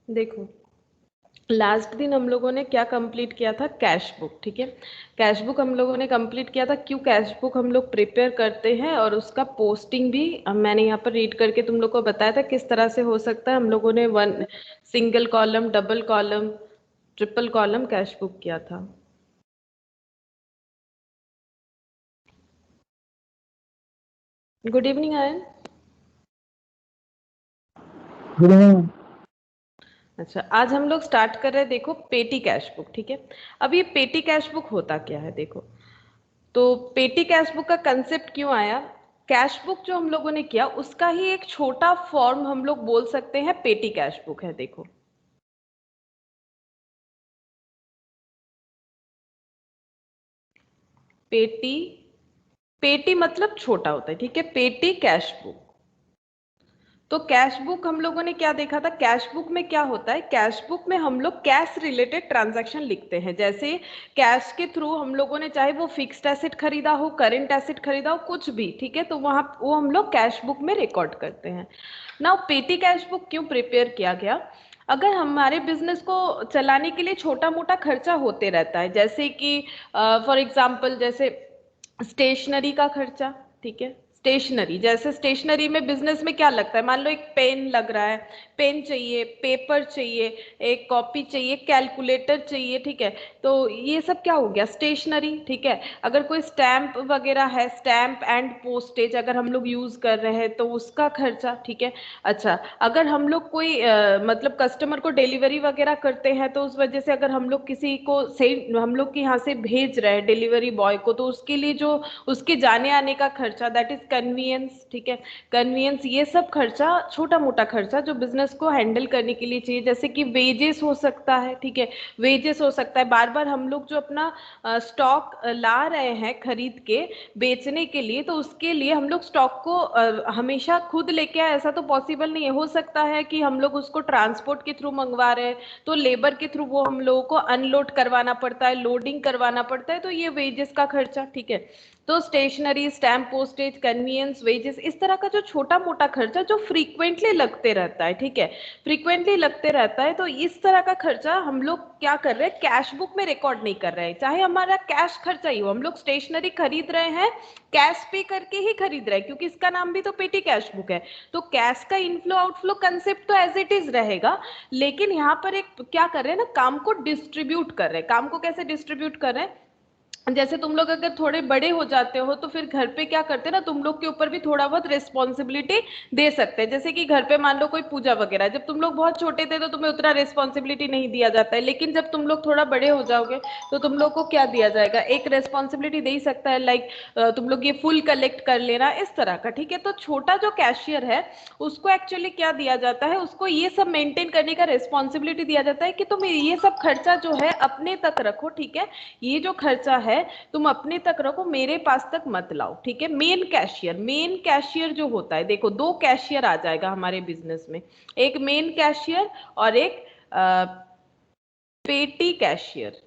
देखो, लास्ट दिन हम लोगों ने क्या कंप्लीट किया था? Cash book. ठीक है, कैश बुक हम लोगों ने कंप्लीट किया था। क्यों कैश बुक हम लोग प्रिपेयर करते हैं और उसका पोस्टिंग भी मैंने यहाँ पर रीड करके तुम लोग को बताया था किस तरह से हो सकता है। हम लोगों ने one single column, double column, triple column cash book किया था। Good evening ion. Good evening. अच्छा, आज हम लोग स्टार्ट कर रहे हैं, देखो, पेटी कैश बुक। ठीक है, अब ये पेटी कैश बुक होता क्या है? देखो, तो पेटी कैश बुक का कंसेप्ट क्यों आया? कैश बुक जो हम लोगों ने किया उसका ही एक छोटा फॉर्म हम लोग बोल सकते हैं पेटी कैश बुक है। देखो, पेटी, पेटी मतलब छोटा होता है। ठीक है, पेटी कैश बुक। तो कैश बुक हम लोगों ने क्या देखा था? कैश बुक में क्या होता है? कैश बुक में हम लोग कैश रिलेटेड ट्रांजैक्शन लिखते हैं। जैसे कैश के थ्रू हम लोगों ने चाहे वो फिक्स्ड एसेट खरीदा हो, करेंट एसेट खरीदा हो, कुछ भी, ठीक है, तो वहां वो हम लोग कैश बुक में रिकॉर्ड करते हैं। नाउ पेटी कैश बुक क्यों प्रिपेयर किया गया? अगर हमारे बिजनेस को चलाने के लिए छोटा मोटा खर्चा होते रहता है, जैसे कि फॉर एग्जाम्पल जैसे स्टेशनरी का खर्चा। ठीक है, स्टेशनरी, जैसे स्टेशनरी में बिजनेस में क्या लगता है? मान लो एक पेन लग रहा है, पेन चाहिए, पेपर चाहिए, एक कॉपी चाहिए, कैलकुलेटर चाहिए। ठीक है, तो ये सब क्या हो गया? स्टेशनरी। ठीक है, अगर कोई स्टैंप वगैरह है, स्टैंप एंड पोस्टेज अगर हम लोग यूज कर रहे हैं तो उसका खर्चा। ठीक है, अच्छा, अगर हम लोग कोई मतलब कस्टमर को डिलीवरी वगैरह करते हैं तो उस वजह से अगर हम लोग किसी को से हम लोग के यहाँ से भेज रहे हैं डिलीवरी बॉय को, तो उसके लिए जो उसके जाने आने का खर्चा, दैट इज कन्वीनियंस। ठीक है, कन्वीनियंस, ये सब खर्चा, छोटा मोटा खर्चा जो बिजनेस को हैंडल करने के लिए चाहिए, जैसे कि वेजेस हो सकता है। ठीक है, वेजेस हो सकता है, बार बार हम लोग जो अपना स्टॉक ला रहे हैं खरीद के बेचने के लिए, तो उसके लिए हम लोग स्टॉक को हमेशा खुद लेके आए ऐसा तो पॉसिबल नहीं है। हो सकता है कि हम लोग उसको ट्रांसपोर्ट के थ्रू मंगवा रहे हैं, तो लेबर के थ्रू वो हम लोगों को अनलोड करवाना पड़ता है, लोडिंग करवाना पड़ता है, तो ये वेजेस का खर्चा। ठीक है, तो stationery, stamp, postage, convenience, wages, इस तरह का जो छोटा मोटा खर्चा जो फ्रीक्वेंटली लगते रहता है। ठीक है, फ्रीक्वेंटली लगते रहता है, तो इस तरह का खर्चा हम लोग क्या कर रहे हैं? कैश बुक में रिकॉर्ड नहीं कर रहे हैं। चाहे हमारा कैश खर्चा ही हो, हम लोग स्टेशनरी खरीद रहे हैं, कैश पे करके ही खरीद रहे हैं, क्योंकि इसका नाम भी तो पेटी कैश बुक है। तो कैश का इनफ्लो आउटफ्लो कंसेप्ट तो एज इट इज रहेगा, लेकिन यहाँ पर एक क्या कर रहे हैं ना, काम को डिस्ट्रीब्यूट कर रहे हैं। काम को कैसे डिस्ट्रीब्यूट कर रहे हैं? जैसे तुम लोग अगर थोड़े बड़े हो जाते हो तो फिर घर पे क्या करते हैं ना, तुम लोग के ऊपर भी थोड़ा बहुत रिस्पॉन्सिबिलिटी दे सकते हैं। जैसे कि घर पे मान लो कोई पूजा वगैरह, जब तुम लोग बहुत छोटे थे तो तुम्हें उतना रिस्पॉन्सिबिलिटी नहीं दिया जाता है, लेकिन जब तुम लोग थोड़ा बड़े हो जाओगे तो तुम लोग को क्या दिया जाएगा? एक रिस्पॉन्सिबिलिटी दे ही सकता है, लाइक तुम लोग ये फुल कलेक्ट कर लेना, इस तरह का। ठीक है, तो छोटा जो कैशियर है उसको एक्चुअली क्या दिया जाता है? उसको ये सब मेंटेन करने का रिस्पॉन्सिबिलिटी दिया जाता है कि तुम ये सब खर्चा जो है अपने तक रखो। ठीक है, ये जो खर्चा है तुम अपने तक रखो, मेरे पास तक मत लाओ। ठीक है, मेन कैशियर, मेन कैशियर जो होता है, देखो दो कैशियर आ जाएगा हमारे बिजनेस में, एक मेन कैशियर और एक पेटी कैशियर।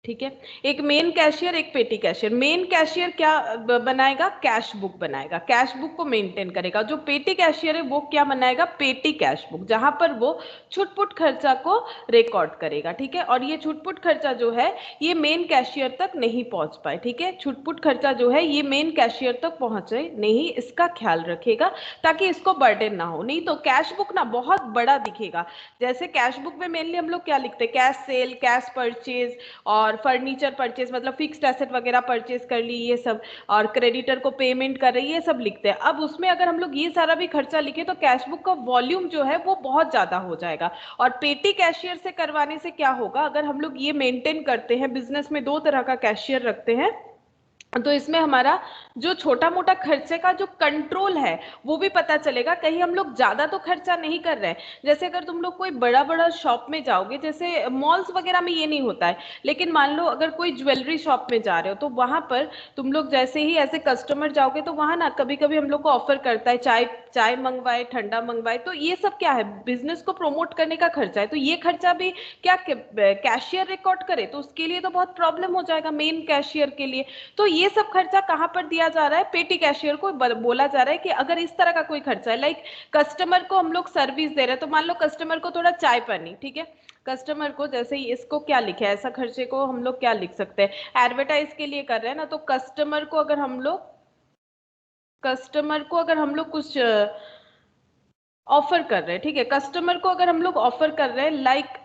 ठीक है, एक मेन कैशियर, एक पेटी कैशियर। मेन कैशियर क्या बनाएगा? कैश बुक बनाएगा, कैश बुक को मेंटेन करेगा। जो पेटी कैशियर है वो क्या बनाएगा? पेटी कैश बुक, जहां पर वो छुटपुट खर्चा को रिकॉर्ड करेगा। ठीक है, और ये छुटपुट खर्चा जो है ये मेन कैशियर तक नहीं पहुंच पाए। ठीक है, छुटपुट खर्चा जो है ये मेन कैशियर तक पहुंचे नहीं, इसका ख्याल रखेगा ताकि इसको बर्डन ना हो। नहीं तो कैश बुक ना बहुत बड़ा दिखेगा। जैसे कैश बुक में मेनली हम लोग क्या लिखते हैं? कैश सेल, कैश परचेज, और फर्नीचर परचेज, मतलब फिक्स्ड एसेट वगैरह परचेज कर ली, ये सब, और क्रेडिटर को पेमेंट कर रही है, ये सब लिखते हैं। अब उसमें अगर हम लोग ये सारा भी खर्चा लिखे तो कैश बुक का वॉल्यूम जो है वो बहुत ज्यादा हो जाएगा। और पेटी कैशियर से करवाने से क्या होगा? अगर हम लोग ये मेंटेन करते हैं, बिजनेस में दो तरह का कैशियर रखते हैं, तो इसमें हमारा जो छोटा मोटा खर्चे का जो कंट्रोल है वो भी पता चलेगा, कहीं हम लोग ज्यादा तो खर्चा नहीं कर रहे हैं। जैसे अगर तुम लोग कोई बड़ा बड़ा शॉप में जाओगे, जैसे मॉल्स वगैरह में ये नहीं होता है, लेकिन मान लो अगर कोई ज्वेलरी शॉप में जा रहे हो तो वहां पर तुम लोग जैसे ही एज ए कस्टमर जाओगे तो वहां ना कभी कभी हम लोग को ऑफर करता है, चाय चाय मंगवाए, ठंडा मंगवाए, तो ये सब क्या है? बिजनेस को प्रमोट करने का खर्चा है। तो ये खर्चा भी क्या कैशियर रिकॉर्ड करे तो उसके लिए तो बहुत प्रॉब्लम हो जाएगा मेन कैशियर के लिए। तो ये सब खर्चा कहाँ पर दिया जा रहा है, पेटी कैशियर को बोला जा रहा है कि अगर इस तरह का कोई खर्चा है, लाइक कस्टमर को हम लोग सर्विस दे रहे हैं, तो मान लो कस्टमर को थोड़ा चाय पानी, ठीक है, कस्टमर को जैसे इसको क्या लिखे है, ऐसा खर्चे को हम लोग क्या लिख सकते हैं, एडवर्टाइज के लिए कर रहे हैं ना, तो कस्टमर को अगर हम लोग कुछ ऑफर कर रहे हैं, ठीक है, कस्टमर को अगर हम लोग ऑफर कर रहे हैं लाइक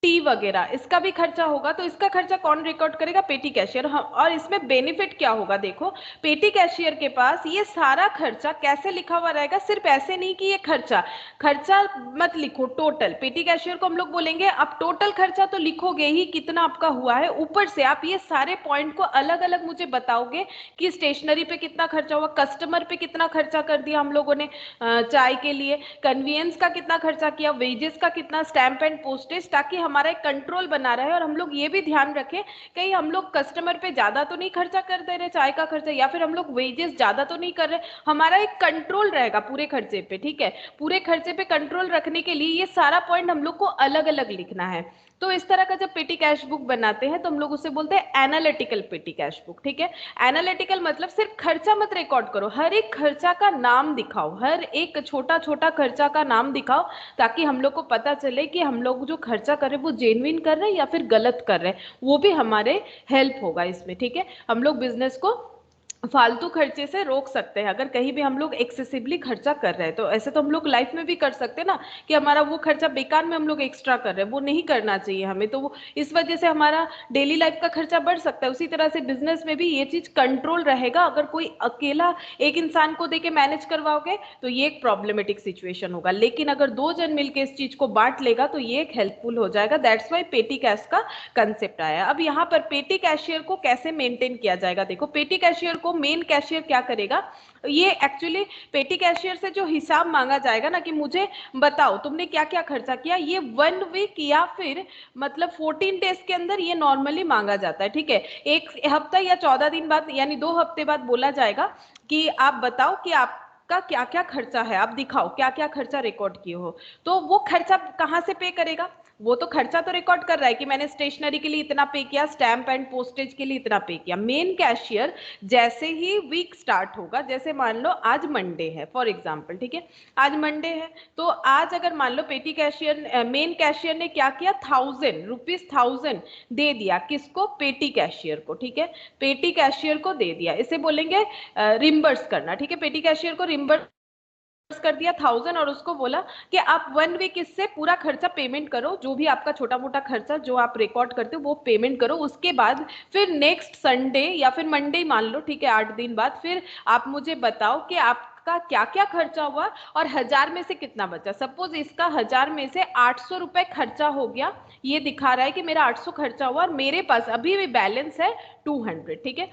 टी वगैरह, इसका भी खर्चा होगा, तो इसका खर्चा कौन रिकॉर्ड करेगा, पेटी कैशियर। और इसमें बेनिफिट क्या होगा, देखो पेटी कैशियर के पास ये सारा खर्चा कैसे लिखा हुआ रहेगा, सिर्फ ऐसे नहीं कि ये खर्चा मत लिखो, टोटल पेटी कैशियर को हम लोग बोलेंगे आप टोटल खर्चा तो लिखोगे ही कितना आपका हुआ है, ऊपर से आप ये सारे पॉइंट को अलग अलग मुझे बताओगे कि स्टेशनरी पे कितना खर्चा हुआ, कस्टमर पे कितना खर्चा कर दिया हम लोगों ने चाय के लिए, कन्वीनियंस का कितना खर्चा किया, वेजेस का कितना, स्टैंप एंड पोस्टेज, ताकि हमारा एक कंट्रोल बना रहे और हम लोग ये भी ध्यान रखें कहीं हम लोग कस्टमर पे ज्यादा तो नहीं खर्चा कर दे रहे चाय का खर्चा, या फिर हम लोग वेजेस ज्यादा तो नहीं कर रहे, हमारा एक कंट्रोल रहेगा पूरे खर्चे पे, ठीक है, पूरे खर्चे पे कंट्रोल रखने के लिए ये सारा पॉइंट हम लोग को अलग अलग लिखना है। तो इस तरह का जब पेटी कैश बुक बनाते हैं तो हम लोग उसे बोलते हैं एनालिटिकल पेटी कैश बुक, ठीक है। एनालिटिकल मतलब सिर्फ खर्चा मत रिकॉर्ड करो, हर एक खर्चा का नाम दिखाओ, हर एक छोटा छोटा खर्चा का नाम दिखाओ, ताकि हम लोग को पता चले कि हम लोग जो खर्चा कर रहे हैं वो जेन्युइन कर रहे हैं या फिर गलत कर रहे हैं, वो भी हमारे हेल्प होगा इसमें, ठीक है। हम लोग बिजनेस को फालतू खर्चे से रोक सकते हैं, अगर कहीं भी हम लोग एक्सेसिवली खर्चा कर रहे हैं, तो ऐसे तो हम लोग लाइफ में भी कर सकते हैं ना कि हमारा वो खर्चा बेकार में हम लोग एक्स्ट्रा कर रहे हैं, वो नहीं करना चाहिए हमें, तो वो इस वजह से हमारा डेली लाइफ का खर्चा बढ़ सकता है। उसी तरह से बिजनेस में भी ये चीज कंट्रोल रहेगा, अगर कोई अकेला एक इंसान को देके मैनेज करवाओगे तो ये एक प्रॉब्लमेटिक सिचुएशन होगा, लेकिन अगर दो जन मिलकर इस चीज को बांट लेगा तो ये एक हेल्पफुल हो जाएगा, दैट्स वाई पेटी कैश का कंसेप्ट आया। अब यहाँ पर पेटी कैशियर को कैसे मेंटेन किया जाएगा, देखो पेटी कैशियर को मेन कैशियर क्या करेगा, ये एक्चुअली पेटी कैशियर से जो हिसाब मांगा जाएगा ना कि मुझे बताओ तुमने क्या क्या खर्चा किया, ये 1 वीक या फिर मतलब 14 डेज के अंदर ये नॉर्मली मांगा जाता है, ठीक है। एक हफ्ता या 14 दिन बाद यानी 2 हफ्ते बाद बोला जाएगा कि आप बताओ कि आपका क्या क्या खर्चा है, आप दिखाओ क्या क्या खर्चा रिकॉर्ड किए हो, तो वो खर्चा कहाँ से पे करेगा, वो तो खर्चा तो रिकॉर्ड कर रहा है कि मैंने स्टेशनरी के लिए इतना पे किया, स्टैंप एंड पोस्टेज के लिए इतना पे किया। मेन कैशियर जैसे ही वीक स्टार्ट होगा, जैसे मान लो आज मंडे है फॉर एग्जांपल, ठीक है, आज मंडे है, तो आज अगर मान लो पेटी कैशियर मेन कैशियर ने क्या किया, 1000 दे दिया, किसको, पेटी कैशियर को, ठीक है, पेटी कैशियर को दे दिया, इसे बोलेंगे रिम्बर्स करना, ठीक है, पेटी कैशियर को रिम्बर्स कर दिया 1000 और उसको बोला कि आप 1 वीक इससे पूरा खर्चा पेमेंट करो, जो भी आपका छोटा मोटा खर्चा जो आप रिकॉर्ड करते हो वो पेमेंट करो, उसके बाद फिर नेक्स्ट संडे या फिर मंडे मान लो, ठीक है, 8 दिन बाद फिर आप मुझे बताओ कि आपका क्या क्या खर्चा हुआ और 1000 में से कितना बचा। सपोज इसका 1000 में से 800 रुपए खर्चा हो गया, ये दिखा रहा है कि मेरा 800 खर्चा हुआ और मेरे पास अभी भी बैलेंस है 200, ठीक है,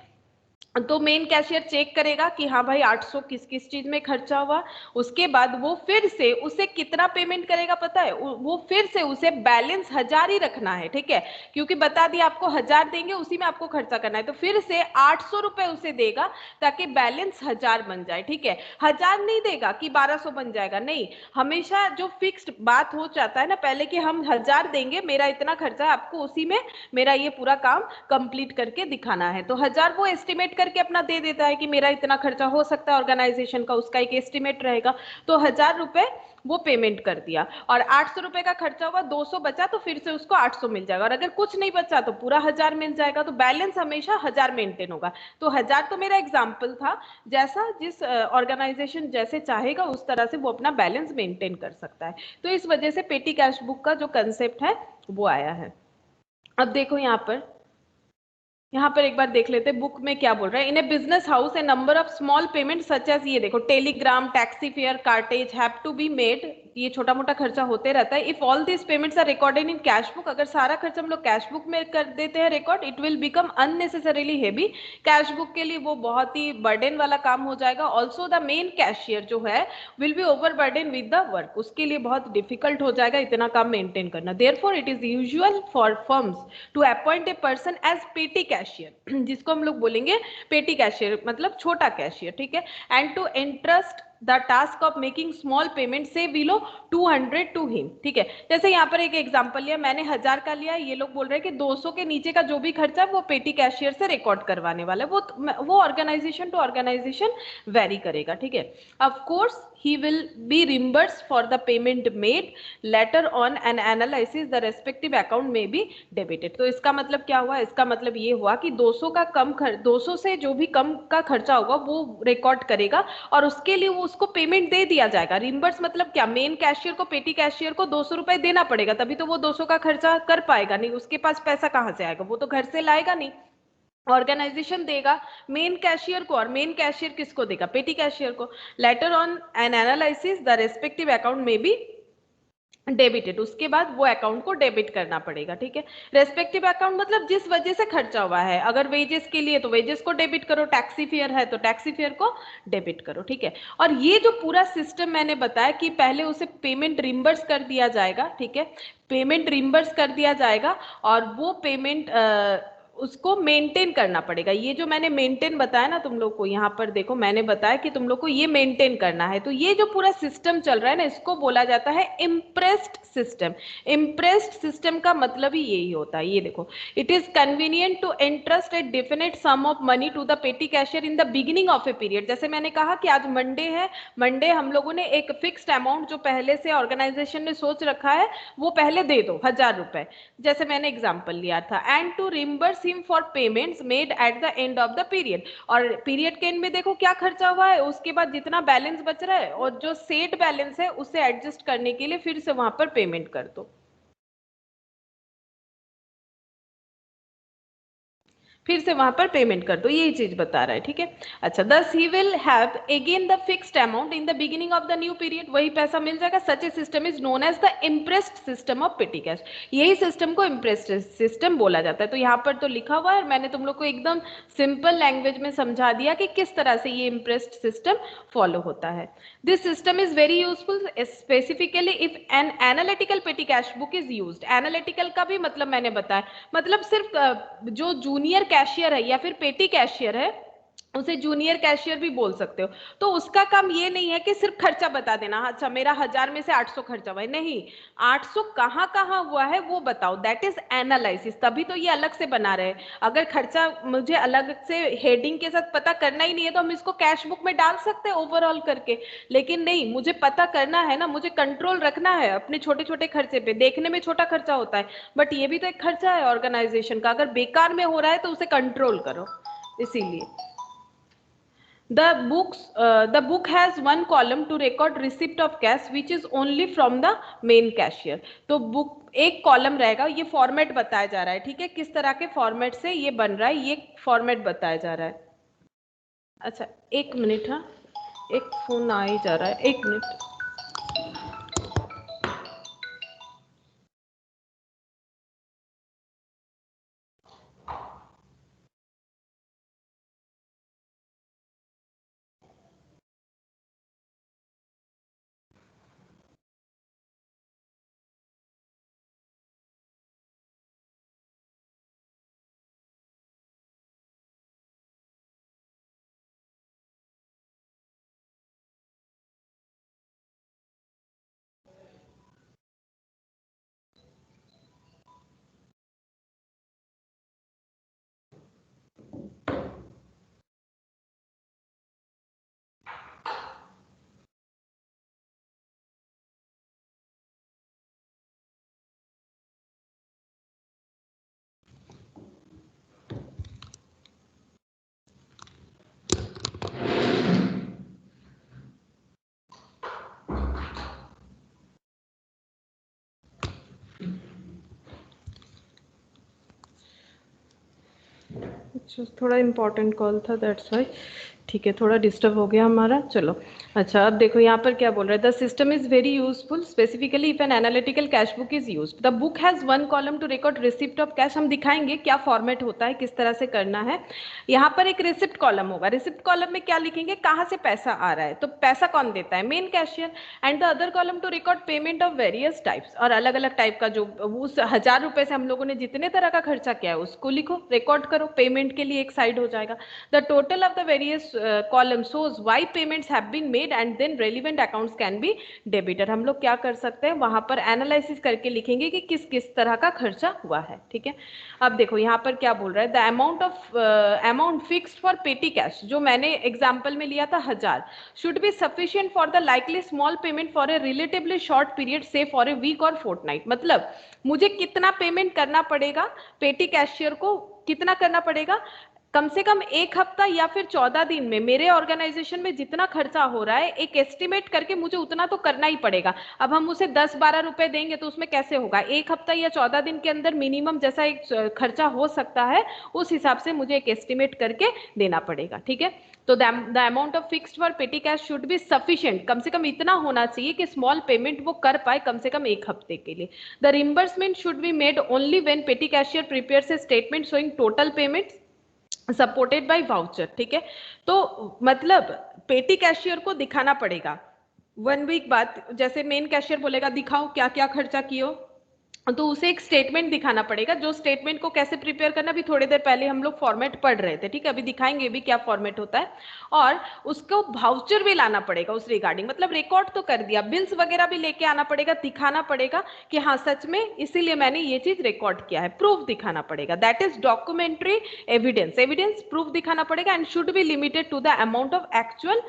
तो मेन कैशियर चेक करेगा कि हाँ भाई 800 किस किस चीज में खर्चा हुआ, उसके बाद वो फिर से उसे कितना पेमेंट करेगा पता है, वो फिर से उसे बैलेंस 1000 ही रखना है, ठीक है, क्योंकि बता दिया आपको 1000 देंगे उसी में आपको खर्चा करना है, तो फिर से 800 रुपए उसे देगा ताकि बैलेंस 1000 बन जाए, ठीक है। 1000 नहीं देगा कि 1200 बन जाएगा, नहीं, हमेशा जो फिक्स्ड बात हो जाता है ना पहले कि हम 1000 देंगे, मेरा इतना खर्चा है, आपको उसी में मेरा ये पूरा काम कंप्लीट करके दिखाना है, तो 1000 वो एस्टिमेट करके अपना दे देता है कि मेरा इतना खर्चा हो सकता है ऑर्गेनाइजेशन का, उसका एक एस्टिमेट रहेगा, तो 1000 रुपए वो पेमेंट कर दिया और 800 रुपए का खर्चा हुआ, 200 बचा तो फिर से उसको 800 मिल जाएगा, और अगर कुछ नहीं बचा तो पूरा 1000 मिल जाएगा, तो बैलेंस हमेशा 1000 मेंटेन होगा। तो 1000 तो मेरा एग्जांपल था, जैसा जिस ऑर्गेनाइजेशन जैसे चाहेगा उस तरह से वो अपना बैलेंस मेंटेन कर सकता है, तो इस वजह से पेटी कैश बुक का जो कंसेप्ट है वो आया है। अब देखो यहाँ पर एक बार देख लेते हैं बुक में क्या बोल रहा है, in a business house a number of small payment such as, ये देखो telegram, taxi fare, cartage have to be made, ये छोटा मोटा खर्चा होते रहता है, if all this payments are recorded in cash book, अगर सारा खर्चा हम लोग कैश बुक में कर देते हैं record, it will become unnecessarily heavy, cash book के लिए वो बहुत ही बर्डन वाला काम हो जाएगा, ऑल्सो द मेन कैशियर जो है will be over burden with the work, उसके लिए बहुत डिफिकल्ट हो जाएगा इतना काम मेंटेन करना, therefore it is usual for firms to appoint a person as petty cashier, जिसको हम लोग बोलेंगे पेटी कैशियर मतलब छोटा कैशियर, ठीक है, and to interest the task of making small payment से बिलो 200 टू हिम, ठीक है। जैसे यहाँ पर एक एग्जांपल लिया, मैंने 1000 का लिया, ये लोग बोल रहे हैं कि 200 के नीचे का जो भी खर्चा है वो पेटी कैशियर से रिकॉर्ड करवाने वाला है, वो ऑर्गेनाइजेशन टू ऑर्गेनाइजेशन वेरी करेगा, ठीक है। Of course he will be reimbursed for the payment made later on an analysis the respective account may be debited। तो इसका मतलब क्या हुआ, इसका मतलब ये हुआ कि 200 का कम 200 से जो भी कम का खर्चा होगा वो रिकॉर्ड करेगा और उसके लिए वो उसको पेमेंट दे दिया जाएगा। रिम्बर्स मतलब क्या, मेन कैशियर को, पेटी कैशियर को 200 रुपए देना पड़ेगा, तभी तो वो 200 का खर्चा कर पाएगा, नहीं उसके पास पैसा कहाँ से आएगा, वो तो घर से लाएगा नहीं, ऑर्गेनाइजेशन देगा मेन कैशियर को, और मेन कैशियर किसको देगा, पेटी कैशियर को। Later on an analysis the respective account में बी डेबिटेड, उसके बाद वो अकाउंट को डेबिट करना पड़ेगा, ठीक है। रेस्पेक्टिव अकाउंट मतलब जिस वजह से खर्चा हुआ है, अगर वेजेस के लिए तो वेजेस को डेबिट करो, टैक्सी फेयर है तो टैक्सी फेयर को डेबिट करो, ठीक है। और ये जो पूरा सिस्टम मैंने बताया कि पहले उसे पेमेंट रिम्बर्स कर दिया जाएगा, ठीक है, पेमेंट रिम्बर्स कर दिया जाएगा और वो पेमेंट उसको मेंटेन करना पड़ेगा। ये जो मैंने मेंटेन बताया ना तुम लोग को, यहाँ पर देखो मैंने बताया कि तुम लोग को ये मेंटेन करना है, तो ये जो पूरा सिस्टम चल रहा है ना, इसको बोला जाता है इम्प्रेस्ड सिस्टम। इम्प्रेस्ड सिस्टम का मतलब ही यही होता है, ये देखो, it is convenient to entrust a definite sum of money to the petty cashier in the beginning of a period. जैसे मैंने कहा कि आज मंडे है, मंडे हम लोगों ने एक फिक्स्ड अमाउंट जो पहले से ऑर्गेनाइजेशन ने सोच रखा है वो पहले दे दो, 1000 रुपए, जैसे मैंने एग्जाम्पल लिया था। And to reimburse him for payments made at the end of the period, और पीरियड के एंड में देखो क्या खर्चा हुआ है, उसके बाद जितना बैलेंस बच रहा है और जो सेट बैलेंस है उसे एडजस्ट करने के लिए फिर से वहां पर पेमेंट कर दो, फिर से वहां पर पेमेंट कर दो, यही चीज बता रहा है, ठीक है। अच्छा, thus he will have again the fixed amount in the beginning of the new period, वही पैसा मिल जाएगा। Such a system is known as the imprest system of petty cash, यही सिस्टम को इम्प्रेस्ड सिस्टम बोला जाता है। तो यहाँ पर तो लिखा हुआ है और मैंने तुम लोग को एकदम सिंपल लैंग्वेज में समझा दिया कि किस तरह से ये इम्प्रेस्ड सिस्टम फॉलो होता है। This system is very useful specifically if an analytical पेटी cash book is used. Analytical का भी मतलब मैंने बताया, मतलब सिर्फ जो जूनियर कैशियर है या फिर पेटी कैशियर है उसे जूनियर कैशियर भी बोल सकते हो, तो उसका काम ये नहीं है कि सिर्फ खर्चा बता देना, अच्छा मेरा 1000 में से 800 खर्चा हुआ है, नहीं, 800 कहाँ कहाँ हुआ है वो बताओ, दैट इज एनालिसिस। तभी तो ये अलग से बना रहे हैं। अगर खर्चा मुझे अलग से हेडिंग के साथ पता करना ही नहीं है तो हम इसको कैश बुक में डाल सकते हैं ओवरऑल करके, लेकिन नहीं, मुझे पता करना है ना, मुझे कंट्रोल रखना है अपने छोटे छोटे खर्चे पे। देखने में छोटा खर्चा होता है बट ये भी तो एक खर्चा है ऑर्गेनाइजेशन का, अगर बेकार में हो रहा है तो उसे कंट्रोल करो, इसीलिए। The book has one column to record receipt of cash which is only from the main cashier। तो बुक एक कॉलम रहेगा, ये फॉर्मेट बताया जा रहा है, ठीक है, किस तरह के फॉर्मेट से ये बन रहा है, ये फॉर्मेट बताया जा रहा है। अच्छा एक मिनट, हाँ एक फोन आ ही जा रहा है, एक मिनट। थोड़ा इंपॉर्टेंट कॉल था, दैट्स वाई, ठीक है, थोड़ा डिस्टर्ब हो गया हमारा, चलो। अच्छा अब देखो यहाँ पर क्या बोल रहा है, the system is very useful specifically if an analytical cash book is use. The book has one column to record receipt of cash, हम दिखाएंगे क्या फॉर्मेट होता है, किस तरह से करना है। यहाँ पर एक रिसिप्ट कॉलम होगा, रिसिप्ट कॉलम में क्या लिखेंगे, कहाँ से पैसा आ रहा है, तो पैसा कौन देता है, main cashier. And the other column to record payment of various types, और अलग अलग टाइप का जो उस 1000 रुपए से हम लोगों ने जितने तरह का खर्चा किया है उसको लिखो, रिकॉर्ड करो, पेमेंट के लिए एक साइड हो जाएगा। The total of the various column shows why payments have been made and then relevant accounts can be debited. हम लोग क्या कर सकते हैं, वहां पर एनालिसिस करके लिखेंगे कि किस किस तरह का खर्चा हुआ है, ठीक है। अब देखो यहाँ पर क्या बोल रहा है, the amount fixed for petty cash, जो मैंने एग्जाम्पल में लिया था 1000, should be sufficient for the likely small payment for a relatively short period, से फॉर ए वीक और फोर्टनाइट। मतलब मुझे कितना पेमेंट करना पड़ेगा, पेटी कैशियर को कितना करना पड़ेगा, कम से कम एक हफ्ता या फिर 14 दिन में मेरे ऑर्गेनाइजेशन में जितना खर्चा हो रहा है एक एस्टिमेट करके मुझे उतना तो करना ही पड़ेगा। अब हम उसे 10-12 रुपए देंगे तो उसमें कैसे होगा, एक हफ्ता या 14 दिन के अंदर मिनिमम जैसा एक खर्चा हो सकता है उस हिसाब से मुझे एक एस्टिमेट करके देना पड़ेगा, ठीक है। तो the amount of fixed for petty cash should be sufficient, कम से कम इतना होना चाहिए कि स्मॉल पेमेंट वो कर पाए कम से कम एक हफ्ते के लिए। The reimbursement should be made only when petty cashier prepares a statement showing total payments supported by voucher, ठीक है। तो मतलब पेटी कैशियर को दिखाना पड़ेगा 1 वीक बाद, जैसे मेन कैशियर बोलेगा दिखाओ क्या क्या खर्चा कियो, तो उसे एक स्टेटमेंट दिखाना पड़ेगा। जो स्टेटमेंट को कैसे प्रिपेयर करना, भी थोड़ी देर पहले हम लोग फॉर्मेट पढ़ रहे थे, ठीक है, अभी दिखाएंगे भी क्या फॉर्मेट होता है। और उसको वाउचर भी लाना पड़ेगा उस रिगार्डिंग, मतलब रिकॉर्ड तो कर दिया, बिल्स वगैरह भी लेके आना पड़ेगा, दिखाना पड़ेगा कि हाँ सच में इसीलिए मैंने ये चीज रिकॉर्ड किया है, प्रूफ दिखाना पड़ेगा, that is documentary evidence, evidence proof दिखाना पड़ेगा and should be limited to the amount of actual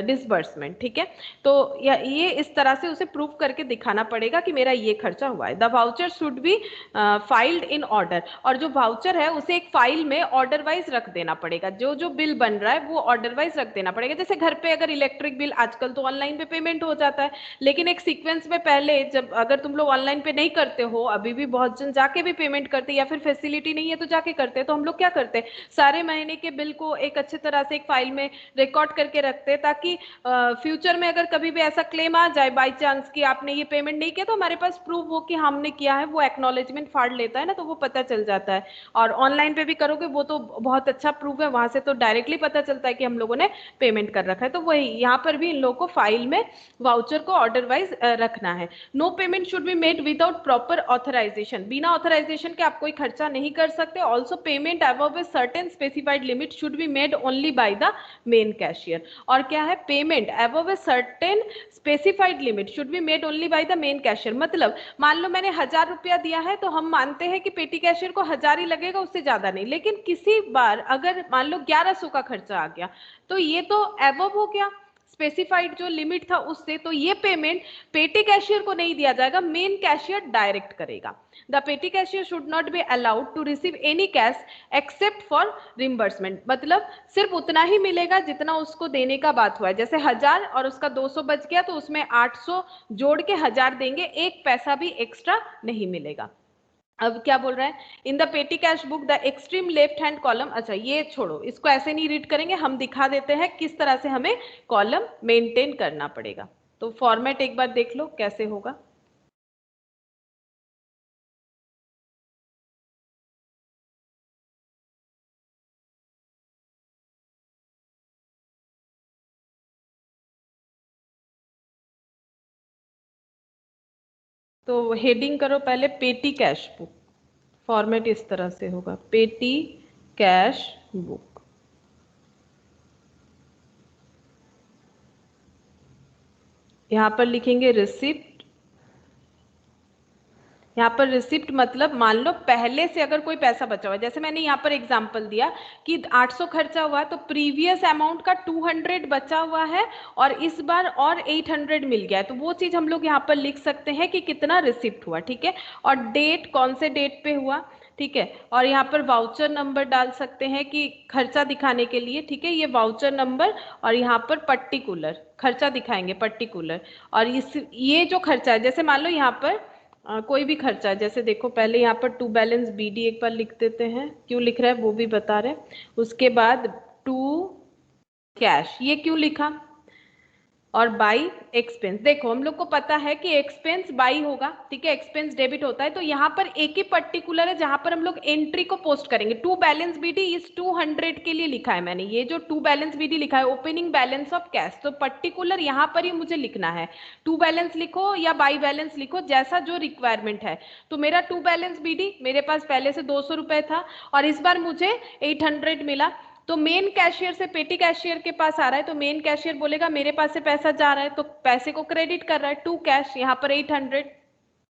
disbursement, ठीक है। तो ये इस तरह से उसे प्रूफ करके दिखाना पड़ेगा कि मेरा ये खर्चा हुआ है। The voucher should be filed in order, और जो वाउचर है उसे एक फाइल में ऑर्डर वाइज रख देना पड़ेगा, जो जो बिल बन रहा है वो ऑर्डर वाइज रख देना पड़ेगा। जैसे घर पे अगर इलेक्ट्रिक बिल, आजकल तो ऑनलाइन पे पेमेंट हो जाता है, लेकिन एक सीक्वेंस में पहले, जब अगर तुम लोग ऑनलाइन पे नहीं करते हो, अभी भी बहुत जन जाके भी पेमेंट करते, या फिर फैसिलिटी नहीं है तो जाके करते, तो हम लोग क्या करते हैं, सारे महीने के बिल को एक अच्छे तरह से एक फाइल में रिकॉर्ड करके रखते हैं, ताकि फ्यूचर में अगर कभी भी ऐसा क्लेम आ जाए बाई चांस कि आपने ये पेमेंट नहीं किया, तो हमारे पास प्रूफ हो कि हमने किया है, वो एक्नॉलेजमेंट फाड़ लेता है ना, तो वो पता चल जाता है। और ऑनलाइन पे भी करोगे वो तो बहुत अच्छा प्रूफ है, वहां से तो डायरेक्टली पता चलता है कि हम लोगों ने पेमेंट कर रखा है। तो वही यहाँ पर भी इन लोगों को फाइल में वाउचर को ऑर्डर वाइज रखना है। No payment should be made without proper authorization, बिना ऑथराइजेशन के आप कोई खर्चा नहीं कर सकते। Also payment above a certain specified limit should be made only by the main cashier. और क्या है, payment above a certain specified limit should be made only by the main cashier. मतलब मान लो मैंने 1000 रुपया दिया है, तो हम मानते हैं कि पेटी कैशियर को 1000 ही लगेगा, उससे ज्यादा नहीं। लेकिन किसी बार अगर मान लो 1100 का खर्चा आ गया, तो ये तो अबव हो गया स्पेसिफाइड जो लिमिट था उससे, तो ये पेमेंट पेटी कैशियर को नहीं दिया जाएगा, मेन कैशियर डायरेक्ट करेगा। The petty cashier should not be allowed to receive any cash except for reimbursement. मतलब सिर्फ उतना ही मिलेगा जितना उसको देने का बात हुआ है। जैसे 1000 और उसका 200 बच गया, तो उसमें 800 जोड़ के 1000 देंगे, एक पैसा भी एक्स्ट्रा नहीं मिलेगा। अब क्या बोल रहा है, in the petty cash book the extreme left hand column, अच्छा ये छोड़ो, इसको ऐसे नहीं रीड करेंगे, हम दिखा देते हैं किस तरह से हमें कॉलम मेंटेन करना पड़ेगा। तो फॉर्मेट एक बार देख लो कैसे होगा। तो हेडिंग करो पहले पेटी कैश बुक, फॉर्मेट इस तरह से होगा, पेटी कैश बुक। यहां पर लिखेंगे रिसिप्ट। यहाँ पर रिसिप्ट मतलब मान लो पहले से अगर कोई पैसा बचा हुआ है, जैसे मैंने यहाँ पर एग्जांपल दिया कि 800 खर्चा हुआ है, तो प्रीवियस अमाउंट का 200 बचा हुआ है और इस बार और 800 मिल गया है, तो वो चीज हम लोग यहाँ पर लिख सकते हैं कि कितना रिसिप्ट हुआ, ठीक है। और डेट कौन से डेट पे हुआ, ठीक है। और यहाँ पर वाउचर नंबर डाल सकते हैं कि खर्चा दिखाने के लिए, ठीक है, ये वाउचर नंबर, और यहाँ पर पर्टिकुलर खर्चा दिखाएंगे पर्टिकुलर। और ये जो खर्चा है, जैसे मान लो यहाँ पर कोई भी खर्चा है, जैसे देखो पहले यहाँ पर टू बैलेंस बीडी एक बार लिख देते हैं, क्यों लिख रहा है वो भी बता रहे हैं। उसके बाद टू कैश, ये क्यों लिखा, और बाई एक्सपेंस। देखो हम लोग को पता है कि एक्सपेंस बाई होगा, ठीक है, एक्सपेंस डेबिट होता है। तो यहाँ पर एक ही पर्टिकुलर है जहां पर हम लोग एंट्री को पोस्ट करेंगे। टू बैलेंस बीडी इस 200 के लिए लिखा है मैंने, ये जो टू बैलेंस बीडी लिखा है ओपनिंग बैलेंस ऑफ कैश, तो पर्टिकुलर यहाँ पर ही मुझे लिखना है। टू बैलेंस लिखो या बाई बैलेंस लिखो, जैसा जो रिक्वायरमेंट है। तो मेरा टू बैलेंस बीडी, मेरे पास पहले से 200 रुपए था और इस बार मुझे 800 मिला, तो मेन कैशियर से पेटी कैशियर के पास आ रहा है, तो मेन कैशियर बोलेगा मेरे पास से पैसा जा रहा है, तो पैसे को क्रेडिट कर रहा है टू कैश, यहाँ पर 800,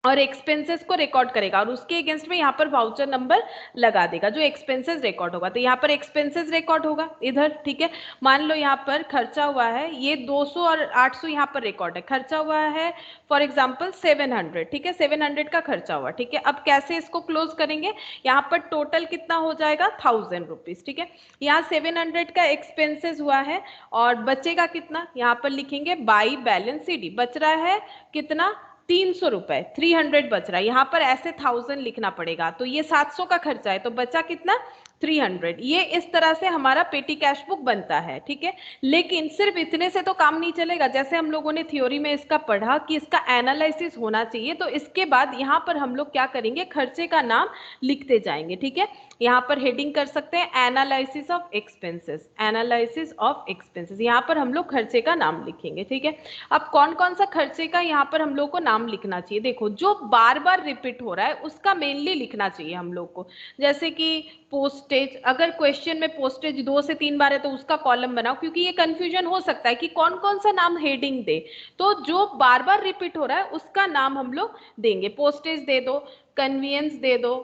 और एक्सपेंसेस को रिकॉर्ड करेगा और उसके अगेंस्ट में यहाँ पर वाउचर नंबर लगा देगा जो एक्सपेंसेस रिकॉर्ड होगा। तो यहाँ पर एक्सपेंसेस रिकॉर्ड होगा इधर, ठीक है। मान लो यहाँ पर खर्चा हुआ है, ये 200 और 800 यहाँ पर रिकॉर्ड है, खर्चा हुआ है फॉर एग्जाम्पल 700, ठीक है, 700 का खर्चा हुआ, ठीक है। अब कैसे इसको क्लोज करेंगे, यहाँ पर टोटल कितना हो जाएगा 1000 रुपीज, ठीक है। यहाँ 700 का एक्सपेंसेस हुआ है और बचेगा कितना, यहाँ पर लिखेंगे बाई बैलेंस सीडी, बच रहा है कितना 300 रुपए, 300 बच रहा है, यहाँ पर ऐसे 1000 लिखना पड़ेगा, तो ये 700 का खर्चा है, तो बचा कितना 300। ये इस तरह से हमारा पेटी कैश बुक बनता है, ठीक है। लेकिन सिर्फ इतने से तो काम नहीं चलेगा, जैसे हम लोगों ने थ्योरी में इसका पढ़ा कि इसका एनालिसिस होना चाहिए, तो इसके बाद यहाँ पर हम लोग क्या करेंगे, खर्चे का नाम लिखते जाएंगे, ठीक है। यहाँ पर हेडिंग कर सकते हैं analysis of expenses, analysis of expenses, यहाँ पर हम लोग खर्चे का नाम लिखेंगे, ठीक है। अब कौन कौन सा खर्चे का यहाँ पर हम लोग को नाम लिखना चाहिए, देखो जो बार बार रिपीट हो रहा है उसका मेनली लिखना चाहिए हम लोग को, जैसे कि पोस्टेज, अगर क्वेश्चन में पोस्टेज 2 से 3 बार है तो उसका कॉलम बनाओ, क्योंकि ये कंफ्यूजन हो सकता है कि कौन कौन सा नाम हेडिंग दे, तो जो बार बार रिपीट हो रहा है उसका नाम हम लोग देंगे, पोस्टेज दे दो, कन्वीनियंस दे दो,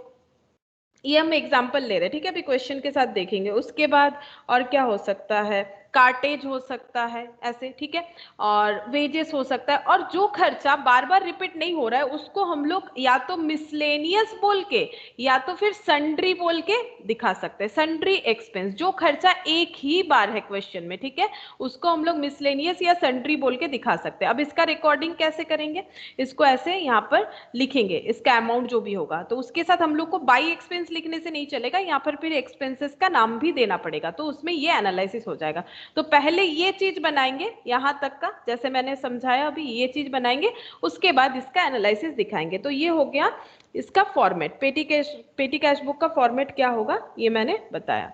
ये हम एग्जाम्पल ले रहे हैं, ठीक है, अभी क्वेश्चन के साथ देखेंगे। उसके बाद और क्या हो सकता है, कार्टेज हो सकता है ऐसे, ठीक है, और वेजेस हो सकता है, और जो खर्चा बार बार रिपीट नहीं हो रहा है उसको हम लोग या तो मिसलेनियस बोल के या तो फिर सन्ड्री बोल के दिखा सकते हैं, सन्ड्री एक्सपेंस, जो खर्चा एक ही बार है क्वेश्चन में, ठीक है, उसको हम लोग मिसलेनियस या सन्ड्री बोल के दिखा सकते हैं। अब इसका रिकॉर्डिंग कैसे करेंगे, इसको ऐसे यहाँ पर लिखेंगे, इसका अमाउंट जो भी होगा, तो उसके साथ हम लोग को बाई एक्सपेंस लिखने से नहीं चलेगा, यहाँ पर फिर एक्सपेंसेस का नाम भी देना पड़ेगा, तो उसमें ये एनालिसिस हो जाएगा। तो पहले ये चीज बनाएंगे यहां तक का, जैसे मैंने समझाया अभी ये चीज बनाएंगे, उसके बाद इसका एनालिसिस दिखाएंगे। तो ये हो गया इसका फॉर्मेट, पेटी कैश बुक का फॉर्मेट क्या होगा ये मैंने बताया।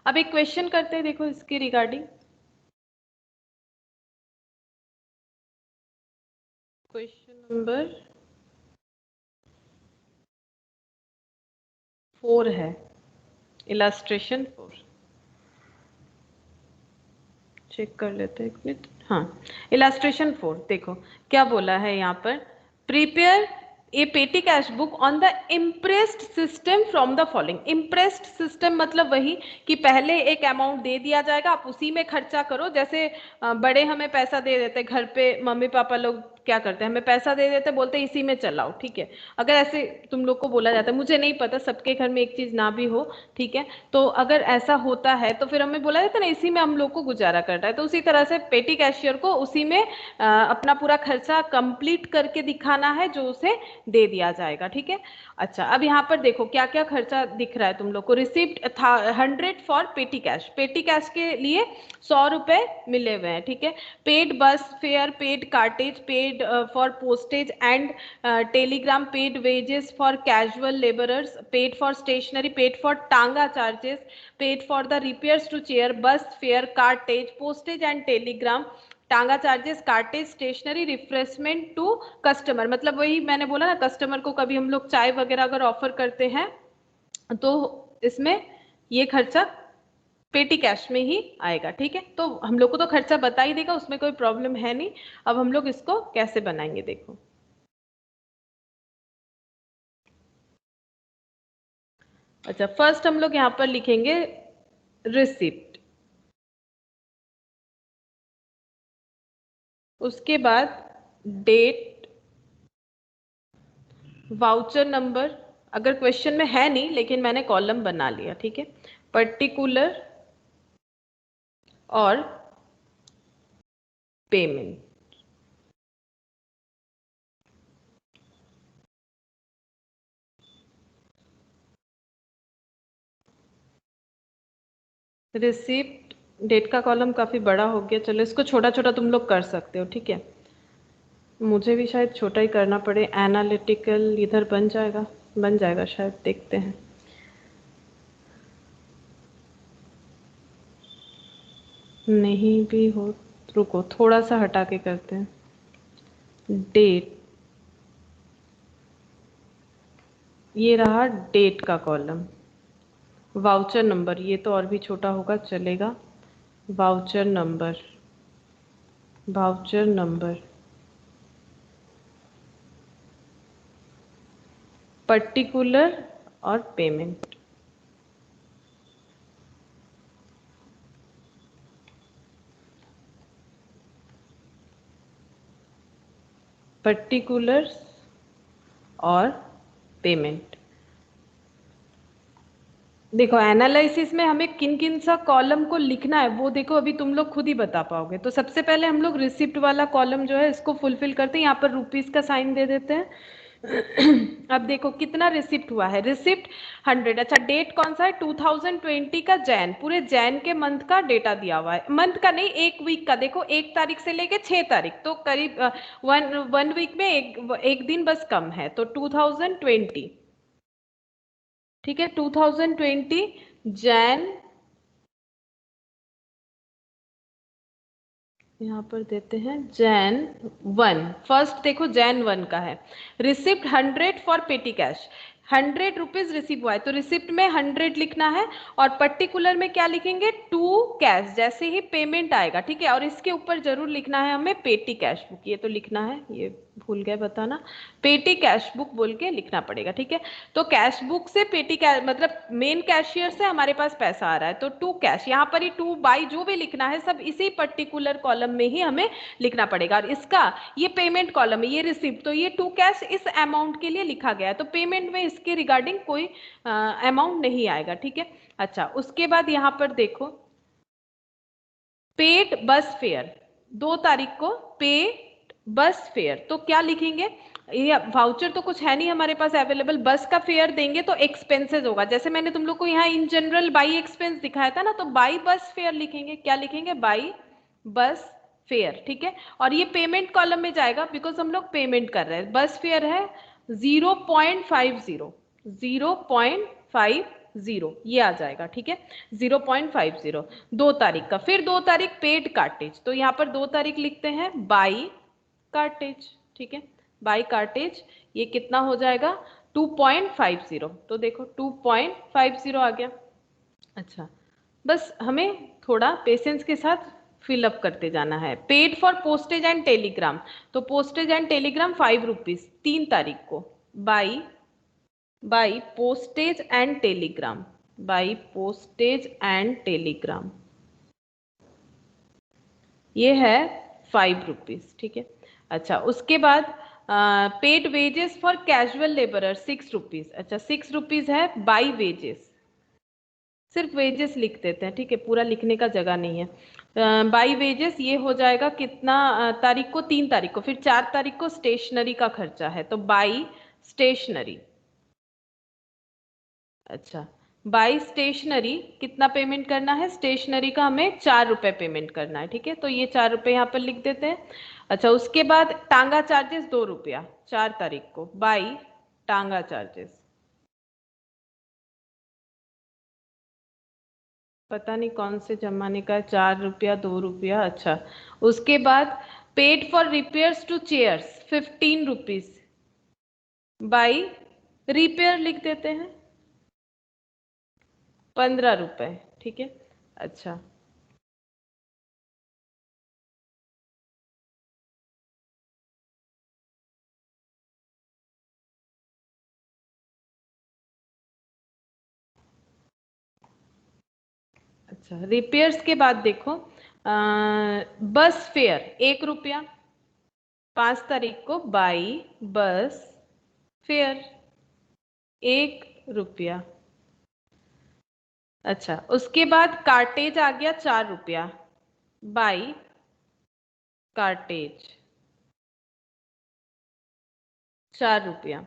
अब एक क्वेश्चन करते हैं, देखो इसके रिगार्डिंग, क्वेश्चन नंबर 4 है, इलास्ट्रेशन 4, चेक कर लेते हैं एक मिनट। हाँ, इलास्ट्रेशन 4 देखो क्या बोला है यहाँ पर, prepare a petty cash book on the imprest system from the following. Impressed system मतलब वही कि पहले एक अमाउंट दे दिया जाएगा, आप उसी में खर्चा करो, जैसे बड़े हमें पैसा दे देते, घर पे मम्मी पापा लोग क्या करते हैं, हमें पैसा दे देते, बोलते इसी में चलाओ, ठीक है। अगर ऐसे तुम लोग को बोला जाता है, मुझे नहीं पता सबके घर में एक चीज ना भी हो, ठीक है, तो अगर ऐसा होता है तो फिर हमें बोला जाता है ना इसी में हम लोग को गुजारा करना है, तो उसी तरह से पेटी कैशियर को उसी में अपना पूरा खर्चा कंप्लीट करके दिखाना है जो उसे दे दिया जाएगा, ठीक है। अच्छा, अब यहाँ पर देखो क्या क्या खर्चा दिख रहा है तुम लोग को, receipt 100 for petty cash, petty cash के लिए 100 रुपए मिले हुए हैं, ठीक है। Paid bus fare, paid cartage, paid for postage and telegram, paid wages for casual labourers, paid for stationery, paid for tanga charges, paid for the repairs to chair, bus fare, cartage, postage and telegram, tanga charges, cartage, stationery, refreshment to customer, मतलब वही मैंने बोला ना, customer को कभी हम लोग चाय वगैरह अगर ऑफर करते हैं तो इसमें ये खर्चा पेटी कैश में ही आएगा, ठीक है। तो हम लोग को तो खर्चा बता ही देगा, उसमें कोई प्रॉब्लम है नहीं। अब हम लोग इसको कैसे बनाएंगे देखो, अच्छा फर्स्ट हम लोग यहाँ पर लिखेंगे रिसिप्ट, उसके बाद डेट, वाउचर नंबर, अगर क्वेश्चन में है नहीं लेकिन मैंने कॉलम बना लिया, ठीक है, पर्टिकुलर और पेमेंट, रिसिप्ट, डेट का कॉलम काफी बड़ा हो गया, चलो इसको छोटा छोटा तुम लोग कर सकते हो, ठीक है, मुझे भी शायद छोटा ही करना पड़े, एनालिटिकल इधर बन जाएगा, बन जाएगा शायद, देखते हैं। नहीं भी हो, रुको थोड़ा सा हटा के करते हैं, डेट, ये रहा डेट का कॉलम, वाउचर नंबर, ये तो और भी छोटा होगा, चलेगा। Voucher number, voucher number, particular और पेमेंट। पर्टिकुलर्स और पेमेंट। देखो एनालिसिस में हमें किन किन सा कॉलम को लिखना है वो देखो अभी तुम लोग खुद ही बता पाओगे। तो सबसे पहले हम लोग रिसिप्ट वाला कॉलम जो है इसको फुलफिल करते हैं, यहाँ पर रुपीस का साइन दे देते हैं। अब देखो कितना रिसिप्ट हुआ है, रिसिप्ट 100। अच्छा डेट कौन सा है, 2020 का जैन, पूरे जैन के मंथ का डेटा दिया हुआ है, मंथ का नहीं एक वीक का। देखो 1 तारीख से लेके 6 तारीख, तो करीब वन वीक में एक दिन बस कम है, तो 2020। ठीक है 2020 जैन, यहाँ पर देते हैं जैन 1, फर्स्ट देखो जैन 1 का है। Receipt 100 for petty cash, 100 rupees receive हुआ है, तो रिसिप्ट में 100 लिखना है और पर्टिकुलर में क्या लिखेंगे, टू कैश, जैसे ही पेमेंट आएगा। ठीक है, और इसके ऊपर जरूर लिखना है हमें पेटी कैश बुक, ये तो लिखना है, ये भूल गए बताना, पेटी कैश बुक बोल के लिखना पड़ेगा। ठीक है, तो कैश बुक से पेटी कैश मतलब मेन कैशियर से हमारे पास पैसा आ रहा है, तो टू कैश, यहाँ पर ही टू बाई जो भी लिखना है सब इसी पर्टिकुलर कॉलम में ही हमें लिखना पड़ेगा। और इसका ये पेमेंट कॉलम है, ये रिसिप्ट, तो ये टू कैश इस अमाउंट के लिए लिखा गया है, तो पेमेंट में इसके रिगार्डिंग कोई अमाउंट नहीं आएगा। ठीक है, अच्छा उसके बाद यहाँ पर देखो पेड बस फेयर, 2 तारीख को पेड बस फेयर, तो क्या लिखेंगे, ये वाउचर तो कुछ है नहीं हमारे पास अवेलेबल, बस का फेयर देंगे तो एक्सपेंसेस होगा, जैसे मैंने तुम लोग को यहाँ इन जनरल बाई एक्सपेंस दिखाया था ना, तो बाई बस फेयर लिखेंगे, क्या लिखेंगे, बाई बस फेयर। ठीक है, और ये पेमेंट कॉलम में जाएगा बिकॉज हम लोग पेमेंट कर रहे हैं, बस फेयर है 0.50, 0.50 ये आ जाएगा। ठीक है 0.50, 2 तारीख का। फिर 2 तारीख पेड कार्टेज, तो यहाँ पर 2 तारीख लिखते हैं बाई कार्टेज। ठीक है, बाई कार्टेज ये कितना हो जाएगा 2.50, तो देखो 2.50 आ गया। अच्छा बस हमें थोड़ा पेशेंस के साथ फिलअप करते जाना है। Paid for postage and telegram, तो पोस्टेज एंड टेलीग्राम 5 रुपीज 3 तारीख को, by postage and Telegram, by postage and telegram ये है 5 रुपीज। ठीक है, अच्छा उसके बाद paid wages for casual labourer 6 rupees, अच्छा 6 रुपीज है बाई वेजेस, सिर्फ वेजेस लिख देते हैं। ठीक है, पूरा लिखने का जगह नहीं है। बाई वेजेस ये हो जाएगा कितना तारीख को, 3 तारीख को। फिर 4 तारीख को स्टेशनरी का खर्चा है, तो बाई स्टेशनरी। अच्छा बाई स्टेशनरी कितना पेमेंट करना है, स्टेशनरी का हमें 4 रुपए पेमेंट करना है। ठीक है, तो ये 4 रुपए यहाँ पर लिख देते हैं। अच्छा उसके बाद टांगा चार्जेस 2 रुपया 4 तारीख को, बाई टांगा चार्जेस, पता नहीं कौन से जमाने का है, 4 रुपया 2 रुपया। अच्छा उसके बाद paid for repairs to chairs 15 rupees, by repair लिख देते हैं 15 रुपए। ठीक है, अच्छा अच्छा रिपेयर्स के बाद देखो बस फेयर 1 रुपया 5 तारीख को, बाई बस फेयर 1 रुपया। अच्छा उसके बाद कार्टेज आ गया 4 रुपया, बाई कार्टेज 4 रुपया।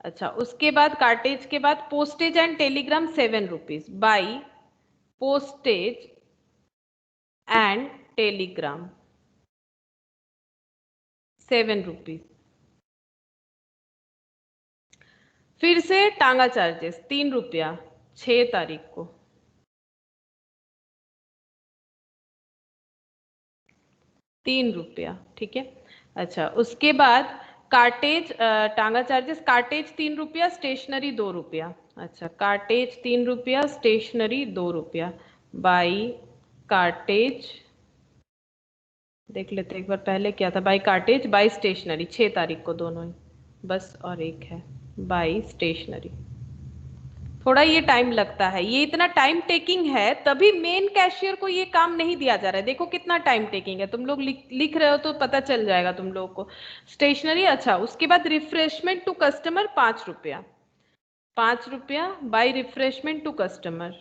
अच्छा उसके बाद कार्टेज के बाद postage and Telegram 7 rupees, by postage and Telegram 7 rupees. फिर से टांगा चार्जेस 3 रुपया 6 तारीख को, 3 रुपया। ठीक है, अच्छा उसके बाद कार्टेज टांगा चार्जेस, कार्टेज 3 रुपया, स्टेशनरी 2 रुपया, अच्छा, कार्टेज 3 रुपया, स्टेशनरी 2 रुपया। बाई कार्टेज, देख लेते एक बार पहले क्या था। बाई कार्टेज बाई स्टेशनरी 6 तारीख को दोनों ही, बस और एक है बाई स्टेशनरी। थोड़ा ये टाइम लगता है, ये इतना टाइम टेकिंग है, तभी मेन कैशियर को ये काम नहीं दिया जा रहा है। देखो कितना टाइम टेकिंग है, तुम लोग लिख रहे हो तो पता चल जाएगा तुम लोगों को। स्टेशनरी, अच्छा उसके बाद रिफ्रेशमेंट टू कस्टमर 5 रुपया, 5 रुपया by refreshment to customer,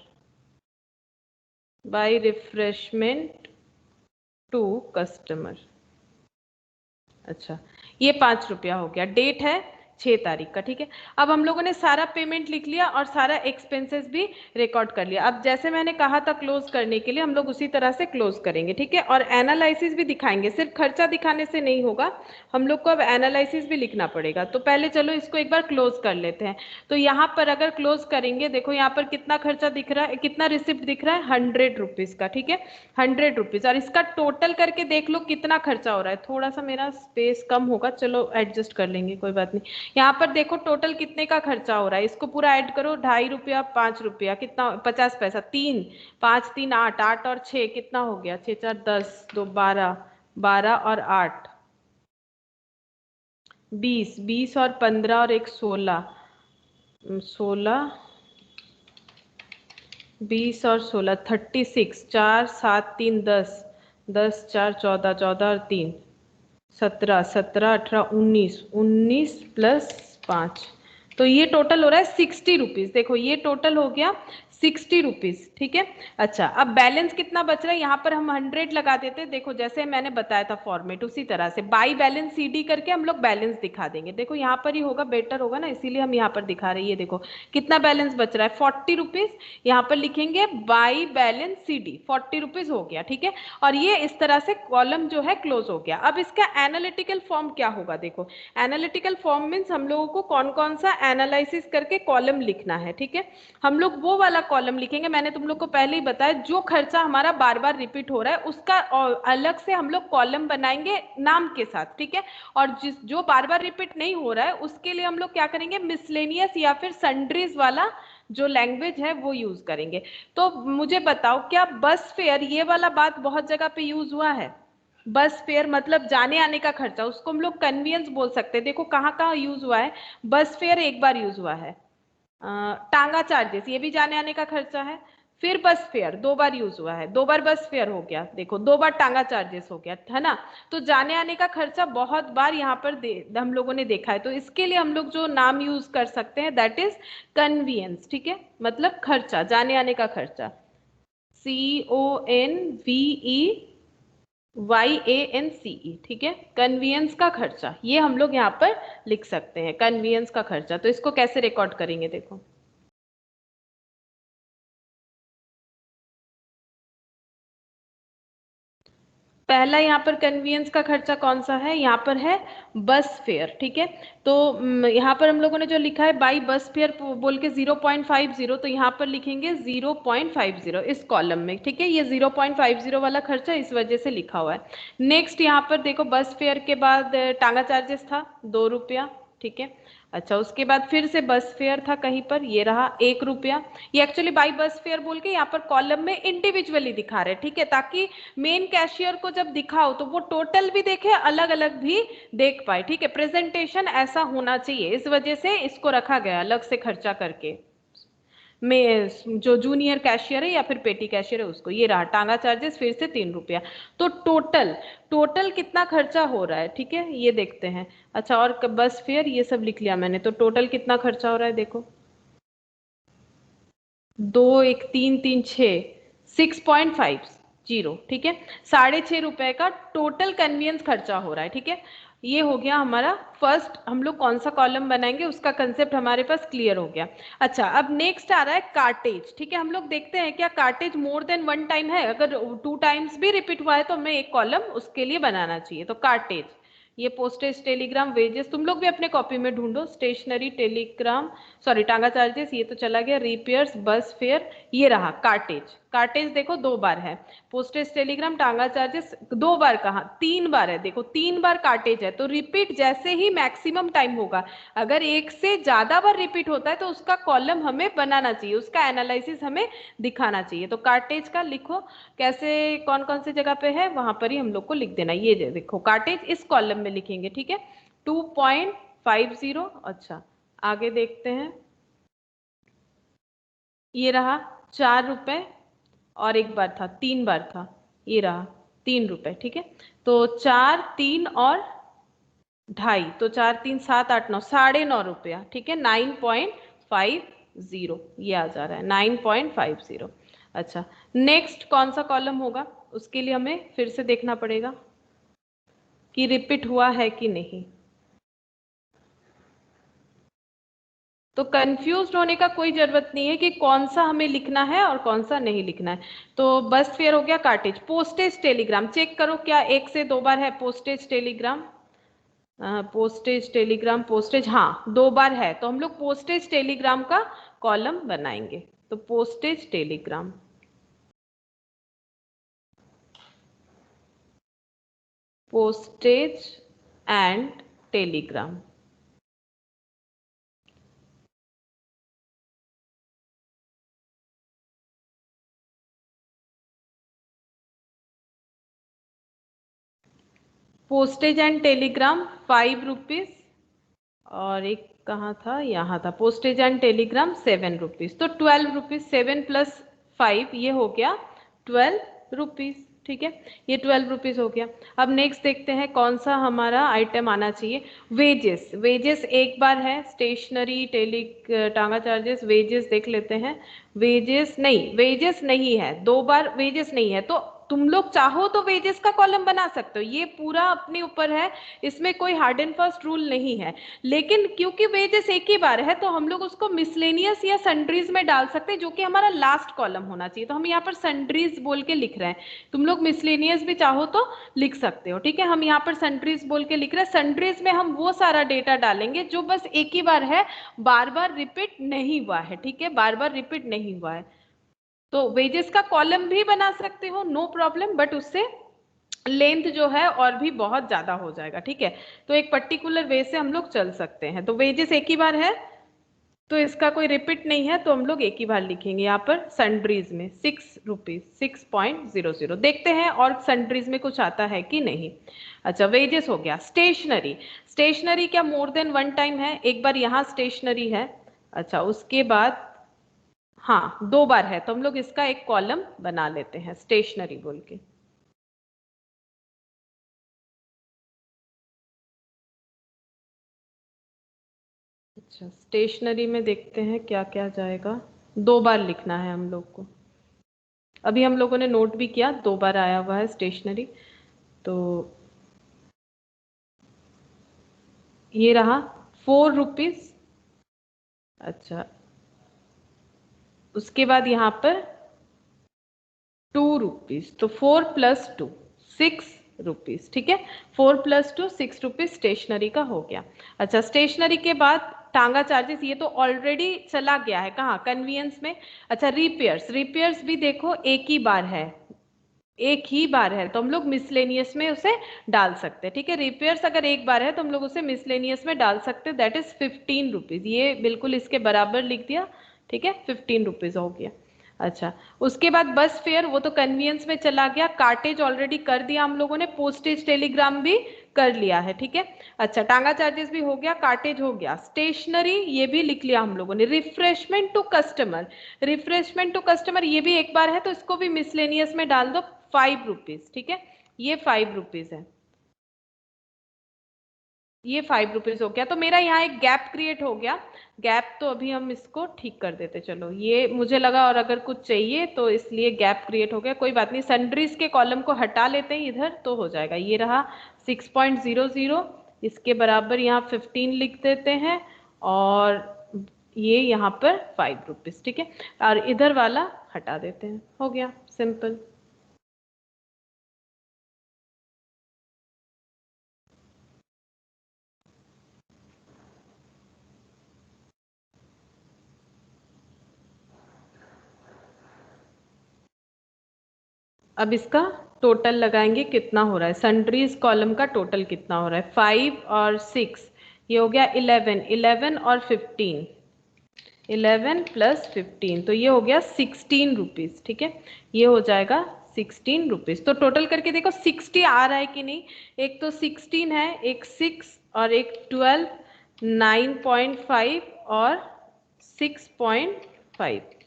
by refreshment to customer. अच्छा, ये 5 रुपया हो गया। डेट है 6 तारीख का, ठीक है। अब हम लोगों ने सारा पेमेंट लिख लिया और सारा एक्सपेंसेस भी रिकॉर्ड कर लिया। अब जैसे मैंने कहा था क्लोज करने के लिए, हम लोग उसी तरह से क्लोज करेंगे, ठीक है। और एनालिसिस भी दिखाएंगे, सिर्फ खर्चा दिखाने से नहीं होगा, हम लोग को अब एनालिसिस भी लिखना पड़ेगा। तो पहले चलो इसको एक बार क्लोज कर लेते हैं। तो यहाँ पर अगर क्लोज करेंगे, देखो यहाँ पर कितना खर्चा दिख रहा है, कितना रिसिप्ट दिख रहा है, 100 रुपीज का, ठीक है, 100 रुपीज। और इसका टोटल करके देख लो कितना खर्चा हो रहा है। थोड़ा सा मेरा स्पेस कम होगा, चलो एडजस्ट कर लेंगे, कोई बात नहीं। यहाँ पर देखो टोटल कितने का खर्चा हो रहा है, इसको पूरा ऐड करो। 2.5 रुपया, 5 रुपया, कितना, 50 पैसा, 3, 5 3 8, 8 और 6 कितना हो गया, 6 4 10, 2 12, 12 और 8 20, 20 और 15 और 1 16, 16, 20 और 16 36, 4 7 3 10, 10 4 14, 14 और 3 17, 17 18 19, 19 प्लस 5, तो ये टोटल हो रहा है 60 रुपीज। देखो ये टोटल हो गया 60 रुपीज, ठीक है। अच्छा, अब बैलेंस कितना बच रहा है, यहाँ पर हम 100 लगा देते। देखो जैसे मैंने बताया था फॉर्मेट, उसी तरह से बाई बैलेंस CD करके हम लोग बैलेंस दिखा देंगे। देखो यहाँ पर ही होगा, बेटर होगा ना, इसीलिए हम यहाँ पर दिखा रहे हैं। ये देखो कितना बैलेंस बच रहा है, 40 रुपीज। यहाँ पर लिखेंगे बाई बैलेंस CD, 40 रुपीज हो गया, ठीक है। और ये इस तरह से कॉलम जो है क्लोज हो गया। अब इसका एनालिटिकल फॉर्म क्या होगा, देखो एनालिटिकल फॉर्म मीन्स हम लोगों को कौन कौन सा एनालिसिस करके कॉलम लिखना है, ठीक है। हम लोग वो वाला कॉलम लिखेंगे, मैंने तुम लोग को पहले ही बताया, जो खर्चा हमारा बार बार रिपीट हो रहा है उसका अलग से हम लोग कॉलम बनाएंगे नाम के साथ, ठीक है। और जो बार बार रिपीट नहीं हो रहा है उसके लिए हम लोग क्या करेंगे, मिसलेनियस या फिर सन्ड्रीज वाला जो लैंग्वेज है वो यूज करेंगे। तो मुझे बताओ, क्या बस फेयर, ये वाला बात बहुत जगह पे यूज हुआ है। बस फेयर मतलब जाने आने का खर्चा, उसको हम लोग कन्वीनियंस बोल सकते हैं। देखो कहाँ कहाँ यूज हुआ है, बस फेयर एक बार यूज हुआ है, टांगा चार्जेस ये भी जाने आने का खर्चा है। फिर बस फेयर 2 बार यूज हुआ है, 2 बार बस फेयर हो गया, देखो 2 बार टांगा चार्जेस हो गया, है ना। तो जाने आने का खर्चा बहुत बार यहाँ पर हम लोगों ने देखा है। तो इसके लिए हम लोग जो नाम यूज कर सकते हैं दैट इज कन्वीनियंस, ठीक है, मतलब खर्चा, जाने आने का खर्चा, CONVEYANCE, ठीक है, कन्वीनियंस का खर्चा, ये हम लोग यहाँ पर लिख सकते हैं, कन्वीनियंस का खर्चा। तो इसको कैसे रिकॉर्ड करेंगे, देखो पहला यहाँ पर कन्वीनियंस का खर्चा कौन सा है, यहाँ पर है बस फेयर, ठीक है। तो यहाँ पर हम लोगों ने जो लिखा है बाई बस फेयर बोल के 0.50, तो यहाँ पर लिखेंगे 0.50 इस कॉलम में, ठीक है। ये 0.50 वाला खर्चा इस वजह से लिखा हुआ है। नेक्स्ट यहाँ पर देखो बस फेयर के बाद टांगा चार्जेस था 2 रुपया, ठीक है। अच्छा, उसके बाद फिर से बस फेयर था कहीं पर, ये रहा 1 रुपया। ये एक्चुअली बाई बस फेयर बोल के यहाँ पर कॉलम में इंडिविजुअली दिखा रहे, ठीक है, ताकि मेन कैशियर को जब दिखाओ तो वो टोटल भी देखे, अलग अलग भी देख पाए, ठीक है। प्रेजेंटेशन ऐसा होना चाहिए, इस वजह से इसको रखा गया अलग से खर्चा करके। में जो जूनियर कैशियर है या फिर पेटी कैशियर है उसको, ये रहा टांगा चार्जेस फिर से 3 रुपया। तो टोटल टोटल कितना खर्चा हो रहा है, ठीक है, ये देखते हैं। अच्छा, और बस फेयर ये सब लिख लिया मैंने, तो टोटल कितना खर्चा हो रहा है, देखो 2 1 3 3 6, 6.50, ठीक है, 6.5 रुपए का टोटल कन्वीनियंस खर्चा हो रहा है, ठीक है। ये हो गया हमारा फर्स्ट, हम लोग कौन सा कॉलम बनाएंगे उसका कंसेप्ट हमारे पास क्लियर हो गया। अच्छा, अब नेक्स्ट आ रहा है कार्टेज, ठीक है। हम लोग देखते हैं क्या कार्टेज मोर देन 1 टाइम है, अगर 2 टाइम्स भी रिपीट हुआ है तो हमें एक कॉलम उसके लिए बनाना चाहिए। तो कार्टेज, ये पोस्टेज टेलीग्राम वेजेस तुम लोग भी अपने कॉपी में ढूंढो, स्टेशनरी टेलीग्राम सॉरी टांगा चार्जेस ये तो चला गया, रिपेयर्स बस फेयर, ये रहा कार्टेज। कार्टेज देखो 2 बार है, पोस्टेज टेलीग्राम टांगा चार्जेस 2 बार कहाँ 3 बार है, देखो 3 बार कार्टेज है, तो रिपीट जैसे ही मैक्सिमम टाइम होगा, अगर एक से ज्यादा बार रिपीट होता है तो उसका कॉलम हमें बनाना चाहिए, उसका एनालिसिस हमें दिखाना चाहिए। तो कार्टेज का लिखो कैसे, कौन कौन सी जगह पे है वहां पर ही हम लोग को लिख देना। ये देखो कार्टेज इस कॉलम में लिखेंगे, ठीक है 2.50। अच्छा आगे देखते हैं, ये रहा 4 रुपए और एक बार था 3 बार था, ये रहा 3 रुपए, ठीक है। तो 4 3 और 2.5, तो 4 3 7 8 9 9.5 रुपया, ठीक है 9.50 ये आ जा रहा है 9.50। अच्छा नेक्स्ट कौन सा कॉलम होगा, उसके लिए हमें फिर से देखना पड़ेगा कि रिपीट हुआ है कि नहीं। तो कंफ्यूज होने का कोई जरूरत नहीं है कि कौन सा हमें लिखना है और कौन सा नहीं लिखना है। तो बस फेयर हो गया, कार्टेज, पोस्टेज टेलीग्राम चेक करो क्या 1 से 2 बार है postage Telegram, postage Telegram postage हाँ 2 बार है, तो हम लोग पोस्टेज टेलीग्राम का कॉलम बनाएंगे। तो postage Telegram, postage and telegram, postage and Telegram 5 rupees, और एक कहाँ था, यहाँ था पोस्टेज एंड टेलीग्राम 7 रुपीज, तो 12 रुपीज, 7 + 5 ये हो गया 12 रुपीज, ठीक है ये 12 रुपीज हो गया। अब नेक्स्ट देखते हैं कौन सा हमारा आइटम आना चाहिए, वेजेस। वेजेस एक बार है, स्टेशनरी टेली टांगा चार्जेस वेजेस देख लेते हैं, वेजेस नहीं, वेजेस नहीं है, 2 बार वेजेस नहीं है, तो तुम लोग चाहो तो वेजेस का कॉलम बना सकते हो, ये पूरा अपने ऊपर है, इसमें कोई हार्ड एंड फास्ट रूल नहीं है। लेकिन क्योंकि वेजेस एक ही बार है तो हम लोग उसको मिसलेनियस या सन्ड्रीज में डाल सकते हैं, जो कि हमारा लास्ट कॉलम होना चाहिए, तो हम यहाँ पर सन्ड्रीज बोल के लिख रहे हैं, तुम लोग मिसलेनियस भी चाहो तो लिख सकते हो, ठीक है हम यहाँ पर सन्ड्रीज बोल के लिख रहे हैं। सन्ड्रीज में हम वो सारा डेटा डालेंगे जो बस एक ही बार है, बार बार रिपीट नहीं हुआ है, ठीक है बार बार रिपीट नहीं हुआ है। तो वेजेस का कॉलम भी बना सकते हो नो प्रॉब्लम, बट उससे लेंथ जो है और भी बहुत ज्यादा हो जाएगा, ठीक है। तो एक पर्टिकुलर वे से हम लोग चल सकते हैं, तो वेजेस एक ही बार है तो इसका कोई रिपीट नहीं है, तो हम लोग एक ही बार लिखेंगे यहाँ पर सन्ड्रीज में 6 रुपीज, 6.00। देखते हैं और सन्ड्रीज में कुछ आता है कि नहीं। अच्छा वेजेस हो गया। स्टेशनरी, स्टेशनरी क्या मोर देन 1 टाइम है, एक बार यहाँ स्टेशनरी है, अच्छा उसके बाद हाँ 2 बार है, तो हम लोग इसका एक कॉलम बना लेते हैं स्टेशनरी बोल के। अच्छा स्टेशनरी में देखते हैं क्या क्या जाएगा, 2 बार लिखना है हम लोग को, अभी हम लोगों ने नोट भी किया 2 बार आया हुआ है स्टेशनरी। तो ये रहा 4 रुपीज, अच्छा उसके बाद यहाँ पर 2 रुपीज, तो 4 + 2 6 रुपीज, ठीक है 4 + 2 6 रुपीज स्टेशनरी का हो गया। अच्छा स्टेशनरी के बाद टांगा चार्जेस, ये तो ऑलरेडी चला गया है कहाँ कन्वीनियंस में। अच्छा रिपेयर्स, रिपेयर्स भी देखो एक ही बार है, एक ही बार है, तो हम लोग मिसलेनियस में उसे डाल सकते हैं, ठीक है रिपेयर्स अगर एक बार है तो हम लोग उसे मिसलेनियस में डाल सकते हैं, दैट इज 15 रुपीज, ये बिल्कुल इसके बराबर लिख दिया, ठीक है 15 रुपीज हो गया। अच्छा उसके बाद बस फेयर, वो तो कन्वीनियंस में चला गया, कार्टेज ऑलरेडी कर दिया हम लोगों ने, पोस्टेज टेलीग्राम भी कर लिया है, ठीक है। अच्छा टांगा चार्जेस भी हो गया, कार्टेज हो गया, स्टेशनरी ये भी लिख लिया हम लोगों ने। Refreshment to customer, refreshment to customer ये भी एक बार है, तो इसको भी मिसलेनियस में डाल दो 5 रुपीज, ठीक है ये 5 रुपीज है, ये 5 रुपीज हो गया। तो मेरा यहाँ एक गैप क्रिएट हो गया, गैप तो अभी हम इसको ठीक कर देते, चलो ये मुझे लगा और अगर कुछ चाहिए तो इसलिए गैप क्रिएट हो गया, कोई बात नहीं, सन्ड्रीज के कॉलम को हटा लेते हैं इधर तो हो जाएगा। ये रहा 6.00, इसके बराबर यहाँ 15 लिख देते हैं, और ये यहाँ पर 5 रुपीज, ठीक है और इधर वाला हटा देते हैं, हो गया सिंपल। अब इसका टोटल लगाएंगे, कितना हो रहा है, सन्ड्रीज कॉलम का टोटल कितना हो रहा है, 5 और 6, ये हो गया 11, 11 और 15, 11 प्लस 15, तो ये हो गया 16 रुपीज। ठीक है, ये हो जाएगा 16 रुपीज। तो टोटल करके देखो 60 आ रहा है कि नहीं, एक तो 16 है, एक 6 और एक 12, 9.5 और 6.5,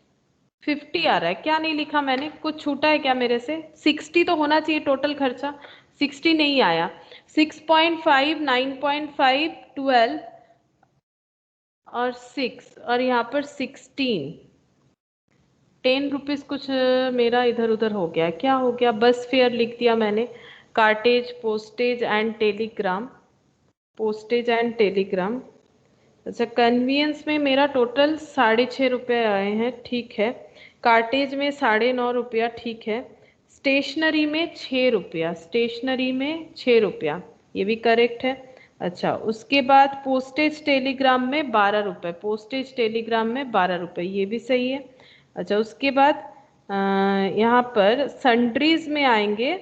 50 आ रहा है। क्या नहीं लिखा मैंने, कुछ छूटा है क्या मेरे से, 60 तो होना चाहिए टोटल खर्चा, 60 नहीं आया। 6.5, 9.5, 12 और 6 और यहाँ पर 16, 10 रुपीज कुछ मेरा इधर उधर हो गया, क्या हो गया, बस फेयर लिख दिया मैंने, cartage, postage and telegram, postage and telegram. अच्छा, कन्वीनियंस में मेरा टोटल 6.5 रुपये आए हैं, ठीक है, कार्टेज में 9.5 रुपया, ठीक है, स्टेशनरी में 6 रुपया, स्टेशनरी में 6 रुपया, ये भी करेक्ट है। अच्छा, उसके बाद पोस्टेज टेलीग्राम में 12 रुपये, पोस्टेज टेलीग्राम में 12 रुपये, ये भी सही है। अच्छा, उसके बाद यहाँ पर सन्ड्रीज में आएंगे,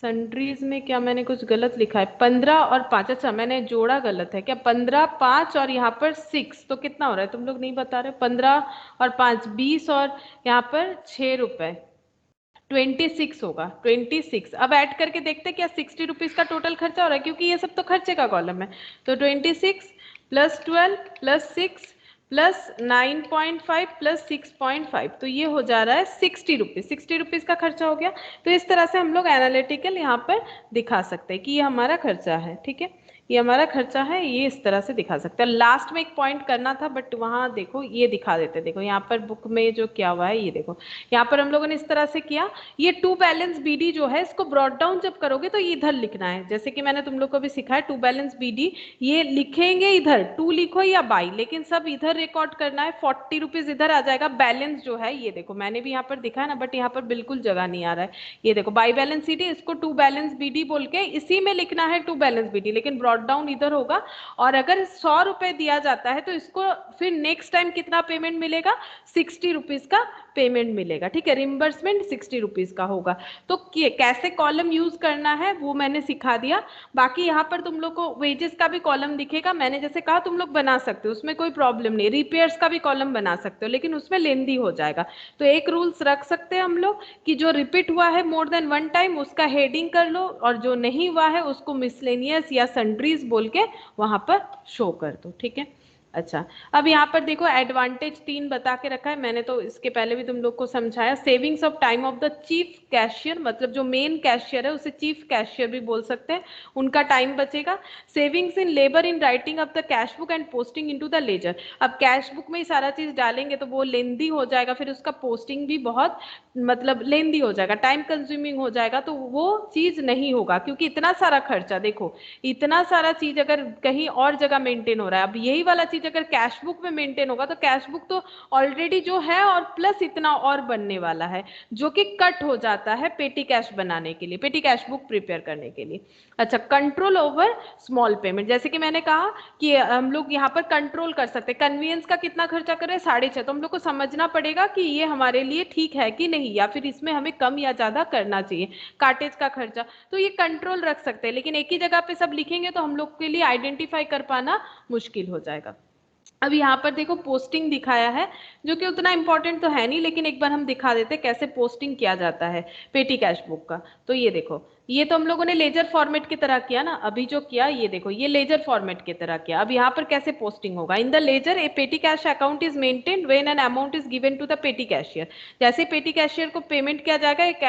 सन्ड्रीज में क्या मैंने कुछ गलत लिखा है, 15 और 5, अच्छा मैंने जोड़ा गलत है क्या, 15, 5 और यहाँ पर 6, तो कितना हो रहा है तुम लोग नहीं बता रहे, 15 और 5, 20 और यहाँ पर 6 रुपए, 26 होगा, 26। अब ऐड करके देखते क्या 60 रुपीज का टोटल खर्चा हो रहा है, क्योंकि ये सब तो खर्चे का कॉलम है। तो 26 प्लस 12 प्लस 6 प्लस 9.5 प्लस 6.5, तो ये हो जा रहा है 60 रुपीज, 60 रुपीज का खर्चा हो गया। तो इस तरह से हम लोग एनालिटिकल यहाँ पर दिखा सकते हैं कि ये हमारा खर्चा है। ठीक है, ये हमारा खर्चा है, ये इस तरह से दिखा सकते हैं। लास्ट में एक पॉइंट करना था बट वहां देखो ये दिखा देते, देखो यहाँ पर बुक में जो क्या हुआ है, ये देखो यहाँ पर हम लोगों ने इस तरह से किया, ये टू बैलेंस बीडी जो है इसको ब्रॉड डाउन जब करोगे तो ये इधर लिखना है, जैसे कि मैंने तुम लोग को भी सिखाया टू बैलेंस बीडी, ये लिखेंगे इधर, टू लिखो या बाई, लेकिन सब इधर रिकॉर्ड करना है। 40 रुपीज इधर आ जाएगा, बैलेंस जो है ये देखो मैंने भी यहाँ पर दिखा है ना, बट यहाँ पर बिल्कुल जगह नहीं आ रहा है, ये देखो बाई बैलेंस सीडी, इसको टू बैलेंस बीडी बोल के इसी में लिखना है टू बैलेंस बीडी, लेकिन ब्रॉड डाउन इधर होगा। और अगर 100 रुपए दिया जाता है तो इसको फिर नेक्स्ट टाइम कितना पेमेंट मिलेगा, 60 रुपीज का पेमेंट मिलेगा। ठीक है, रिम्बर्समेंट 60 रुपीज का होगा। तो कैसे कॉलम यूज करना है वो मैंने सिखा दिया। बाकी यहाँ पर तुम लोग को वेजेस का भी कॉलम दिखेगा, मैंने जैसे कहा तुम लोग बना सकते हो, उसमें कोई प्रॉब्लम नहीं, रिपेयर्स का भी कॉलम बना सकते हो, लेकिन उसमें लेंदी हो जाएगा। तो एक रूल्स रख सकते हैं हम लोग कि जो रिपीट हुआ है मोर देन वन टाइम उसका हेडिंग कर लो, और जो नहीं हुआ है उसको मिसलेनियस या सन्ड्रीज बोल के वहां पर शो कर दो। ठीक है, अच्छा अब यहाँ पर देखो एडवांटेज 3 बता के रखा है मैंने, तो इसके पहले भी तुम लोग को समझाया। Savings of time of the chief cashier, मतलब जो मेन कैशियर है उसे चीफ कैशियर भी बोल सकते हैं, उनका टाइम बचेगा। Savings in labour in writing off the cash book and posting into the ledger, अब कैश बुक में ही सारा चीज डालेंगे तो वो लेंदी हो जाएगा, फिर उसका पोस्टिंग भी बहुत मतलब लेंदी हो जाएगा, टाइम कंज्यूमिंग हो जाएगा, तो वो चीज नहीं होगा, क्योंकि इतना सारा खर्चा देखो, इतना सारा चीज अगर कहीं और जगह मेंटेन हो रहा है, अब यही वाला चीज अगर कैश बुक में मेंटेन होगा तो कैश बुक तो ऑलरेडी जो है और प्लस इतना और बनने वाला है, जो कि कट हो जाता है पेटी कैश बनाने के लिए, पेटी कैश बुक प्रिपेयर करने के लिए। अच्छा, कंट्रोल ओवर स्मॉल पेमेंट, जैसे कि मैंने कहा कि हम लोग यहाँ पर कंट्रोल कर सकते हैं, कन्वीनियंस का कितना खर्चा कर रहे हैं 6.5, तो हम लोग को समझना पड़ेगा कि ये हमारे लिए ठीक है कि नहीं, या फिर इसमें हमें कम या ज्यादा करना चाहिए। कार्टेज का खर्चा तो ये कंट्रोल रख सकते हैं, लेकिन एक ही जगह पे सब लिखेंगे तो हम लोग के लिए आइडेंटिफाई कर पाना मुश्किल हो जाएगा। अब यहाँ पर देखो पोस्टिंग दिखाया है, जो कि उतना इंपॉर्टेंट तो है नहीं, लेकिन एक बार हम दिखा देते कैसे पोस्टिंग किया जाता है पेटी कैश बुक का। तो ये देखो, ये तो हम लोगों ने लेजर फॉर्मेट की तरह किया ना, अभी जो किया ये देखो, ये लेजर फॉर्मेट की तरह किया। अब यहाँ पर कैसे पोस्टिंग होगा, in the ledger a petty cash account is maintained when an amount is given to the petty cashier, जैसे पेटी कैशियर को पेमेंट किया जाएगा एक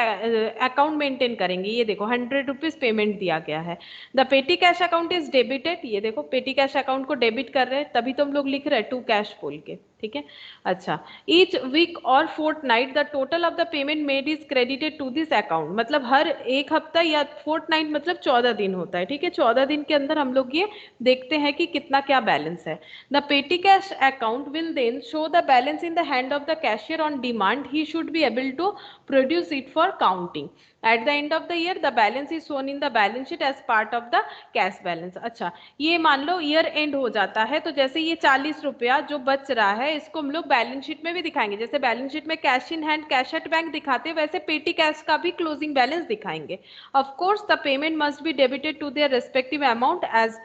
अकाउंट मेंटेन करेंगे, ये देखो 100 रुपीज पेमेंट दिया गया है, the petty cash account is debited, ये देखो पेटी कैश अकाउंट को डेबिट कर रहे हैं, तभी तो हम लोग लिख रहे हैं टू कैश बोल के। ठीक है, अच्छा, ईच वीक और fortnight the total of the payment made is credited to this account, मतलब हर एक हफ्ता या फोर्टनाइट मतलब 14 दिन होता है। ठीक है, 14 दिन के अंदर हम लोग ये देखते हैं कि कितना क्या बैलेंस है। The petty cash account will then show the balance in the hand of the cashier on demand, he should be able to produce it for counting, at the end of the year the balance is shown in the balance sheet as part of the cash balance. अच्छा, ये मान लो year and हो जाता है, तो जैसे ये 40 रुपया जो बच रहा है है इसको हम लोग बैलेंस शीट में भी दिखाएंगे। जैसे बैलेंस शीट में cash in hand, cash at bank दिखाते हैं, वैसे पेटी कैश का भी क्लोजिंग बैलेंस दिखाएंगे। Of course the payment must be debited to their respective amount as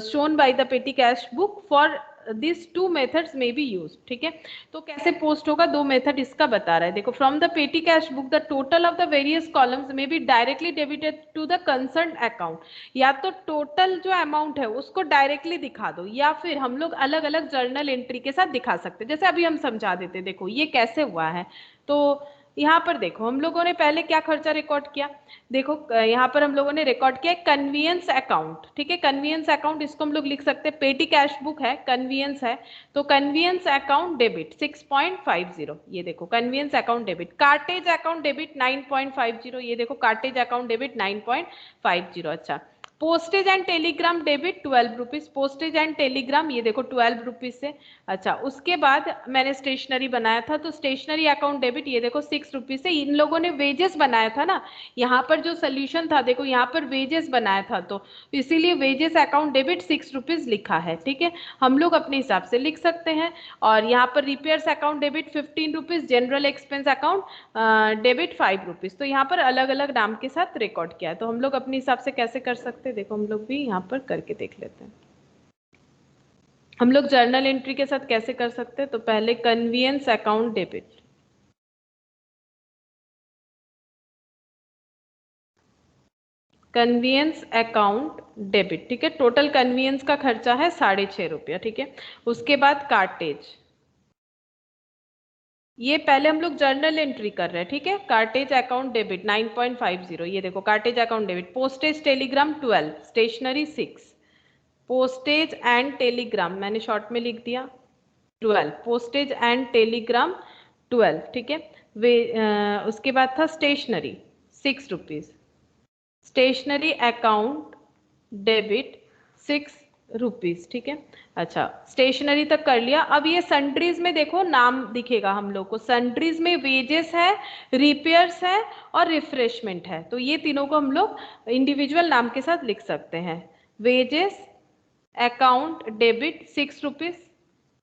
shown by the petty cash book for this two methods में be use. ठीक है, तो कैसे पोस्ट होगा, दो मेथड इसका बता रहा है। देखो, from the petty cash book the total of the various columns may be directly debited to the concern account. या तो टोटल जो अमाउंट है उसको डायरेक्टली दिखा दो, या फिर हम लोग अलग अलग जर्नल एंट्री के साथ दिखा सकते हैं। जैसे अभी हम समझा देते, देखो ये कैसे हुआ है। तो यहाँ पर देखो हम लोगों ने पहले क्या खर्चा रिकॉर्ड किया। देखो यहाँ पर हम लोगों ने रिकॉर्ड किया कन्वीनियंस अकाउंट। ठीक है, कन्वीनियंस अकाउंट इसको हम लोग लिख सकते हैं, पेटी कैश बुक है, कन्वीनियंस है, तो कन्वीनियंस अकाउंट डेबिट 6.50। ये देखो convenience account debit. Cartage account debit 9.50। ये देखो कार्टेज अकाउंट डेबिट 9.50। अच्छा, postage and telegram debit 12 rupees. Postage and telegram ये देखो 12 रुपीज से। अच्छा, उसके बाद मैंने स्टेशनरी बनाया था, तो स्टेशनरी अकाउंट डेबिट ये देखो 6 रुपीज से। इन लोगों ने वेजेस बनाया था ना, यहाँ पर जो सोल्यूशन था, देखो यहाँ पर वेजेस बनाया था, तो इसीलिए वेजेस अकाउंट डेबिट 6 रुपीज लिखा है। ठीक है, हम लोग अपने हिसाब से लिख सकते हैं। और यहाँ पर repairs account debit 15 rupees, general expense account debit 5 rupees. तो यहाँ पर अलग अलग नाम के साथ रिकॉर्ड किया है, तो हम लोग अपने हिसाब से कैसे कर सकते हैं, देखो हम लोग भी यहाँ पर करके देख लेते हैं। हम लोग जर्नल एंट्री के साथ कैसे कर सकते हैं, तो पहले convenience account debit, convenience account debit. ठीक है, टोटल कन्वीनियंस का खर्चा है 6.5 रुपया। ठीक है, उसके बाद कार्टेज, ये पहले हम लोग जर्नल एंट्री कर रहे हैं। ठीक है, कार्टेज अकाउंट डेबिट 9.50। ये देखो cartage account debit. Postage telegram 12, stationery 6, postage and telegram मैंने शॉर्ट में लिख दिया 12, पोस्टेज एंड टेलीग्राम 12। ठीक है, वे उसके बाद था stationery 6 rupees, stationery account debit 6 rupees. ठीक है, अच्छा स्टेशनरी तक कर लिया। अब ये सन्ड्रीज में देखो नाम दिखेगा हम लोग को, सन्ड्रीज में वेजेस है, रिपेयर्स है और रिफ्रेशमेंट है, तो ये तीनों को हम लोग इंडिविजुअल नाम के साथ लिख सकते हैं। Wages account debit 6 rupees.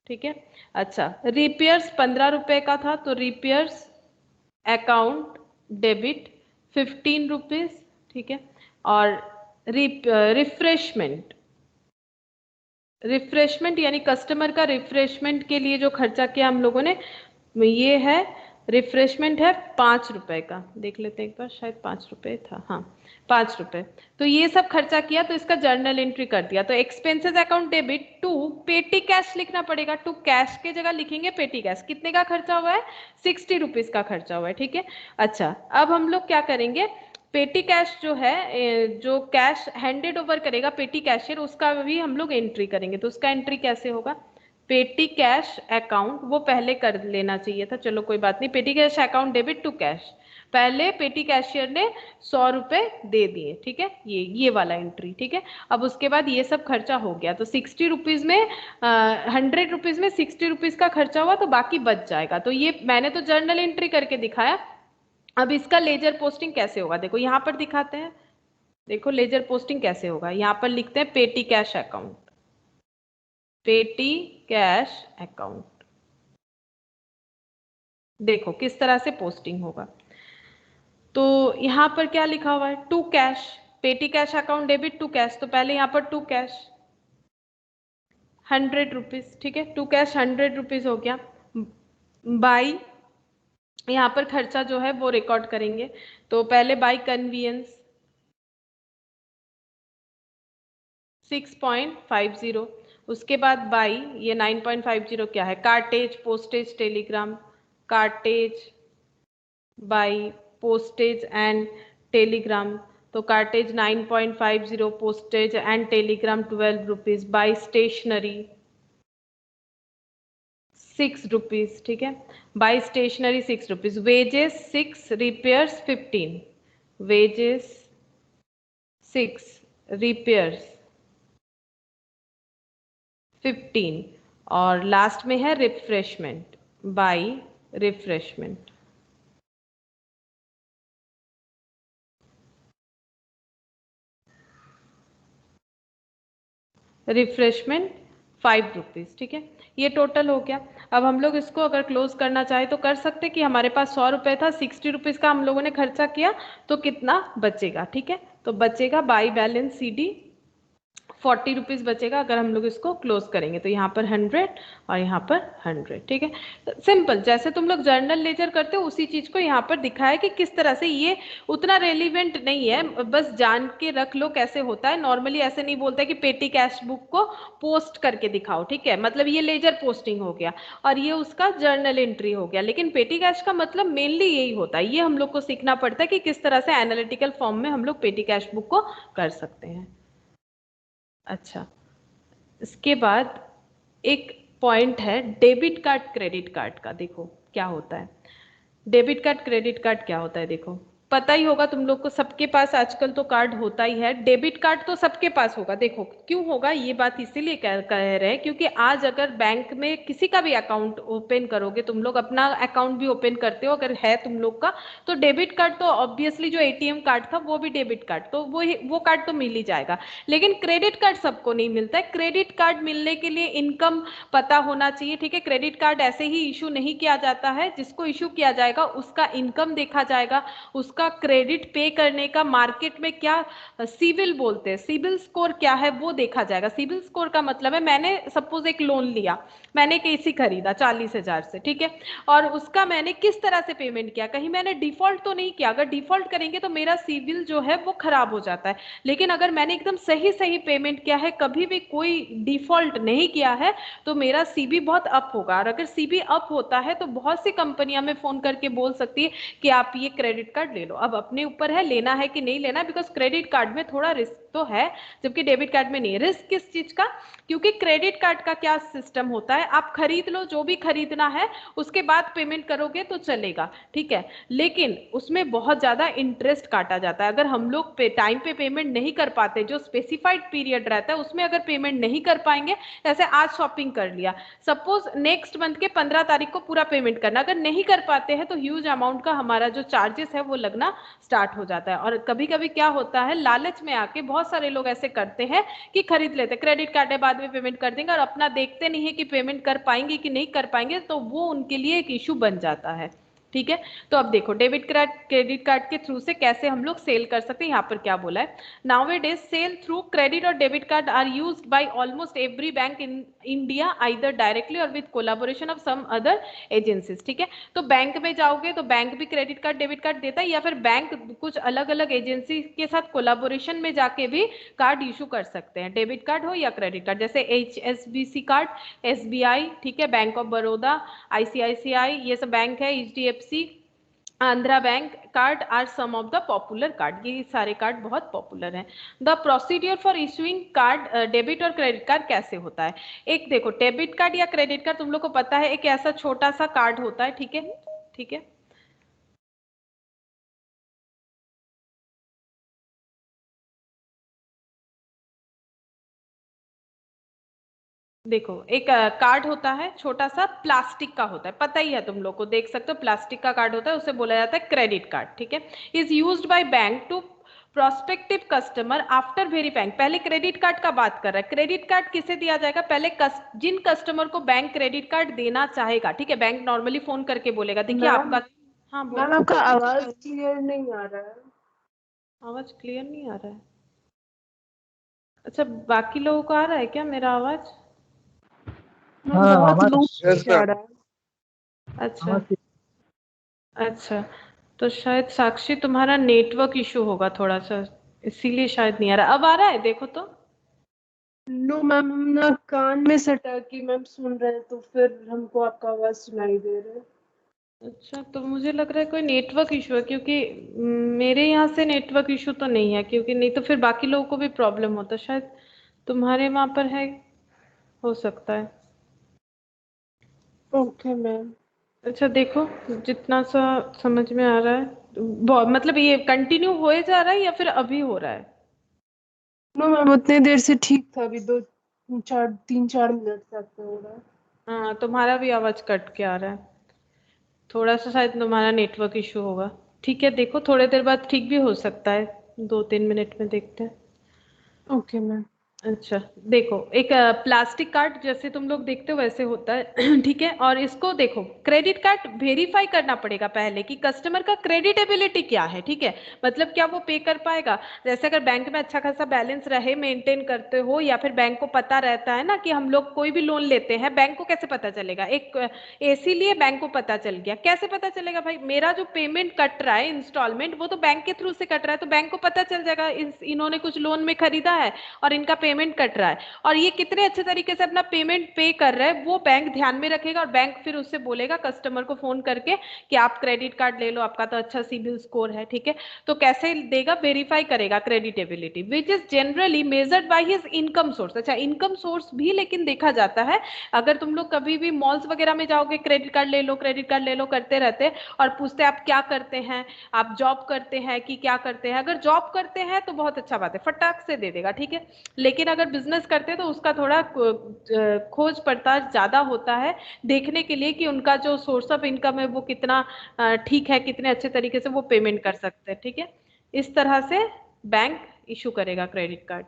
ठीक है, अच्छा रिपेयर्स 15 रुपए का था, तो रिपेयर्स अकाउंट डेबिट 15 रुपीज। ठीक है, और रिफ्रेशमेंट, रिफ्रेशमेंट यानी कस्टमर का रिफ्रेशमेंट के लिए जो खर्चा किया हम लोगों ने, ये है रिफ्रेशमेंट है 5 रुपए का। देख लेते हैं एक बार, शायद 5 रुपए था, हाँ 5 रुपए। तो ये सब खर्चा किया, तो इसका जर्नल एंट्री कर दिया। तो expenses account debit to petty cash लिखना पड़ेगा, टू कैश के जगह लिखेंगे पेटी कैश। कितने का खर्चा हुआ है, 60 रुपीज का खर्चा हुआ है। ठीक है, अच्छा अब हम लोग क्या करेंगे, पेटी कैश जो है, जो कैश हैंडेड ओवर करेगा पेटी कैशियर, उसका भी हम लोग एंट्री करेंगे। तो उसका एंट्री कैसे होगा, पेटी कैश अकाउंट, वो पहले कर लेना चाहिए था, चलो कोई बात नहीं। Petty cash account debit to cash, पहले पेटी कैशियर ने 100 रुपए दे दिए। ठीक है, ये वाला एंट्री। ठीक है, अब उसके बाद ये सब खर्चा हो गया, तो 60 रुपीज में 100 रुपीज में 60 रुपीज का खर्चा हुआ, तो बाकी बच जाएगा। तो ये मैंने तो जर्नल एंट्री करके दिखाया। अब इसका लेजर पोस्टिंग कैसे होगा, देखो यहाँ पर दिखाते हैं। देखो लेजर पोस्टिंग कैसे होगा, यहाँ पर लिखते हैं पेटी कैश अकाउंट, पेटी कैश अकाउंट। देखो किस तरह से पोस्टिंग होगा, तो यहाँ पर क्या लिखा हुआ है, to cash, petty cash account debit to cash. तो पहले यहाँ पर टू कैश 100 रुपीज। ठीक है, टू कैश 100 रुपीज हो गया। बाई, यहाँ पर खर्चा जो है वो रिकॉर्ड करेंगे। तो पहले बाई कन्वीनियंस 6.50, उसके बाद बाई ये 9.50 क्या है, cartage postage telegram, cartage by postage and telegram. तो cartage 9.50, postage and telegram 12 rupees, by stationery 6 rupees. ठीक है, by stationery 6 rupees, wages 6, repairs 15, wages 6, repairs 15, और लास्ट में है रिफ्रेशमेंट, बाई रिफ्रेशमेंट। रिफ्रेशमेंट ₹5, ठीक है। ये टोटल हो गया। अब हम लोग इसको अगर क्लोज करना चाहे तो कर सकते कि हमारे पास ₹100 था, ₹60 का हम लोगों ने खर्चा किया, तो कितना बचेगा, ठीक है। तो बचेगा बाई बैलेंस CD ₹40 बचेगा अगर हम लोग इसको क्लोज करेंगे। तो यहाँ पर 100 और यहाँ पर 100, ठीक है। सिंपल, जैसे तुम लोग जर्नल लेजर करते हो उसी चीज को यहाँ पर दिखाया कि किस तरह से। ये उतना रेलिवेंट नहीं है, बस जान के रख लो कैसे होता है। नॉर्मली ऐसे नहीं बोलता है कि पेटी कैश बुक को पोस्ट करके दिखाओ, ठीक है। मतलब ये लेजर पोस्टिंग हो गया और ये उसका जर्नल एंट्री हो गया, लेकिन पेटी कैश का मतलब मेनली यही होता है। ये हम लोग को सीखना पड़ता है कि किस तरह से एनालिटिकल फॉर्म में हम लोग पेटी कैश बुक को कर सकते हैं। अच्छा, इसके बाद एक पॉइंट है डेबिट कार्ड क्रेडिट कार्ड का। देखो क्या होता है डेबिट कार्ड क्रेडिट कार्ड, क्या होता है देखो। पता ही होगा तुम लोग को, सबके पास आजकल तो कार्ड होता ही है। डेबिट कार्ड तो सबके पास होगा। देखो क्यों होगा, ये बात इसीलिए कह रहे हैं क्योंकि आज अगर बैंक में किसी का भी अकाउंट ओपन करोगे, तुम लोग अपना अकाउंट भी ओपन करते हो अगर है तुम लोग का, तो डेबिट कार्ड तो ऑब्वियसली जो ATM कार्ड था वो भी डेबिट कार्ड, तो वो कार्ड तो मिल ही जाएगा। लेकिन क्रेडिट कार्ड सबको नहीं मिलता है। क्रेडिट कार्ड मिलने के लिए इनकम पता होना चाहिए, ठीक है। क्रेडिट कार्ड ऐसे ही इशू नहीं किया जाता है, जिसको इशू किया जाएगा उसका इनकम देखा जाएगा, उसका क्रेडिट पे करने का मार्केट में क्या सिविल बोलते हैं, सिविल स्कोर क्या है वो देखा जाएगा। सिविल स्कोर का मतलब है मैंने सपोज एक लोन लिया, मैंने एक AC खरीदा 40,000 से, ठीक है, और उसका मैंने किस तरह से पेमेंट किया, कहीं मैंने डिफॉल्ट तो नहीं किया। अगर डिफॉल्ट करेंगे तो मेरा सिविल जो है वो खराब हो जाता है। लेकिन अगर मैंने एकदम सही सही पेमेंट किया है, कभी भी कोई डिफॉल्ट नहीं किया है, तो मेरा CB बहुत अप होगा। और अगर CB अप होता है तो बहुत सी कंपनियां में फोन करके बोल सकती है कि आप ये क्रेडिट कार्ड ले लो। अब अपने ऊपर है लेना है कि नहीं लेना, बिकॉज क्रेडिट कार्ड में थोड़ा रिस्क तो है जबकि डेबिट कार्ड में नहीं है। रिस्क किस चीज का, क्योंकि क्रेडिट कार्ड का क्या सिस्टम होता है, आप खरीद लो जो भी खरीदना है, उसके बाद पेमेंट करोगे तो चलेगा, ठीक है। लेकिन उसमें बहुत ज्यादा इंटरेस्ट काटा जाता है। अगर हम लोग टाइम पे पेमेंट नहीं कर पाते, जो स्पेसिफाइड पीरियड रहता है उसमें अगर पेमेंट नहीं कर पाएंगे, जैसे आज शॉपिंग कर लिया, सपोज नेक्स्ट मंथ के 15 तारीख को पूरा पेमेंट करना, अगर नहीं कर पाते हैं तो ह्यूज अमाउंट का हमारा जो चार्जेस है वो लगना स्टार्ट हो जाता है। और कभी कभी क्या होता है, लालच में आके बहुत सारे लोग ऐसे करते हैं कि खरीद लेते, क्रेडिट कार्ड है बाद में पेमेंट कर देंगे, और अपना देखते नहीं है कि पेमेंट कर पाएंगे कि नहीं कर पाएंगे, तो वो उनके लिए एक इशू बन जाता है, ठीक है। तो अब देखो डेबिट कार्ड क्रेडिट कार्ड के थ्रू से कैसे हम लोग सेल कर सकते हैं। यहाँ पर क्या बोला है, नाउअडेज सेल थ्रू क्रेडिट और debit card are used by almost every bank in India either directly or with collaboration of some other agencies, ठीक है। तो बैंक में जाओगे तो बैंक भी क्रेडिट कार्ड डेबिट कार्ड देता है, या फिर बैंक कुछ अलग अलग एजेंसी के साथ कोलैबोरेशन में जाके भी कार्ड इशू कर सकते हैं, डेबिट कार्ड हो या क्रेडिट कार्ड। जैसे HSBC कार्ड, SBI, ठीक है, बैंक ऑफ बड़ौदा, ICICI, ये सब बैंक है, HDFC, Andhra bank card are some of the popular card. ये सारे कार्ड बहुत पॉपुलर हैं। The procedure for issuing card debit और क्रेडिट कार्ड कैसे होता है। एक देखो डेबिट कार्ड या क्रेडिट कार्ड तुम लोग को पता है एक ऐसा छोटा सा कार्ड होता है, ठीक है, ठीक है। देखो एक कार्ड होता है छोटा सा, प्लास्टिक का होता है, पता ही है तुम लोग को, देख सकते हो प्लास्टिक का कार्ड होता है, उसे बोला जाता है क्रेडिट कार्ड, ठीक है। Is used by bank to prospective customer after verifying. पहले क्रेडिट कार्ड का बात कर रहा है, क्रेडिट कार्ड किसे दिया जाएगा, पहले जिन कस्टमर को बैंक क्रेडिट कार्ड देना चाहेगा, ठीक है, बैंक नॉर्मली फोन करके बोलेगा देखिए आपका। हाँ मैम बोलो। आपका आवाज क्लियर नहीं आ रहा है। आवाज क्लियर नहीं आ रहा है? अच्छा, बाकी लोगों को आ रहा है क्या मेरा आवाज? बहुत लो आ रहा है। अच्छा अच्छा, तो शायद साक्षी तुम्हारा नेटवर्क इशू होगा थोड़ा सा, इसीलिए शायद नहीं आ रहा। अब आ रहा है देखो तो। नो मैम, हम ना कान में सटा के मैम सुन रहे हैं तो फिर हमको आपका आवाज सुनाई दे रहा है। अच्छा, तो मुझे लग रहा है कोई नेटवर्क इशू है, क्योंकि मेरे यहाँ से नेटवर्क इशू तो नहीं है, क्योंकि नहीं तो फिर बाकी लोगों को भी प्रॉब्लम होता, शायद तुम्हारे वहां पर है, हो सकता है। Okay ma'am. अच्छा देखो, जितना सा समझ में आ रहा है, मतलब ये कंटिन्यू होए जा रहा है या फिर अभी हो रहा है? नो मैम, उतने देर से ठीक था, अभी 3-4 मिनट तक हो रहा है। हाँ, तुम्हारा भी आवाज कट के आ रहा है, थोड़ा सा शायद तुम्हारा नेटवर्क इशू होगा। ठीक है, देखो थोड़ी देर बाद ठीक भी हो सकता है, 2-3 मिनट में देखते हैं। Okay ma'am. अच्छा देखो, एक प्लास्टिक कार्ड जैसे तुम लोग देखते हो वैसे होता है ठीक है। और इसको देखो, क्रेडिट कार्ड वेरीफाई करना पड़ेगा पहले कि कस्टमर का क्रेडिटेबिलिटी क्या है, ठीक है। मतलब क्या वो पे कर पाएगा। जैसे अगर बैंक में अच्छा खासा बैलेंस रहे, मेंटेन करते हो, या फिर बैंक को पता रहता है ना कि हम लोग कोई भी लोन लेते हैं, बैंक को कैसे पता चलेगा, एक एसी लिए बैंक को पता चल गया, कैसे पता चलेगा भाई मेरा जो पेमेंट कट रहा है इंस्टॉलमेंट, वो तो बैंक के थ्रू से कट रहा है, तो बैंक को पता चल जाएगा इन्होंने कुछ लोन में खरीदा है और इनका पेमेंट कट रहा है, और ये कितने अच्छे तरीके से अपना पेमेंट पे कर रहे हैं वो बैंक ध्यान में रखेगा, और बैंक फिर उससे बोलेगा कस्टमर को फोन करके कि आप क्रेडिट कार्ड ले लो, आपका तो अच्छा सिबिल स्कोर है, ठीक है। तो कैसे देगा, वेरीफाई करेगा creditability, which is generally measured by his income source. अच्छा, इनकम सोर्स भी लेकिन देखा जाता है। अगर तुम लोग कभी भी मॉल्स वगैरह में जाओगे, क्रेडिट कार्ड ले लो, क्रेडिट कार्ड ले लो करते रहते, और पूछते आप क्या करते हैं, आप जॉब करते हैं कि क्या करते हैं। अगर जॉब करते हैं तो बहुत अच्छा बात है, फटाक से दे देगा, ठीक है। लेकिन अगर बिजनेस करते हैं तो उसका थोड़ा खोज पड़ताल ज्यादा होता है, देखने के लिए कि उनका जो सोर्स ऑफ इनकम है वो कितना ठीक है, कितने अच्छे तरीके से वो पेमेंट कर सकते हैं, ठीक है। इस तरह से बैंक इशू करेगा क्रेडिट कार्ड।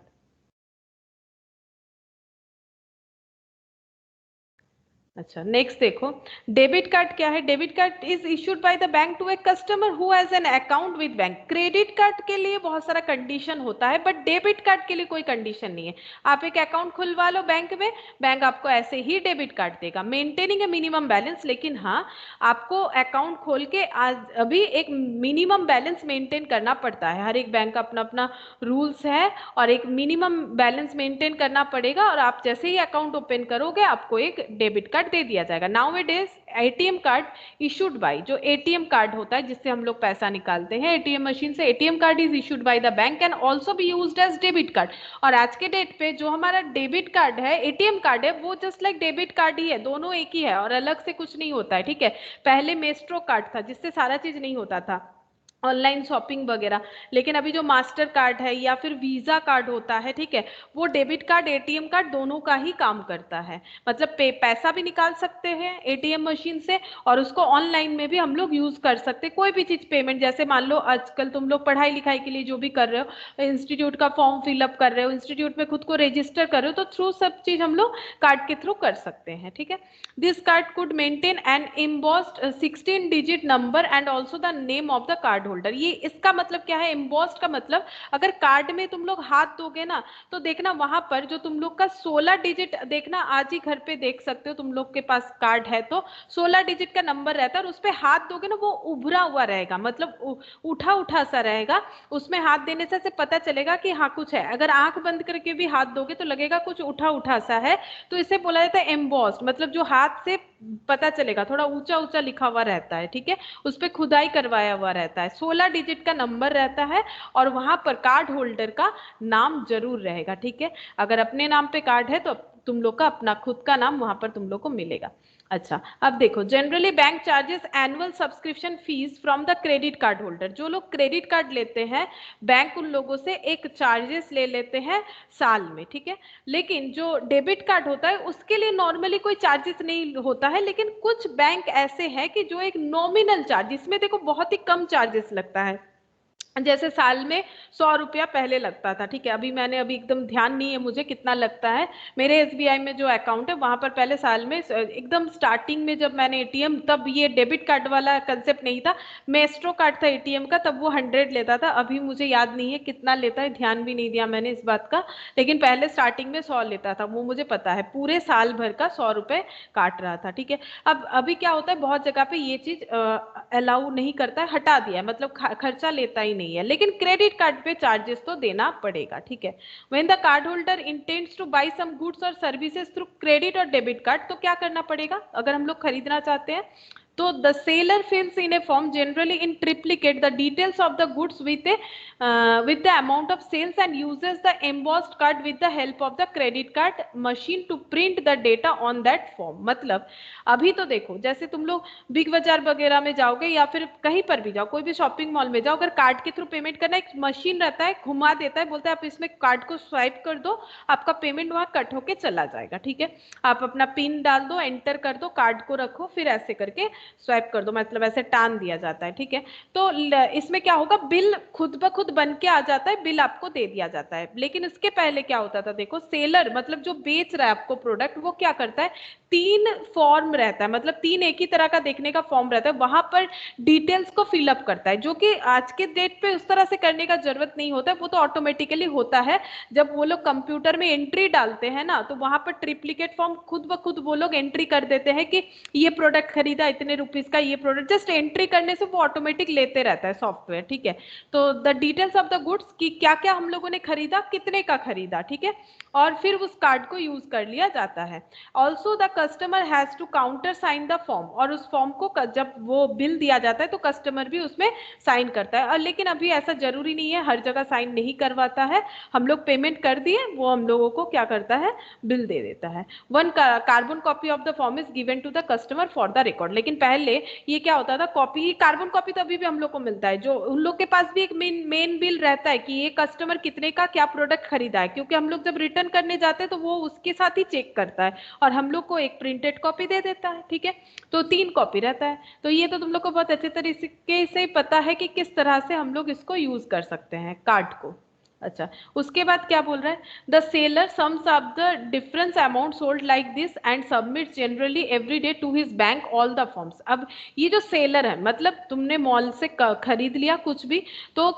अच्छा नेक्स्ट देखो, डेबिट कार्ड क्या है। Debit card is issued by the bank to a customer who has an account with bank. Credit card के लिए बहुत सारा कंडीशन होता है, बट डेबिट कार्ड के लिए कोई कंडीशन नहीं है। आप एक अकाउंट खुलवा लो बैंक में, बैंक आपको ऐसे ही डेबिट कार्ड देगा, मेंटेनिंग ए मिनिमम बैलेंस। लेकिन हाँ, आपको अकाउंट खोल के आज अभी एक मिनिमम बैलेंस मेंटेन करना पड़ता है, हर एक बैंक का अपना अपना रूल्स है, और एक मिनिमम बैलेंस मेंटेन करना पड़ेगा, और आप जैसे ही अकाउंट ओपन करोगे आपको एक डेबिट कार्ड दे दिया जाएगा। Now it is ATM card issued by, जो एटीएम कार्ड होता है जिससे हम लोग पैसा निकालते हैं एटीएम मशीन से, ATM card is issued by the bank and also be used as debit card. और आज के डेट पे जो हमारा डेबिट कार्ड है, एटीएम कार्ड है, वो जस्ट लाइक डेबिट कार्ड ही है, दोनों एक ही है और अलग से कुछ नहीं होता है, ठीक है। पहले मेस्ट्रो कार्ड था जिससे सारा चीज नहीं होता था, ऑनलाइन शॉपिंग वगैरह। लेकिन अभी जो मास्टर कार्ड है या फिर वीजा कार्ड होता है, ठीक है, वो डेबिट कार्ड एटीएम कार्ड दोनों का ही काम करता है। मतलब पैसा भी निकाल सकते हैं एटीएम मशीन से, और उसको ऑनलाइन में भी हम लोग यूज कर सकते हैं, कोई भी चीज पेमेंट, जैसे मान लो आजकल तुम लोग पढ़ाई लिखाई के लिए जो भी कर रहे हो, इंस्टीट्यूट का फॉर्म फिलअप कर रहे हो, इंस्टीट्यूट में खुद को रजिस्टर कर रहे हो, तो थ्रू सब चीज हम लोग कार्ड के थ्रू कर सकते हैं, ठीक है। This card could maintain an embossed 16 digit number and also the name of the card holder. ये इसका मतलब क्या है, embossed का मतलब, अगर कार्ड में तुम लोग हाथ दोगे ना, तो देखना वहां पर जो तुम लोग का 16 डिजिट, देखना आज ही घर पे देख सकते हो, तुम लोग के पास कार्ड है तो 16 डिजिट का नंबर रहता है, और उस पर हाथ दोगे ना वो उभरा हुआ रहेगा, मतलब उठा उठा सा रहेगा। उसमें हाथ देने से पता चलेगा कि हाँ कुछ है। अगर आंख बंद करके भी हाथ दोगे तो लगेगा कुछ उठा उठा सा है, तो इसे बोला जाता है एम्बॉस्ड, मतलब जो हाथ से पता चलेगा, थोड़ा ऊंचा ऊंचा लिखा हुआ रहता है, ठीक है। उस पर खुदाई करवाया हुआ रहता है, 16 डिजिट का नंबर रहता है, और वहां पर कार्ड होल्डर का नाम जरूर रहेगा, ठीक है। अगर अपने नाम पे कार्ड है तो तुम लोग का अपना खुद का नाम वहां पर तुम लोग को मिलेगा। अच्छा, अब देखो, generally bank charges annual subscription fees from the credit card holder. जो लोग क्रेडिट कार्ड लेते हैं, बैंक उन लोगों से एक चार्जेस ले लेते हैं साल में, ठीक है। लेकिन जो डेबिट कार्ड होता है उसके लिए नॉर्मली कोई चार्जेस नहीं होता है, लेकिन कुछ बैंक ऐसे हैं कि जो एक नॉमिनल चार्ज, इसमें देखो बहुत ही कम चार्जेस लगता है। जैसे साल में 100 रुपया पहले लगता था, ठीक है, अभी एकदम ध्यान नहीं है मुझे कितना लगता है। मेरे एसबीआई में जो अकाउंट है वहां पर पहले साल में एकदम स्टार्टिंग में जब मैंने एटीएम, तब ये डेबिट कार्ड वाला कंसेप्ट नहीं था, मेस्ट्रो कार्ड था एटीएम का, तब वो 100 लेता था। अभी मुझे याद नहीं है कितना लेता है, ध्यान भी नहीं दिया मैंने इस बात का, लेकिन पहले स्टार्टिंग में 100 लेता था, वो मुझे पता है, पूरे साल भर का 100 रुपए काट रहा था, ठीक है। अब अभी क्या होता है, बहुत जगह पे ये चीज अलाउ नहीं करता है, हटा दिया है, मतलब खर्चा लेता ही नहीं है, लेकिन क्रेडिट कार्ड पे चार्जेस तो देना पड़ेगा, ठीक है। When the card holder intends to buy some goods और सर्विसेज थ्रू क्रेडिट और डेबिट कार्ड, तो क्या करना पड़ेगा अगर हम लोग खरीदना चाहते हैं, तो the seller fills in a form generally in triplicate the details of the goods with the amount of sales and uses the embossed card with the help of the credit card machine to print the data on that form। मतलब अभी तो देखो, जैसे तुम लोग big बाजार वगैरह में जाओगे या फिर कहीं पर भी जाओ, कोई भी शॉपिंग मॉल में जाओ, अगर कार्ड के थ्रू पेमेंट करना, एक मशीन रहता है, घुमा देता है, बोलता है आप इसमें कार्ड को स्वाइप कर दो, आपका पेमेंट वहां कट होके चला जाएगा, ठीक है। आप अपना पिन डाल दो, एंटर कर दो, कार्ड को रखो, फिर ऐसे करके स्वैप कर दो, मतलब ऐसे टान दिया जाता है, ठीक है। तो इसमें क्या होगा, बिल खुद ब खुद बन के आ जाता है, बिल आपको दे दिया जाता है। लेकिन इसके पहले क्या होता था, देखो सेलर मतलब जो बेच रहा है आपको प्रोडक्ट, वो क्या करता है, 3 फॉर्म रहता है, मतलब 3 एक ही तरह का देखने का फॉर्म रहता है, वहां पर डिटेल्स को फिलअप करता है, जो कि आज के डेट पे उस तरह से करने का जरूरत नहीं होता है, वो तो ऑटोमेटिकली होता है। जब वो लोग कंप्यूटर में एंट्री डालते हैं ना, तो वहां पर ट्रिप्लिकेट फॉर्म खुद ब खुद वो लोग एंट्री कर देते हैं कि ये प्रोडक्ट खरीदा इतने रुपीज का, ये प्रोडक्ट, जस्ट एंट्री करने से वो ऑटोमेटिक लेते रहता है सॉफ्टवेयर, ठीक है। तो the details of the goods की क्या क्या हम लोगों ने खरीदा, कितने का खरीदा, ठीक है, और फिर उस कार्ड को यूज कर लिया जाता है। Also the customer has to counter sign the form, और उस फॉर्म को जब वो बिल दिया जाता है तो कस्टमर भी उसमें साइन करता है। और लेकिन अभी ऐसा जरूरी नहीं है, हर जगह साइन नहीं करवाता है, हम लोग पेमेंट कर दिए, वो हम लोगों को क्या करता है, बिल दे देता है। One carbon copy of the form is given to the customer for the record. लेकिन पहले ये क्या होता था, कॉपी, कार्बन कॉपी तो अभी भी हम लोग को मिलता है, जो उन लोग के पास भी एक मेन बिल रहता है कि ये कस्टमर कितने का क्या प्रोडक्ट खरीदा है, क्योंकि हम लोग जब रिटर्न करने जाते हैं तो वो उसके साथ ही चेक करता है और हम लोग को एक प्रिंटेड कॉपी दे देता है, ठीक है। तो 3 कॉपी रहता है। तो ये तो तुम लोग को बहुत अच्छे तरीके से पता है कि किस तरह से हम लोग इसको यूज कर सकते हैं कार्ड को। अच्छा, उसके बाद क्या बोल रहा है, the seller sums up the difference amount sold like this and submit generally every day to his bank all the forms. अब ये जो सेलर है, मतलब तुमने मॉल से खरीद लिया कुछ भी तो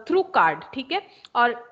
थ्रू कार्ड, ठीक है, और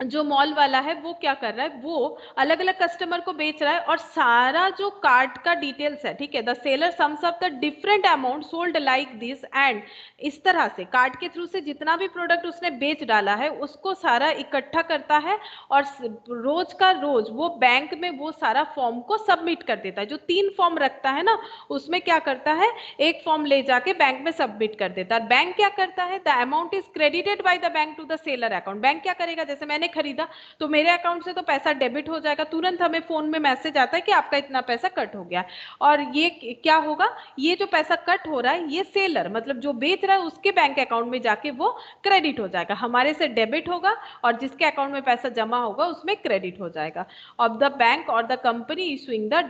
जो मॉल वाला है वो क्या कर रहा है, वो अलग अलग कस्टमर को बेच रहा है और सारा जो कार्ड का डिटेल्स है, ठीक है, the seller sums up the different amount sold like this and, इस तरह से कार्ड के थ्रू से जितना भी प्रोडक्ट उसने बेच डाला है उसको सारा इकट्ठा करता है और रोज का रोज वो बैंक में वो सारा फॉर्म को सबमिट कर देता है। जो 3 फॉर्म रखता है ना, उसमें क्या करता है, एक फॉर्म ले जाके बैंक में सबमिट कर देता है। बैंक क्या करता है, the amount is credited by the bank to the seller account. Bank क्या करेगा, जैसे मैंने खरीदा तो मेरे अकाउंट से तो पैसा डेबिट हो जाएगा, तुरंत हमें फोन में मैसेज आता है कि आपका इतना पैसा कट हो गया। और ये क्या होगा, ये जो पैसा कट हो रहा है ये सेलर मतलब जो बेच रहा है उसके बैंक अकाउंट में जाके वो क्रेडिट हो जाएगा, हमारे से डेबिट होगा और जिसके अकाउंट में पैसा जमा होगा उसमें क्रेडिट हो जाएगा। Of the bank or the company issuing the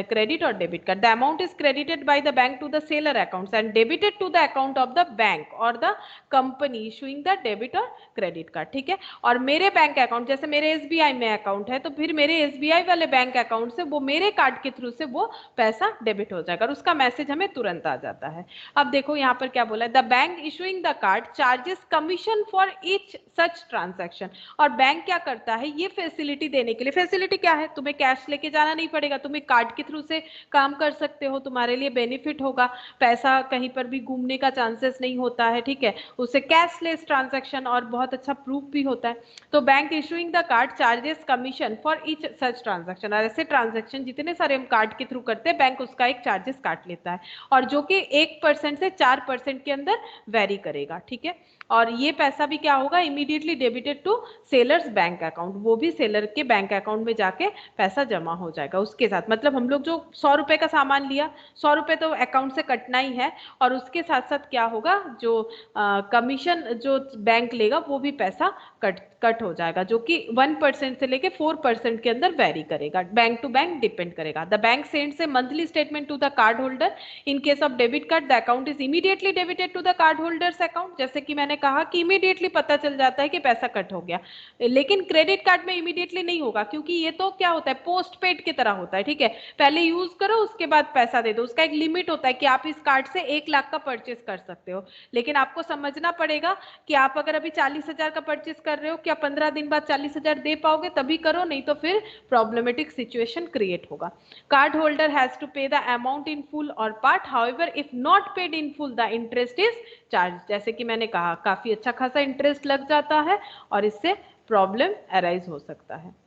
credit और debit card, the amount is credited by the bank to the seller account and debited to the account of the bank or the company issuing the debit और credit card, ठीक है। और मेरे bank account, जैसे मेरे SBI में account है तो फिर मेरे एसबीआई वाले बैंक अकाउंट से वो मेरे कार्ड के थ्रू से वो पैसा डेबिट हो जाएगा और उसका मैसेज हमें तुरंत आ जाता है। अब देखो यहाँ पर क्या बोला है, the bank issuing the card charges commission for each such transaction. और बैंक क्या करता है, ये फैसिलिटी देने के लिए, फैसिलिटी क्या है, तुम्हें कैश लेके जाना नहीं पड़ेगा, तुम्हें कार्ड के थ्रू से काम कर सकते हो, तुम्हारे लिए बेनिफिट होगा, पैसा कहीं पर भी घूमने का चांसेस नहीं होता है, ठीक है, उससे कैशलेस ट्रांजैक्शन और बहुत अच्छा प्रूफ भी होता है। तो bank issuing the card charges commission for each such transaction, और ऐसे ट्रांजैक्शन जितने सारे हम कार्ड के थ्रू करते हैं बैंक उसका एक चार्जेस काट लेता है और जो कि 1% से 4% के अंदर वेरी करेगा, ठीक है। और ये पैसा भी क्या होगा, immediately debited to sellers bank account, वो भी सेलर के बैंक अकाउंट में जाके पैसा जमा हो जाएगा उसके साथ। मतलब हम लोग जो 100 रुपए का सामान लिया, 100 रुपए तो अकाउंट से कटना ही है और उसके साथ साथ क्या होगा, जो कमीशन जो बैंक लेगा वो भी पैसा कट हो जाएगा, जो कि 1% से लेके 4% के अंदर वेरी करेगा, बैंक टू बैंक डिपेंड करेगा। The bank sends a monthly statement to the card holder. In case of debit card the account is immediately debited to the card holders account, जैसे कि मैंने कहा कि इमीडिएटली पता चल जाता है कि पैसा कट हो गया। लेकिन क्रेडिट कार्ड में इमीडिएटली नहीं होगा, क्योंकि ये तो क्या होता है, पोस्ट पेड की तरह होता है, ठीक है, पहले यूज करो उसके बाद पैसा दे दो, उसका एक लिमिट होता है कि आप इस कार्ड से 1 लाख का परचेस कर सकते हो। लेकिन आपको समझना पड़ेगा कि आप अगर अभी 40,000 का परचेस कर रहे हो, क्या 15 दिन बाद 40,000 दे पाओगे, तभी करो, नहीं तो फिर प्रॉब्लमेटिक सिचुएशन क्रिएट होगा। कार्ड होल्डर हैज टू पे द अमाउंट इन फुल और part, however if not paid in full the interest is charge. जैसे कि मैंने कहा काफी अच्छा खासा इंटरेस्ट लग जाता है और इससे प्रॉब्लम अराइज हो सकता है।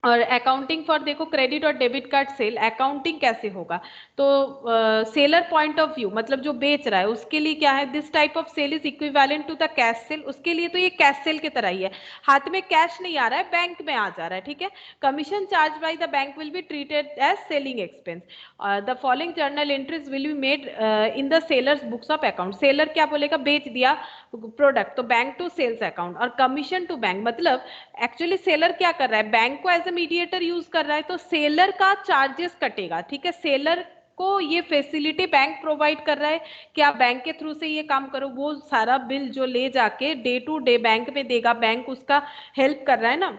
और अकाउंटिंग फॉर, देखो क्रेडिट और डेबिट कार्ड सेल, अकाउंटिंग कैसे होगा, तो सेलर पॉइंट ऑफ व्यू, मतलब जो बेच रहा है उसके लिए क्या है, this type of sale is equivalent to the cash sale, उसके लिए तो ये कैश सेल की तरह ही है, हाथ में कैश नहीं आ रहा है, बैंक में आ जा रहा है, ठीक है। Commission charge by the bank will be treated as selling expense. The following journal entries will be made in the sellers books of account. सेलर क्या बोलेगा, बेच दिया प्रोडक्ट तो बैंक टू सेल्स अकाउंट, और कमीशन टू बैंक, मतलब actually seller क्या कर रहा है, बैंक को एज ए मीडिएटर यूज कर रहा है तो सेलर का चार्जेस कटेगा, ठीक है, सेलर को ये फैसिलिटी बैंक प्रोवाइड कर रहा है कि आप बैंक के थ्रू से ये काम करो, वो सारा बिल जो ले जाके डे टू डे बैंक में देगा, बैंक उसका हेल्प कर रहा है ना,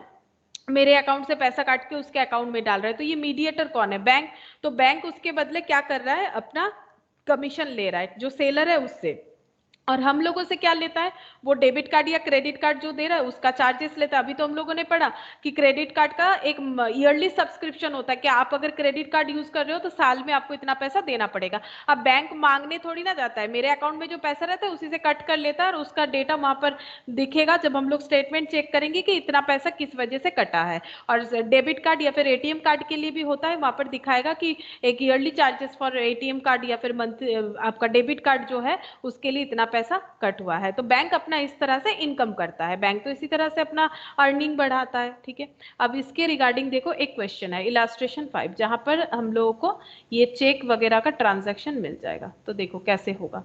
मेरे अकाउंट से पैसा काट के उसके अकाउंट में डाल रहा है, तो ये मीडिएटर कौन है? बैंक। तो बैंक उसके बदले क्या कर रहा है? अपना कमीशन ले रहा है जो सेलर है उससे, और हम लोगों से क्या लेता है? वो डेबिट कार्ड या क्रेडिट कार्ड जो दे रहा है उसका चार्जेस लेता है। अभी तो हम लोगों ने पढ़ा कि क्रेडिट कार्ड का एक ईयरली सब्सक्रिप्शन होता है कि आप अगर क्रेडिट कार्ड यूज कर रहे हो तो साल में आपको इतना पैसा देना पड़ेगा। अब बैंक मांगने थोड़ी ना जाता है, मेरे अकाउंट में जो पैसा रहता है उसी से कट कर लेता है और उसका डेटा वहां पर दिखेगा जब हम लोग स्टेटमेंट चेक करेंगे कि इतना पैसा किस वजह से कटा है। और डेबिट कार्ड या फिर एटीएम कार्ड के लिए भी होता है, वहां पर दिखाएगा कि एक yearly charges for ATM card या फिर मंथ आपका डेबिट कार्ड जो है उसके लिए इतना पैसा कट हुआ है। तो बैंक अपना इस तरह से इनकम करता है, बैंक तो इसी तरह से अपना अर्निंग बढ़ाता है। ठीक है, अब इसके रिगार्डिंग देखो एक क्वेश्चन है इलास्ट्रेशन 5 जहां पर हम लोगों को ये चेक वगैरह का ट्रांजैक्शन मिल जाएगा। तो देखो कैसे होगा।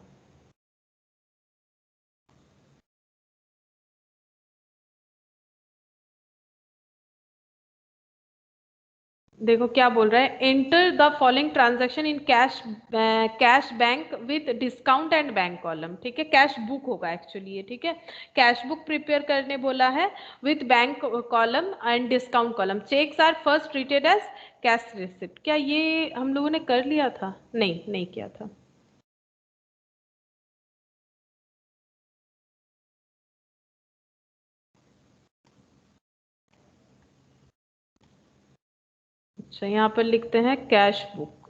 देखो क्या बोल रहा है, enter the following transaction in cash cash bank with discount and bank column. ठीक है, कैश बुक होगा एक्चुअली ये। ठीक है, कैश बुक प्रिपेयर करने बोला है with bank column and discount column. Cheques are first treated as cash receipt. क्या ये हम लोगों ने कर लिया था? नहीं, नहीं किया था। अच्छा, यहाँ पर लिखते हैं cash book.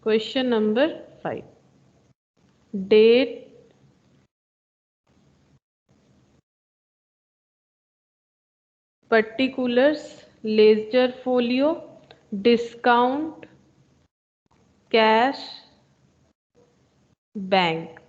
Question number 5, date particulars, ledger folio, discount, cash, bank.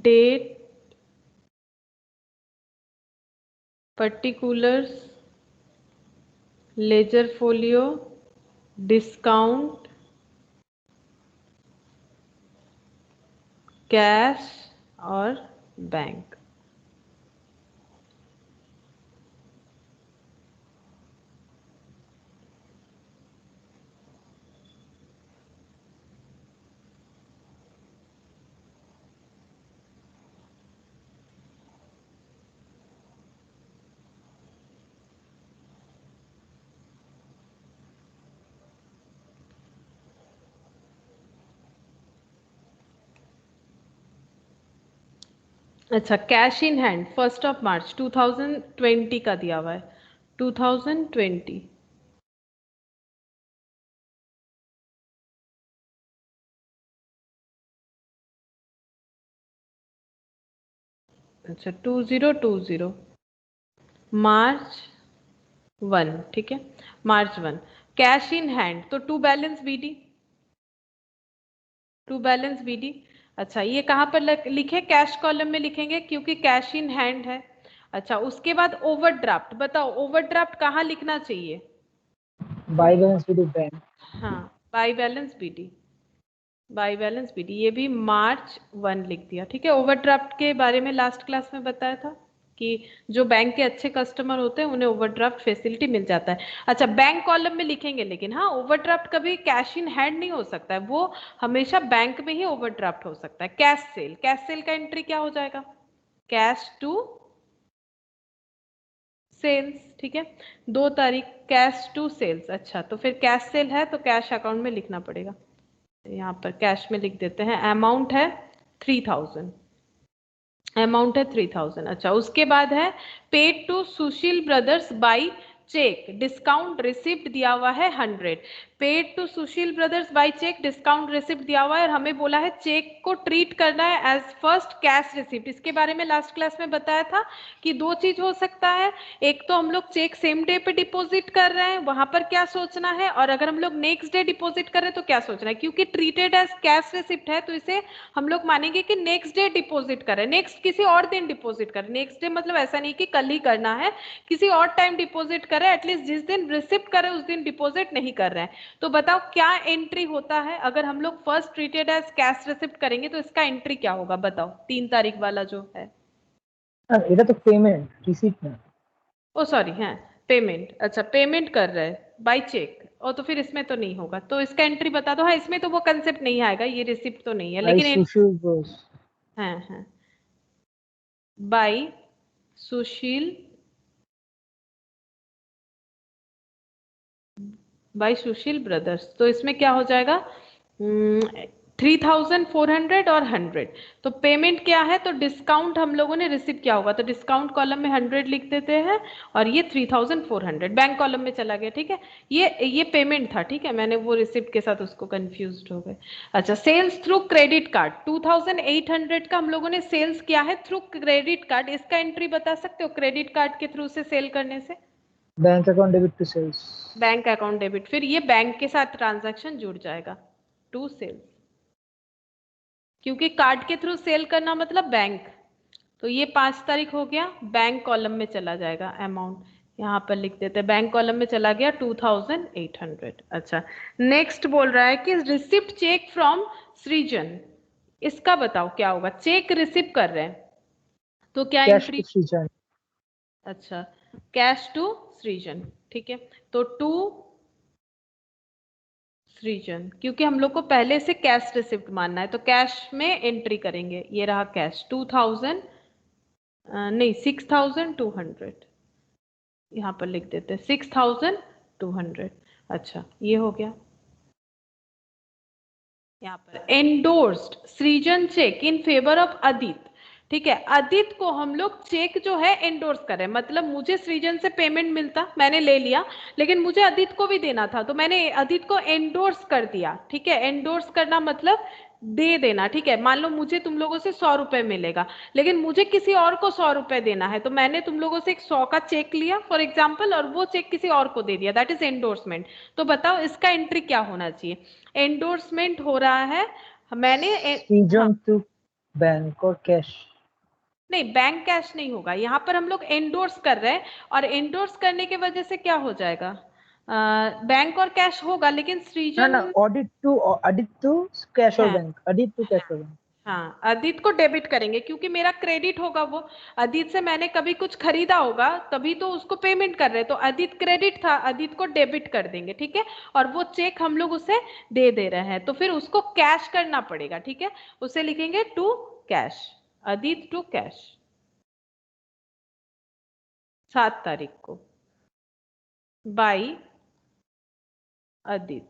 Date, particulars, ledger folio, discount, cash और बैंक। अच्छा, कैश इन हैंड 1 मार्च 2020 का दिया हुआ है, 2020। अच्छा, 2020 मार्च 1। ठीक है, मार्च 1। कैश इन हैंड तो to balance BD, to balance BD. अच्छा, ये कहाँ पर लिखे? कैश कॉलम में लिखेंगे क्योंकि कैश इन हैंड है। अच्छा, उसके बाद ओवरड्राफ्ट। बताओ ओवरड्राफ्ट कहाँ लिखना चाहिए? By balance BD bank. हाँ, by balance BD, by balance BD, ये भी मार्च 1 लिख दिया। ठीक है, ओवरड्राफ्ट के बारे में लास्ट क्लास में बताया था कि जो बैंक के अच्छे कस्टमर होते हैं उन्हें ओवरड्राफ्ट फैसिलिटी मिल जाता है। अच्छा, बैंक कॉलम में लिखेंगे, लेकिन हाँ ओवरड्राफ्ट कभी कैश इन हैंड नहीं हो सकता है, वो हमेशा बैंक में ही ओवरड्राफ्ट हो सकता है। कैश सेल, कैश सेल का एंट्री क्या हो जाएगा? Cash to sales. ठीक है, 2 तारीख कैश टू सेल्स। अच्छा, तो फिर कैश सेल है तो कैश अकाउंट में लिखना पड़ेगा। यहाँ पर कैश में लिख देते हैं, अमाउंट है 3000, अमाउंट है 3000। अच्छा, उसके बाद है paid to Sushil brothers by cheque, discount receipt दिया हुआ है 100। Paid to Sushil brothers by cheque, discount receipt दिया हुआ है और हमें बोला है चेक को ट्रीट करना है एज फर्स्ट कैश रिसिप्ट। इसके बारे में लास्ट क्लास में बताया था कि दो चीज हो सकता है, एक तो हम लोग चेक सेम डे पे डिपॉजिट कर रहे हैं, वहां पर क्या सोचना है, और अगर हम लोग नेक्स्ट डे डिपॉजिट कर रहे हैं तो क्या सोचना है। क्योंकि ट्रीटेड एज कैश रिसिप्ट है तो इसे हम लोग मानेंगे कि नेक्स्ट डे डिपॉजिट कर रहे हैं, नेक्स्ट किसी और दिन डिपॉजिट कर रहे हैं। नेक्स्ट डे मतलब ऐसा नहीं कि कल ही करना है, किसी और टाइम डिपॉजिट कर रहे हैं, एटलीस्ट जिस दिन रिसिप्ट करे उस दिन डिपॉजिट नहीं कर रहे हैं। तो बताओ क्या एंट्री होता है अगर हम लोग first treated as cash receipt करेंगे तो इसका एंट्री क्या होगा बताओ, 3 तारीख वाला जो है। এটা তো পেমেন্ট রিসিপ্ট না। ओ सॉरी, है पेमेंट, अच्छा पेमेंट कर रहे हैं बाय चेक, और तो फिर इसमें तो नहीं होगा, तो इसका एंट्री बता दो। हाँ इसमें तो वो कंसेप्ट नहीं आएगा, ये रिसिप्ट तो नहीं है, বাই लेकिन সুশীল ঘোষ। है बाय सुशील, बाय सुशील ब्रदर्स, तो इसमें क्या हो जाएगा 3400 और 100। तो पेमेंट क्या है, तो डिस्काउंट हम लोगों ने रिसीव किया होगा, तो डिस्काउंट कॉलम में 100 लिख देते हैं और ये 3400 बैंक कॉलम में चला गया। ठीक है, ये पेमेंट था। ठीक है, मैंने वो रिसिप्ट के साथ उसको कंफ्यूज हो गए। अच्छा, सेल्स थ्रू क्रेडिट कार्ड 2800 का हम लोगों ने सेल्स किया है थ्रू क्रेडिट कार्ड, इसका एंट्री बता सकते हो क्रेडिट कार्ड के थ्रू से सेल करने से? Bank account debit to sales. Bank account debit, फिर ये बैंक के साथ ट्रांजैक्शन जुड़ जाएगा टू सेल्स, क्योंकि कार्ड के थ्रू सेल करना मतलब बैंक। तो ये 5 तारीख हो गया, बैंक कॉलम में चला जाएगा अमाउंट, यहाँ पर लिख देते हैं बैंक कॉलम में चला गया 2800। अच्छा, नेक्स्ट बोल रहा है कि रिसिप्ट चेक फ्रॉम सृजन, इसका बताओ क्या होगा। चेक रिसिप्ट कर रहे हैं तो क्या कैश एंट्री, टू सृजन। अच्छा कैश टू सृजन, ठीक है, तो टू सृजन, क्योंकि हम लोग को पहले से कैश रिसिप्ट मानना है तो कैश में एंट्री करेंगे। ये रहा कैश 2000 नहीं 6200, यहाँ पर लिख देते हैं 6200। अच्छा, ये हो गया। यहाँ पर एंडोर्स्ड सृजन check in favour of Adit, ठीक है, अदित को हम लोग चेक जो है एंडोर्स कर रहे हैं, मतलब मुझे सृजन से पेमेंट मिलता, मैंने ले लिया, लेकिन मुझे अदित को भी देना था तो मैंने अदित को एंडोर्स कर दिया। ठीक है, एंडोर्स करना मतलब दे देना। ठीक है, मान लो मुझे तुम लोगों से 100 रुपए मिलेगा, लेकिन मुझे किसी और को 100 रुपए देना है, तो मैंने तुम लोगों से एक 100 का चेक लिया फॉर एग्जाम्पल, और वो चेक किसी और को दे दिया, दैट इज एंडोर्समेंट। तो बताओ इसका एंट्री क्या होना चाहिए। एंडोर्समेंट हो रहा है, मैंने हाँ, सृजन टू बैंक और कैश। नहीं बैंक कैश नहीं होगा, यहाँ पर हम लोग एंडोर्स कर रहे हैं, और एंडोर्स करने की वजह से क्या हो जाएगा, बैंक और कैश होगा, लेकिन ना सृजन ना ऑडिट टू कैश और है, बैंक, ऑडिट टू कैश और बैंक। हाँ अदित को डेबिट करेंगे क्योंकि मेरा क्रेडिट होगा, वो अदित से मैंने कभी कुछ खरीदा होगा तभी तो उसको पेमेंट कर रहे हैं, तो अदित क्रेडिट था, अदित को डेबिट कर देंगे। ठीक है, और वो चेक हम लोग उसे दे रहे हैं तो फिर उसको कैश करना पड़ेगा। ठीक है, उसे लिखेंगे to cash, Adit to cash 7 तारीख को बाई अदित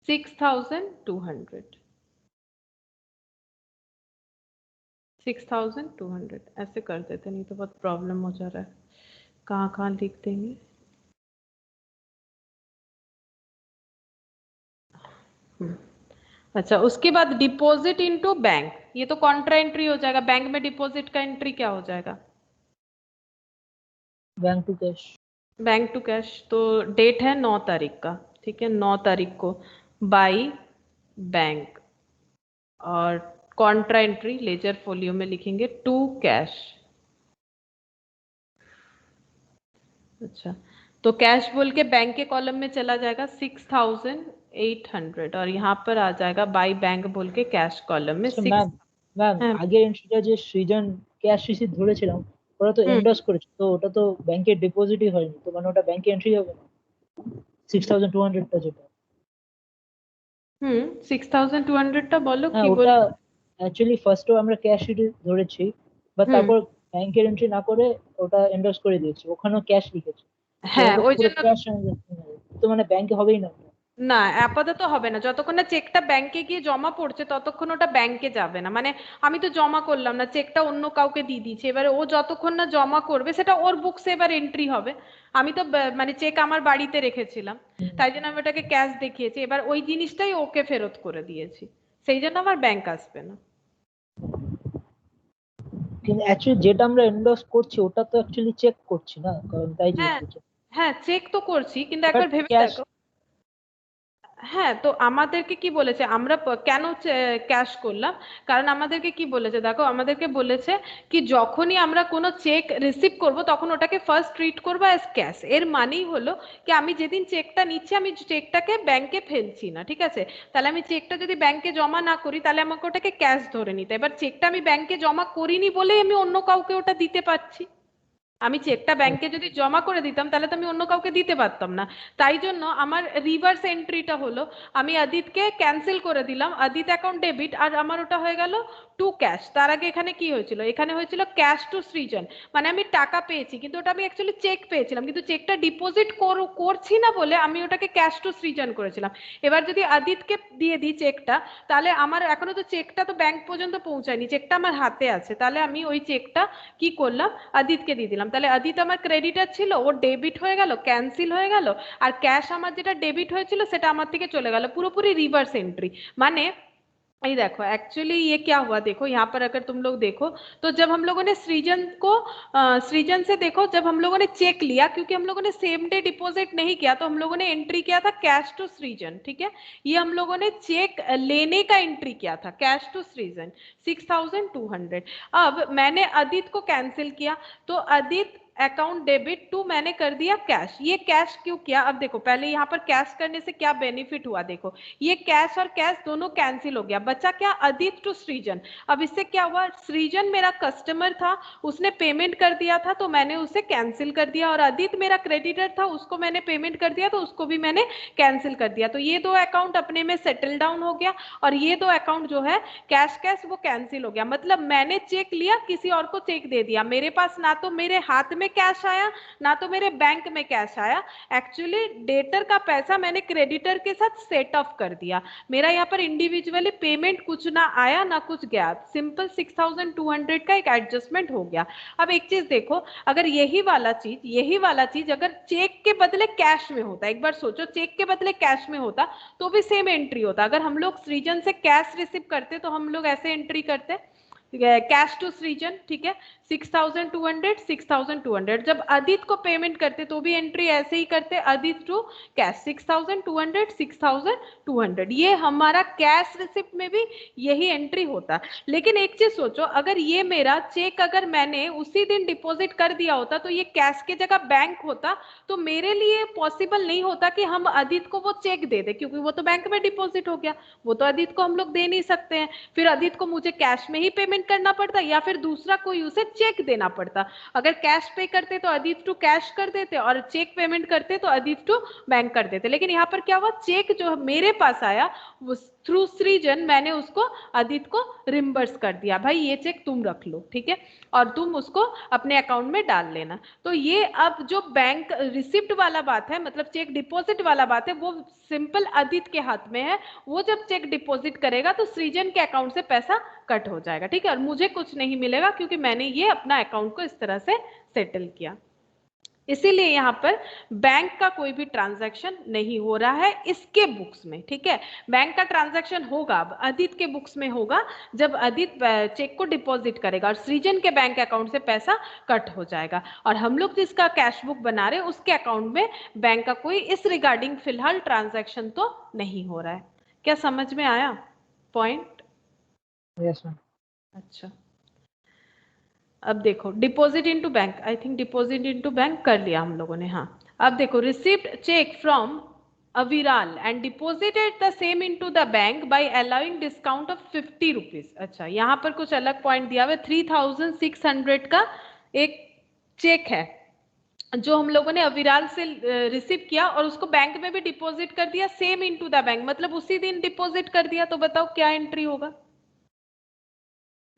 6200, 6200 ऐसे कर देते, नहीं तो बहुत प्रॉब्लम हो जा रहा है, कहाँ कहाँ लिख देंगे। अच्छा, उसके बाद डिपॉजिट इनटू बैंक, ये तो कॉन्ट्रा एंट्री हो जाएगा, बैंक में डिपॉजिट का एंट्री क्या हो जाएगा, bank to cash. Bank to cash, तो डेट है 9 तारीख का। ठीक है, 9 तारीख को बाई बैंक, और कॉन्ट्रा एंट्री लेजर फोलियो में लिखेंगे टू कैश। अच्छा, तो कैश बोल के बैंक के कॉलम में चला जाएगा 6800, और यहाँ पर आ जाएगा बाई बैंक बोल के कैश कॉलम में আচ্ছা 6। ম্যাম, ম্যাম हाँ, আগের এন্ট্রিটা যে সৃজন ক্যাশ রিসিপ্ট ধরেছিলাম, ওরা তো এন্ডোর্স করেছে, তো ওটা তো ব্যাংকে ডিপোজিটই হয়নি, তো মানে ওটা ব্যাংকে এন্ট্রি হবে না 6200টা যেটা। 6200 টা বলো হ্যাঁ কি বল। ওটা অ্যাকচুয়ালি ফার্স্টও আমরা ক্যাশ রিসিপ্ট ধরেছি, বাট হুম, তারপর ব্যাংকের এন্ট্রি না করে ওটা এন্ডোর্স করে দিয়েছি, ওখানেও ক্যাশ লিখেছে, তো হ্যাঁ ওটা তো ওই পুরো জন্য ক্যাশ ট্রানজাকশন হবে, তো মানে ব্যাংকে হবেই না ওটা। না আপাতত হবে না, যতক্ষণ না চেকটা ব্যাংকে গিয়ে জমা পড়ছে ততক্ষণ ওটা ব্যাংকে যাবে না। মানে আমি তো জমা করলাম না, চেকটা অন্য কাউকে দিয়ে দিচ্ছে, এবারে ও যতক্ষণ না জমা করবে সেটা ওর বুকসে এবার এন্ট্রি হবে। আমি তো মানে চেক আমার বাড়িতে রেখেছিলাম, তাই জন্য আমি ওটাকে ক্যাশ দেখিয়েছি, এবার ওই জিনিসটাই ওকে ফেরত করে দিয়েছি, সেই জন্য আমার ব্যাংক আসবে না। কিন্তু অ্যাকচুয়ালি যেটা আমরা এন্ডোর্স করছি ওটা তো অ্যাকচুয়ালি চেক করছি না, কারণ তাই জিজ্ঞেস হ্যাঁ করছি। হ্যাঁ, চেক তো করছি, কিন্তু বাট একবার ভেবে ক্যাশ দেখো। হ্যাঁ, তো আমাদেরকে কি বলেছে, আমরা কেন ক্যাশ করলাম, কারণ আমাদেরকে কি বলেছে দেখো, আমাদেরকে বলেছে কি যখনই আমরা কোনো চেক রিসিভ করব তখন ওটাকে ফার্স্ট ট্রিট করবো অ্যাজ ক্যাশ। এর মানেই হলো কি আমি যেদিন চেকটা নিচ্ছি আমি চেকটাকে ব্যাংকে ফেলছি না, ঠিক আছে? তাহলে আমি চেকটা যদি ব্যাংকে জমা না করি তাহলে আমাকে ওটাকে ক্যাশ ধরে নিতে, এবার চেকটা আমি ব্যাংকে জমা করিনি বলেই আমি অন্য কাউকে ওটা দিতে পারছি। আমি চেকটা ব্যাংকে যদি জমা করে দিতাম তাহলে তো আমি অন্য কাউকে দিতে পারতাম না। তাই জন্য আমার রিভার্স এন্ট্রিটা হলো আমি অদিতকে ক্যান্সেল করে দিলাম, অদিত অ্যাকাউন্ট ডেবিট, আর আমার ওটা হয়ে গেল টু ক্যাশ। তার আগে এখানে কি হয়েছিল, এখানে হয়েছিল ক্যাশ টু সৃজন, মানে আমি টাকা পেয়েছি কিন্তু ওটা আমি অ্যাকচুয়ালি চেক পেয়েছিলাম, কিন্তু চেকটা ডিপোজিট করছি না বলে আমি ওটাকে ক্যাশ টু সৃজন করেছিলাম। এবার যদি অদিতকে দিয়ে দিই চেকটা, তাহলে আমার এখনো তো চেকটা তো ব্যাংক পর্যন্ত পৌঁছায়নি, চেকটা আমার হাতে আছে, তাহলে আমি ওই চেকটা কি করলাম, অদিতকে দিয়ে দিলাম, তাহলে অদিত আমার ক্রেডিটার ছিল, ও ডেবিট হয়ে গেল, ক্যান্সেল হয়ে গেল, আর ক্যাশ আমার যেটা ডেবিট হয়েছিল সেটা আমার থেকে चले गया, पूरी रिवर्स एंट्री। माने ये देखो एक्चुअली ये क्या हुआ, देखो यहाँ पर अगर तुम लोग देखो तो जब हम लोगों ने सृजन को सृजन से देखो, जब हम लोगों ने चेक लिया, क्योंकि हम लोगों ने सेम डे डिपॉजिट नहीं किया तो हम लोगों ने एंट्री किया था कैश टू सृजन, ठीक है? ये हम लोगों ने चेक लेने का एंट्री किया था कैश टू सृजन 6200। अब मैंने अदित को कैंसिल किया तो अदित अकाउंट डेबिट टू मैंने कर दिया कैश। ये कैश क्यों किया, अब देखो पहले यहाँ पर कैश करने से क्या बेनिफिट हुआ, देखो ये कैश और कैश दोनों कैंसिल हो गया, बचा क्या, अदित टू सृजन। अब इससे क्या हुआ, सृजन मेरा कस्टमर था, उसने पेमेंट कर दिया था तो मैंने उसे कैंसिल कर दिया, और अदित मेरा क्रेडिटर था, उसको मैंने पेमेंट कर दिया तो उसको भी मैंने कैंसिल कर दिया, तो ये दो अकाउंट अपने में सेटल डाउन हो गया, और ये दो अकाउंट जो है कैश कैश वो कैंसिल हो गया। मतलब मैंने चेक लिया, किसी और को चेक दे दिया, मेरे पास ना तो मेरे हाथ में कैश आया ना तो मेरे बैंक में कैश आया, एक्चुअली डेटर का पैसा मैंने क्रेडिटर के साथ सेट ऑफ कर दिया, मेरा यहाँ पर इंडिविजुअली पेमेंट कुछ ना आया ना कुछ गया, सिंपल 6200 का एक एडजस्टमेंट हो गया। अब एक चीज देखो, अगर यही वाला चीज अगर चेक के बदले कैश में होता, एक बार सोचो चेक के बदले कैश में होता तो भी सेम एंट्री होता। अगर हम लोग सृजन से कैश रिसीव करते तो हम लोग ऐसे एंट्री करते, कैश टू सृजन, ठीक है, 6200 जब अदित को पेमेंट करते तो भी एंट्री ऐसे ही करते, अदित टू कैश 6200, ये हमारा कैश रिसिप्ट में भी यही एंट्री होता। लेकिन एक चीज सोचो, अगर ये मेरा चेक अगर मैंने उसी दिन डिपॉजिट कर दिया होता तो ये कैश के जगह बैंक होता, तो मेरे लिए पॉसिबल नहीं होता कि हम अदित को वो चेक दे दे, क्योंकि वो तो बैंक में डिपॉजिट हो गया, वो तो अदित को हम लोग दे नहीं सकते हैं, फिर अदित को मुझे कैश में ही पेमेंट करना पड़ता या फिर दूसरा कोई उसे चेक देना पड़ता। अगर कैश पे करते तो अदित टू कैश कर देते, और चेक पेमेंट करते तो अदित टू बैंक कर देते, लेकिन यहाँ पर क्या हुआ, चेक जो मेरे पास आया वो थ्रू सृजन मैंने उसको अदित को रिम्बर्स कर दिया, भाई ये चेक तुम रख लो, ठीक है, और तुम उसको अपने अकाउंट में डाल लेना। तो ये अब जो बैंक रिसिप्ट वाला बात है, मतलब चेक डिपॉजिट वाला बात है, वो सिंपल अदित के हाथ में है, वो जब चेक डिपॉजिट करेगा तो सृजन के अकाउंट से पैसा कट हो जाएगा, ठीक है, और मुझे कुछ नहीं मिलेगा क्योंकि मैंने ये अपना अकाउंट को इस तरह से सेटल किया। इसीलिए यहाँ पर बैंक का कोई भी ट्रांजैक्शन नहीं हो रहा है इसके बुक्स में, ठीक है। बैंक का ट्रांजैक्शन होगा अब अदित के बुक्स में होगा जब अदित चेक को डिपॉजिट करेगा और सृजन के बैंक अकाउंट से पैसा कट हो जाएगा, और हम लोग जिसका कैश बुक बना रहे हैं उसके अकाउंट में बैंक का कोई इस रिगार्डिंग फिलहाल ट्रांजैक्शन तो नहीं हो रहा है। क्या समझ में आया पॉइंट? Yes ma'am. अच्छा, अब देखो deposit into bank, I think deposit into bank कर लिया हम लोगों ने, हाँ। अब देखो received cheque from Aviral and deposited the same into the bank by allowing discount of 50 rupees. अच्छा, यहाँ पर कुछ अलग पॉइंट दिया हुआ है, 3600 का एक चेक है जो हम लोगों ने अविराल से रिसीव किया और उसको बैंक में भी डिपॉजिट कर दिया सेम इनटू द बैंक, मतलब उसी दिन डिपॉजिट कर दिया, तो बताओ क्या एंट्री होगा?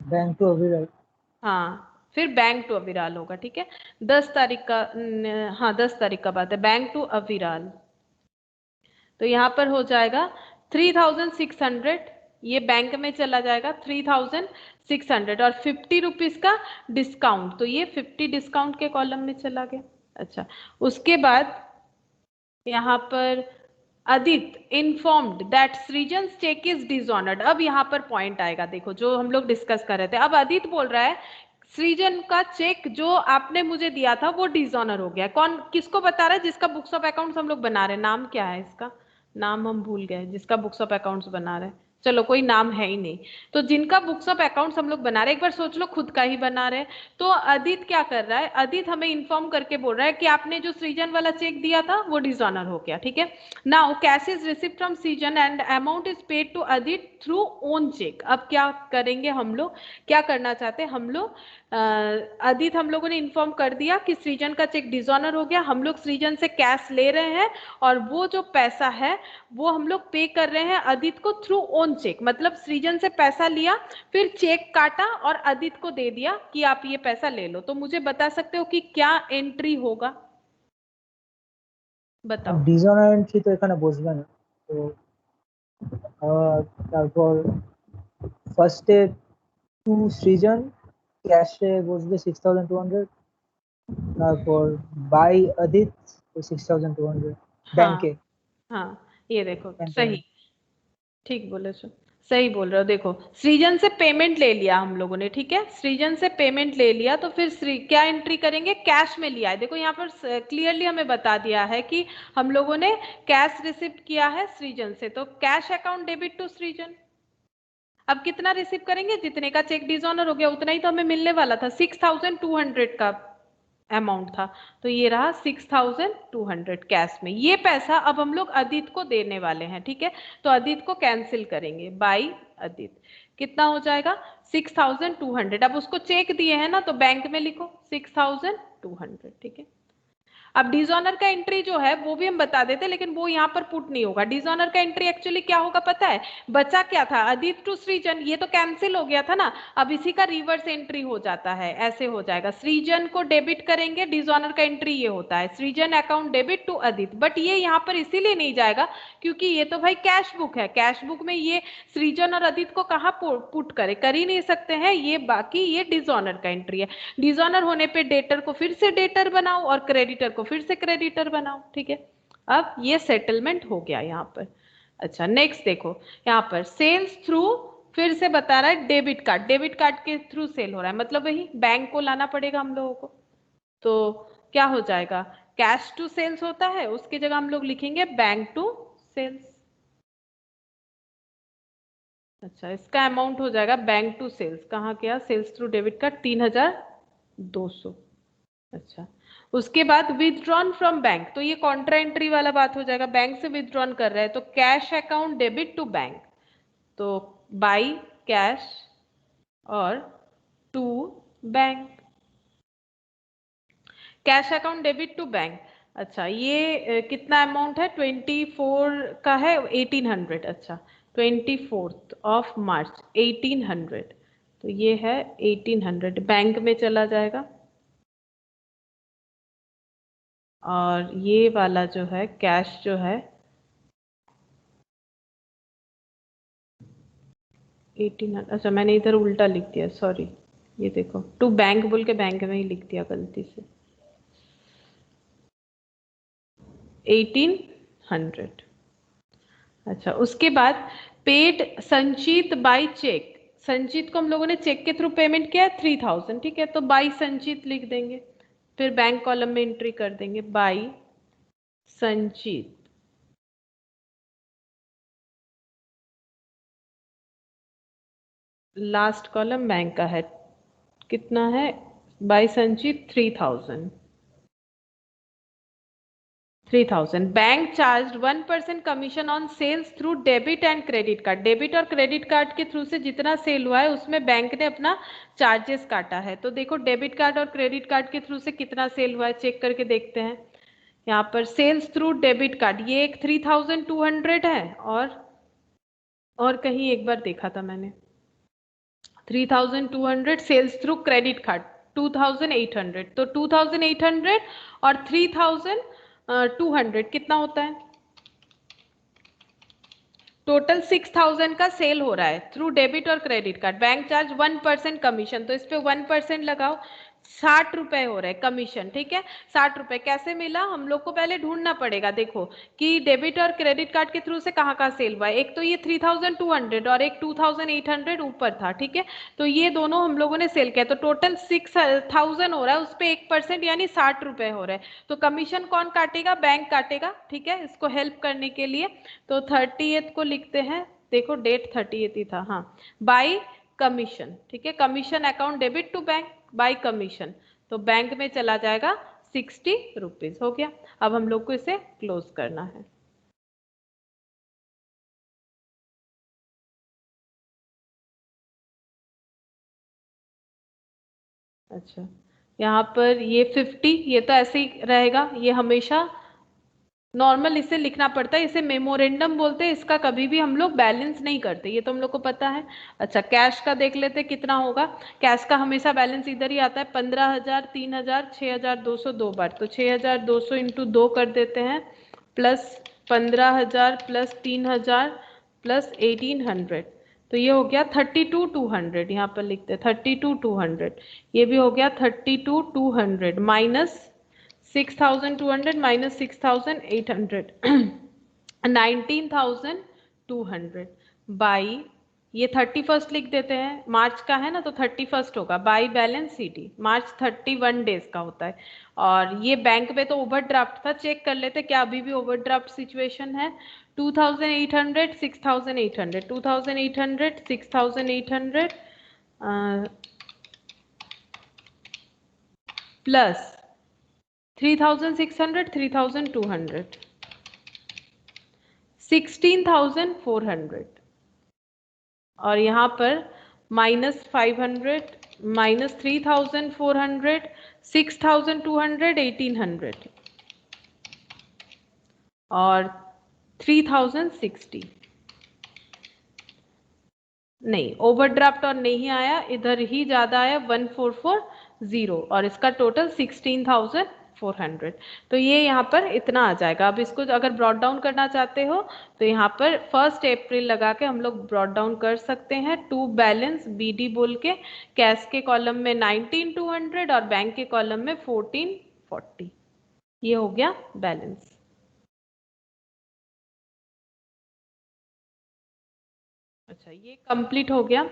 Bank to Aviral. हाँ, फिर बैंक टू अविराल होगा, ठीक है। 10 तारीख का, हाँ 10 तारीख का बात है, बैंक टू अविराल। तो यहाँ पर हो जाएगा 3600, ये बैंक में चला जाएगा 3600 और 50 रुपीज का डिस्काउंट, तो ये 50 डिस्काउंट के कॉलम में चला गया। अच्छा, उसके बाद यहाँ पर अदित इन्फॉर्म्ड दैट सृजन चेक इज डिसऑनर्ड। अब यहाँ पर पॉइंट आएगा, देखो जो हम लोग डिस्कस कर रहे थे, अब अदित बोल रहा है सृजन का चेक जो आपने मुझे दिया था वो डिसऑनर हो गया। कौन किसको बता रहा है? जिसका बुक्स ऑफ अकाउंट्स हम लोग बना रहे हैं, नाम क्या है इसका? नाम हम भूल गए, जिसका बुक्स ऑफ अकाउंट्स बना रहे हैं, चलो कोई नाम है ही नहीं, तो जिनका बुक्स ऑफ अकाउंट्स हम लोग बना रहे हैं, एक बार सोच लो खुद का ही बना रहे हैं। तो अदित क्या कर रहा है? अदित हमें इन्फॉर्म करके बोल रहा है कि आपने जो सृजन वाला चेक दिया था वो डिसऑनर हो गया, ठीक है। Now cash is received from Srijan and amount is paid to Adit through own cheque. अब क्या करेंगे हम लोग, क्या करना चाहते हैं हम लोग? अदित हम लोगों ने इन्फॉर्म कर दिया कि सृजन का चेक डिसऑनर हो गया, हम लोग सृजन से कैश ले रहे हैं और वो जो पैसा है वो हम लोग पे कर रहे हैं अदित को थ्रू ओन चेक। मतलब सृजन से पैसा लिया, फिर चेक काटा और अदित को दे दिया कि आप ये पैसा ले लो। तो मुझे बता सकते हो कि क्या एंट्री होगा? बताओ। ডিসঅনার এন্ট্রি তো এখানে বসবে না, তো তারপর ফার্স্টে টু সৃজন, ক্যাশে বসবে 6200, তারপর বাই অদিত 6200 ব্যাংকে। हाँ ये देखो बैंक सही, में। ठीक बोले सो, सही बोल रहे हो। देखो सृजन से पेमेंट ले लिया हम लोगों ने, ठीक है, सृजन से पेमेंट ले लिया, तो फिर क्या एंट्री करेंगे? कैश में लिया है। देखो यहाँ पर क्लियरली हमें बता दिया है कि हम लोगों ने कैश रिसीव किया है सृजन से, तो कैश अकाउंट डेबिट टू सृजन। अब कितना रिसीव करेंगे? जितने का चेक डिसऑनर हो गया उतना ही तो हमें मिलने वाला था, 6200 का अमाउंट था, तो ये रहा 6200 कैश में। ये पैसा अब हम लोग अदित को देने वाले हैं, ठीक है। तो अदित को कैंसिल करेंगे, बाई अदित, कितना हो जाएगा? 6200। अब उसको चेक दिए हैं ना, तो बैंक में लिखो 6200, ठीक है। अब डिसऑनर का एंट्री जो है वो भी हम बता देते, लेकिन वो यहाँ पर पुट नहीं होगा। डिसऑनर का एंट्री एक्चुअली क्या होगा पता है? बचा क्या था? अदित टू सृजन, ये तो कैंसिल हो गया था ना, अब इसी का रिवर्स एंट्री हो जाता है, ऐसे हो जाएगा। सृजन को डेबिट करेंगे, डिसऑनर का एंट्री ये होता है, सृजन account debit to Adit. But ये यहाँ पर इसीलिए नहीं जाएगा क्योंकि ये तो भाई कैश बुक है, कैश बुक में ये सृजन और अदित को कहाँ पुट करे, कर ही नहीं सकते हैं ये, बाकी ये डिसऑनर का एंट्री है। डिसऑनर होने पे डेटर को फिर से डेटर बनाओ और क्रेडिटर को फिर से क्रेडिटर बनाओ, ठीक है। अब ये सेटलमेंट हो गया यहाँ पर। अच्छा नेक्स्ट देखो, यहाँ पर सेल्स थ्रू, फिर से बता रहा है डेबिट कार्ड, डेबिट कार्ड के थ्रू सेल हो रहा है, मतलब वही बैंक को लाना पड़ेगा हम लोगों को। तो क्या हो जाएगा? कैश टू सेल्स होता है, उसकी जगह हम लोग लिखेंगे बैंक टू सेल्स। अच्छा इसका अमाउंट हो जाएगा बैंक टू सेल्स, कहाँ गया? Sales through debit card 3200। अच्छा उसके बाद विथड्रॉन फ्रॉम बैंक, तो ये कॉन्ट्रा एंट्री वाला बात हो जाएगा, बैंक से विथड्रॉन कर रहे हैं, तो cash account debit to bank, तो बाई कैश और to bank, cash account debit to bank. अच्छा ये कितना अमाउंट है? 24 का है 1800। अच्छा 24 ऑफ मार्च 1800, तो ये है 1800 बैंक में चला जाएगा। और ये वाला जो है कैश जो है 1800, अच्छा मैंने इधर उल्टा लिख दिया, सॉरी, ये देखो टू बैंक बोल के बैंक में ही लिख दिया गलती से, 1800। अच्छा उसके बाद पेड संचित बाय चेक, संचित को हम लोगों ने चेक के थ्रू पेमेंट किया है 3000, ठीक है, तो बाय संचित लिख देंगे, फिर बैंक कॉलम में एंट्री कर देंगे बाय संचित। लास्ट कॉलम बैंक का है, कितना है? By Sanchit 3000। Bank charge 1% commission on sales through debit and credit card, debit और क्रेडिट कार्ड के थ्रू से जितना सेल हुआ है उसमें बैंक ने अपना चार्जेस काटा है। तो देखो डेबिट कार्ड और क्रेडिट कार्ड के थ्रू से कितना सेल हुआ है चेक करके देखते हैं। यहाँ पर सेल्स थ्रू डेबिट कार्ड ये एक 3200 है, और कहीं एक बार देखा था मैंने 3200, सेल्स थ्रू क्रेडिट कार्ड 2800, तो 2800 और 3200 कितना होता है? टोटल 6000 का सेल हो रहा है थ्रू डेबिट और credit card, bank charge 1% commission, तो इस पे 1% लगाओ, 60 रुपए हो रहे कमीशन, ठीक है। 60 रुपए कैसे मिला, हम लोग को पहले ढूंढना पड़ेगा, देखो कि डेबिट और क्रेडिट कार्ड के थ्रू से कहाँ कहाँ सेल हुआ है। एक तो ये 3200 और एक 2800 ऊपर था, ठीक है। तो ये दोनों हम लोगों ने सेल किया, तो टोटल 6000 हो रहा है, उस पर 1% यानी 60 रुपए हो रहे हैं। तो कमीशन कौन काटेगा, बैंक काटेगा, ठीक है, इसको हेल्प करने के लिए। तो 30th को लिखते हैं, देखो डेट 30th ही था, हाँ, बाई कमीशन, ठीक है। Commission account debit to bank by commission, तो बैंक में चला जाएगा 60 रुपीज, हो गया। अब हम लोग को इसे क्लोज करना है। अच्छा, यहाँ पर ये 50, ये तो ऐसे ही रहेगा, ये हमेशा नॉर्मल इसे लिखना पड़ता है, इसे मेमोरेंडम बोलते हैं, इसका कभी भी हम लोग बैलेंस नहीं करते, ये तो हम लोग को पता है। अच्छा, कैश का देख लेते कितना होगा। कैश का हमेशा बैलेंस इधर ही आता है, 15,000, 3,000, 6,200 दो बार, तो 6,200 इंटू 2 कर देते हैं, प्लस 15,000 प्लस 3,000 प्लस 1,800, तो ये हो गया 32,200, यहाँ पर लिखते हैं 32,200, ये भी हो गया 32,200 माइनस 6,200 माइनस 6,800 19,200 बाई, ये 31st लिख देते हैं, मार्च का है ना तो 31st होगा, बाई बैलेंस सीटी, मार्च 31 डेज का होता है। और ये बैंक में तो ओवरड्राफ्ट था, चेक कर लेते क्या अभी भी ओवरड्राफ्ट सिचुएशन है। 2,800 6,800 2,800 6,800 प्लस 3,600 3,200 16,400, और यहाँ पर माइनस 500 माइनस 3,400 6,200 1,800 और 3,060, नहीं ओवरड्राफ्ट और नहीं आया, इधर ही ज्यादा आया 1,440, और इसका टोटल 16,400, तो ये यहाँ पर इतना आ जाएगा। अब इसको अगर ब्रॉट डाउन करना चाहते हो तो यहाँ पर 1 अप्रैल लगा के हम लोग ब्रॉट डाउन कर सकते हैं, टू बैलेंस BD बोल के, कैश के कॉलम में 19,200 और बैंक के कॉलम में 1,440, ये हो गया बैलेंस। अच्छा, ये कंप्लीट हो गया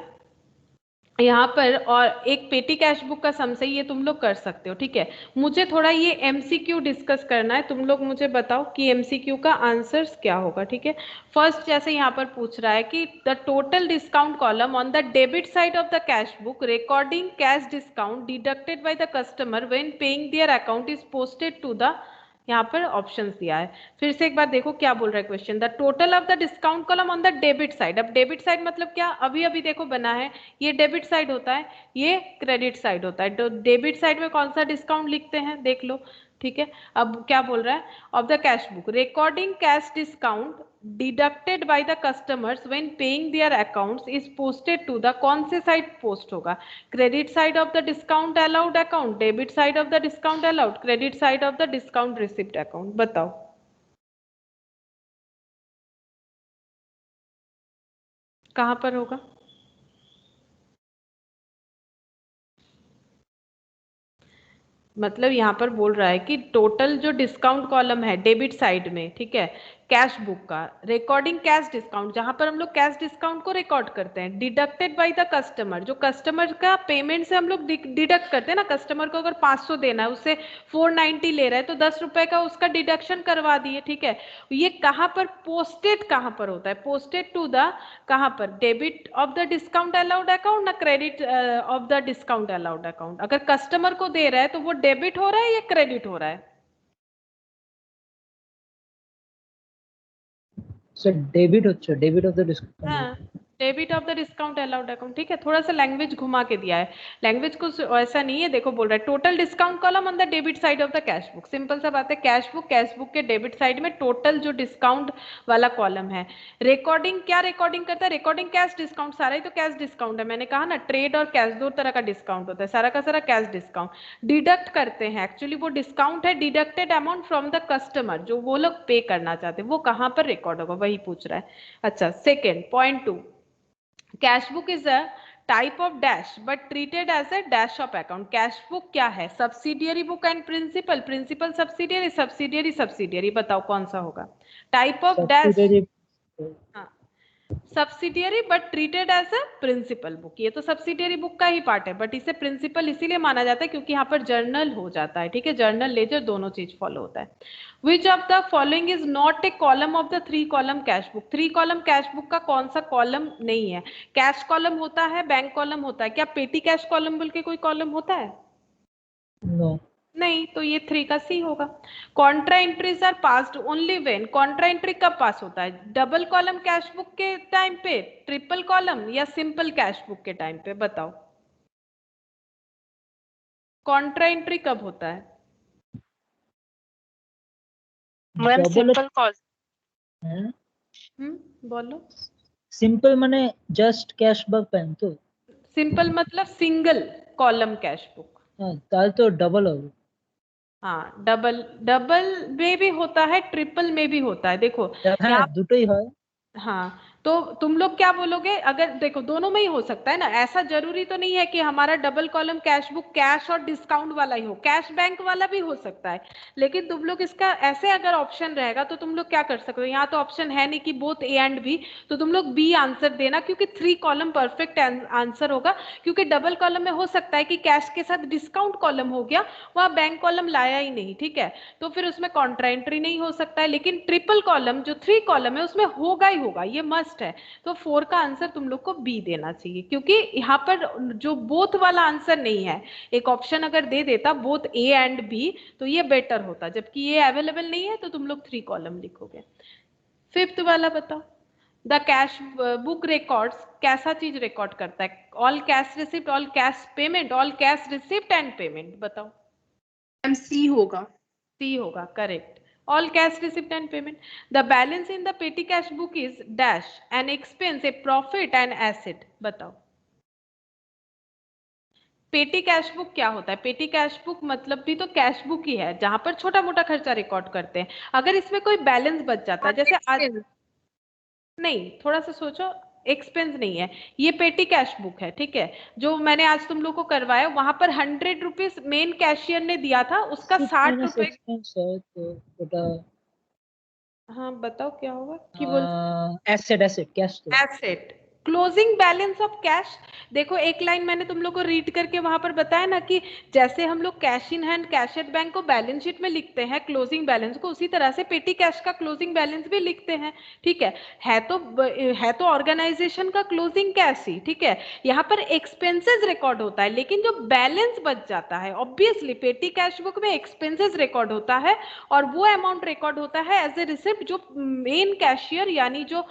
यहाँ पर। और एक पेटी कैश बुक का सम से ये तुम लोग कर सकते हो, ठीक है। मुझे थोड़ा ये MCQ डिस्कस करना है, तुम लोग मुझे बताओ कि MCQ का आंसर्स क्या होगा, ठीक है। फर्स्ट, जैसे यहाँ पर पूछ रहा है कि the total discount column on the debit side of the cash book recording cash discount deducted by the customer when paying their account is posted to the, यहाँ पर ऑप्शंस दिया है। फिर से एक बार देखो क्या बोल रहा है question, the total of the discount column on the debit side. अब डेबिट साइड मतलब क्या, अभी अभी देखो बना है, ये डेबिट साइड होता है, ये क्रेडिट साइड होता है, तो डेबिट साइड में कौन सा डिस्काउंट लिखते हैं देख लो, ठीक है। अब क्या बोल रहा है, of the cash book recording cash discount deducted by the customers when paying their accounts is posted to the, कौन से साइड पोस्ट होगा, credit side of the discount allowed account, debit side of the discount allowed, credit side of the discount receipt account, बताओ कहां पर होगा। मतलब यहाँ पर बोल रहा है कि टोटल जो डिस्काउंट कॉलम है डेबिट साइड में, ठीक है, कैश बुक का रिकॉर्डिंग कैश डिस्काउंट, जहां पर हम लोग कैश डिस्काउंट को रिकॉर्ड करते हैं, डिडक्टेड बाय द कस्टमर, जो कस्टमर का पेमेंट से हम लोग डिडक्ट करते हैं ना, कस्टमर को अगर 500 देना है, उससे 490 ले रहा है, तो 10 रुपए का उसका डिडक्शन करवा दिए, ठीक है। ये कहाँ पर पोस्टेड, कहाँ पर होता है, पोस्टेड टू द, कहाँ पर, debit of the discount allowed account ना credit of the discount allowed account. अगर कस्टमर को दे रहा है तो वो डेबिट हो रहा है या क्रेडिट हो रहा है, सर डेबिट হচ্ছে, डेबिट ऑफ द डिस्काउंट। हाँ debit of the discount allowed account, ठीक है, थोड़ा सा लैंग्वेज घुमा के दिया है, लैंग्वेज को ऐसा नहीं है, देखो बोल रहा है total discount column on the debit side of the cash book, simple सा बात है, कैश बुक के डेबिट साइड में टोटल जो डिस्काउंट वाला कॉलम है। रिकॉर्डिंग क्या रिकॉर्डिंग करता है, रिकॉर्डिंग कैश डिस्काउंट, सारा ही तो कैश डिस्काउंट है, मैंने कहा ना ट्रेड और कैश दो तरह का डिस्काउंट होता है, सारा का सारा कैश डिस्काउंट डिडक्ट करते हैं, एक्चुअली वो डिस्काउंट है deducted amount from the customer, जो वो लोग पे करना चाहते हैं, वो कहां पर रिकॉर्ड होगा वही पूछ रहा है। अच्छा second point 2, cash book is a type of dash but treated as a dash of account. Cash book क्या है, subsidiary book and principal, principal subsidiary, subsidiary subsidiary, बताओ कौन सा होगा, टाइप ऑफ डैश, सब्सिडियरी हाँ subsidiary but treated as a principal book, ये तो subsidiary book का ही पार्ट है, बट इसे प्रिंसिपल इसीलिए माना जाता है क्योंकि यहाँ पर जर्नल हो जाता है, ठीक है, जर्नल लेजर दोनों चीज फॉलो होता है। Which of the following is not a column of the 3 column cash book, 3 column cash book का कौन सा कॉलम नहीं है, कैश कॉलम होता है, बैंक कॉलम होता है, क्या पेटी कैश कॉलम बोल के कोई कॉलम होता है, नो, नहीं, तो ये 3 का सी होगा। Contra entries are passed only when, contra entry कब पास होता है, डबल कॉलम कैश बुक के टाइम पे, ट्रिपल कॉलम या सिंपल कैश बुक के टाइम पे, बताओ कॉन्ट्रा एंट्री कब होता है, मैम डबल सिंपल कॉल, बोलो, सिंपल माने जस्ट कैश बुक पेन तो सिंपल मतलब सिंगल कॉलम कैश बुक, ताल तो डबल होगा। हाँ डबल, डबल में भी होता है ट्रिपल में भी होता है, देखो হ্যাঁ यहाँ, দুটোই হয়। हाँ तो तुम लोग क्या बोलोगे, अगर देखो दोनों में ही हो सकता है ना, ऐसा जरूरी तो नहीं है कि हमारा double column cash book cash और डिस्काउंट वाला ही हो, कैश बैंक वाला भी हो सकता है, लेकिन तुम लोग इसका ऐसे अगर ऑप्शन रहेगा तो तुम लोग क्या कर सकते हो, यहाँ तो ऑप्शन है नहीं कि बोथ ए एंड बी, तो तुम लोग बी आंसर देना, क्योंकि 3 कॉलम परफेक्ट आंसर होगा, क्योंकि डबल कॉलम में हो सकता है कि कैश के साथ डिस्काउंट कॉलम हो गया, वहां बैंक कॉलम लाया ही नहीं, ठीक है, तो फिर उसमें कॉन्ट्रा एंट्री नहीं हो सकता है, लेकिन ट्रिपल कॉलम जो 3 कॉलम है उसमें होगा ही होगा, ये मस्ट है, तो 4 का आंसर तुम लोग को बी देना चाहिए, क्योंकि यहाँ पर जो बोथ वाला आंसर नहीं है, एक ऑप्शन अगर दे देता बोथ ए एंड बी तो ये बेटर होता, जबकि ये अवेलेबल नहीं है तो तुम लोग 3 कॉलम लिखोगे। फिफ्थ वाला बताओ, द कैश बुक रिकॉर्ड्स कैसा चीज रिकॉर्ड करता है, all cash receipt, all cash payment, all cash receipt and payment, बताओ, मैम सी होगा, सी होगा, correct, all cash receipt and payment, the balance in the petty cash book is dash an expense, a profit, an asset, बताओ पेटी cash book क्या होता है, पेटी cash book मतलब भी तो कैश बुक ही है जहां पर छोटा मोटा खर्चा रिकॉर्ड करते हैं, अगर इसमें कोई बैलेंस बच जाता है, जैसे आज, नहीं थोड़ा सा सोचो, एक्सपेंस नहीं है, ये पेटी कैश बुक है, ठीक है, जो मैंने आज तुम लोग को करवाया वहां पर 100 रुपीज मेन कैशियर ने दिया था, उसका 60 মাইনাস रुपए, এক্সপেন্স হয় তো ওটা हाँ बताओ क्या होगा, की बोल, অ্যাসেট অ্যাসেট ক্যাশ তো asset, closing balance of cash, देखो एक लाइन मैंने तुम लोग को रीड करके वहां पर बताया ना कि जैसे हम लोग cash in hand cash at bank को बैलेंस शीट में लिखते हैं क्लोजिंग बैलेंस को, उसी तरह से पेटी कैश का क्लोजिंग बैलेंस भी लिखते हैं, ठीक है तो ऑर्गेनाइजेशन का क्लोजिंग कैश ही, ठीक है, यहाँ पर एक्सपेंसेस रिकॉर्ड होता है, लेकिन जो बैलेंस बच जाता है ऑब्वियसली पेटी कैश बुक में एक्सपेंसेस रिकॉर्ड होता है, और वो अमाउंट रिकॉर्ड होता है एज ए रिसिप्ट जो मेन कैशियर यानी जो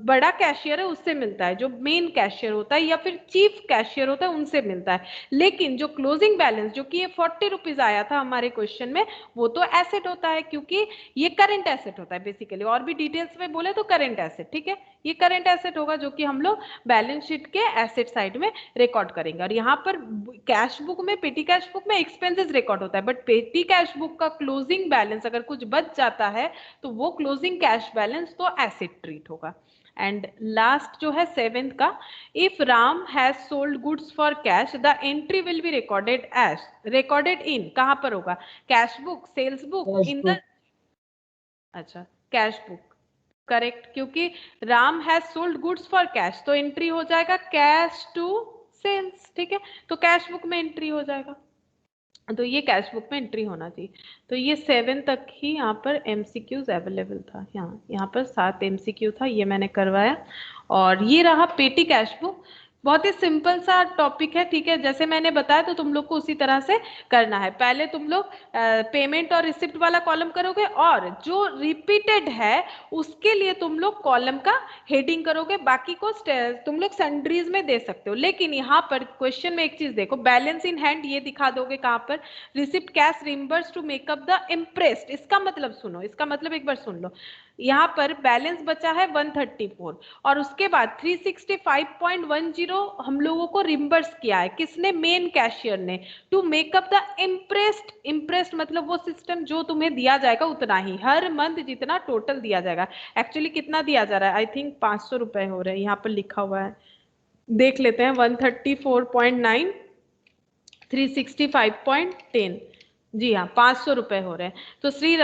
बड़ा कैशियर है उससे मिलता है, जो मेन कैशियर होता है या फिर चीफ कैशियर होता है उनसे मिलता है, लेकिन जो क्लोजिंग बैलेंस जो कि ये 40 रुपीज आया था हमारे क्वेश्चन में, वो तो एसेट होता है, क्योंकि ये करंट एसेट होता है बेसिकली, और भी डिटेल्स में बोले तो करंट एसेट, ठीक है, ये करंट एसेट होगा जो कि हम लोग बैलेंस शीट के एसेट साइड में रिकॉर्ड करेंगे, और यहाँ पर कैश बुक में पेटी कैश बुक में एक्सपेंसेस रिकॉर्ड होता है, बट पेटी कैश बुक का क्लोजिंग बैलेंस अगर कुछ बच जाता है तो वो क्लोजिंग कैश बैलेंस तो एसेट ट्रीट होगा। एंड लास्ट जो है 7th का, if Ram has sold goods for cash the entry will be recorded as, recorded in कहां पर होगा, cash book, sales book, in the, अच्छा कैश बुक, करेक्ट, क्योंकि Ram has sold goods for cash तो entry हो जाएगा कैश टू सेल्स, ठीक है, तो कैश बुक में एंट्री हो जाएगा, तो ये कैश बुक में एंट्री होना चाहिए, तो ये 7 तक ही यहाँ पर एमसीक्यूज अवेलेबल था, यहाँ पर 7 एमसीक्यू था, ये मैंने करवाया, और ये रहा पेटी कैश बुक। बहुत ही सिंपल सा टॉपिक है, ठीक है। जैसे मैंने बताया तो तुम लोग को उसी तरह से करना है। पहले तुम लोग पेमेंट और रिसिप्ट वाला कॉलम करोगे, और जो रिपीटेड है उसके लिए तुम लोग कॉलम का हेडिंग करोगे, बाकी को तुम लोग सन्ड्रीज में दे सकते हो। लेकिन यहाँ पर क्वेश्चन में एक चीज देखो, बैलेंस इन हैंड ये दिखा दोगे कहाँ पर, receipt cash reimburse to make up the imprest. इसका मतलब सुनो, इसका मतलब एक बार सुन लो। यहाँ पर बैलेंस बचा है 134, और उसके बाद 365.10 हम लोगों को रिम्बर्स किया है, किसने? मेन कैशियर ने, to make up the imprest. Imprest मतलब वो सिस्टम जो तुम्हें दिया जाएगा उतना ही, हर मंथ जितना टोटल दिया जाएगा। एक्चुअली कितना दिया जा रहा है? आई थिंक 500 रुपए हो रहे हैं, यहाँ पर लिखा हुआ है, देख लेते हैं। 134.9 365.10, जी हाँ 500 रुपए हो रहे हैं। तो श्री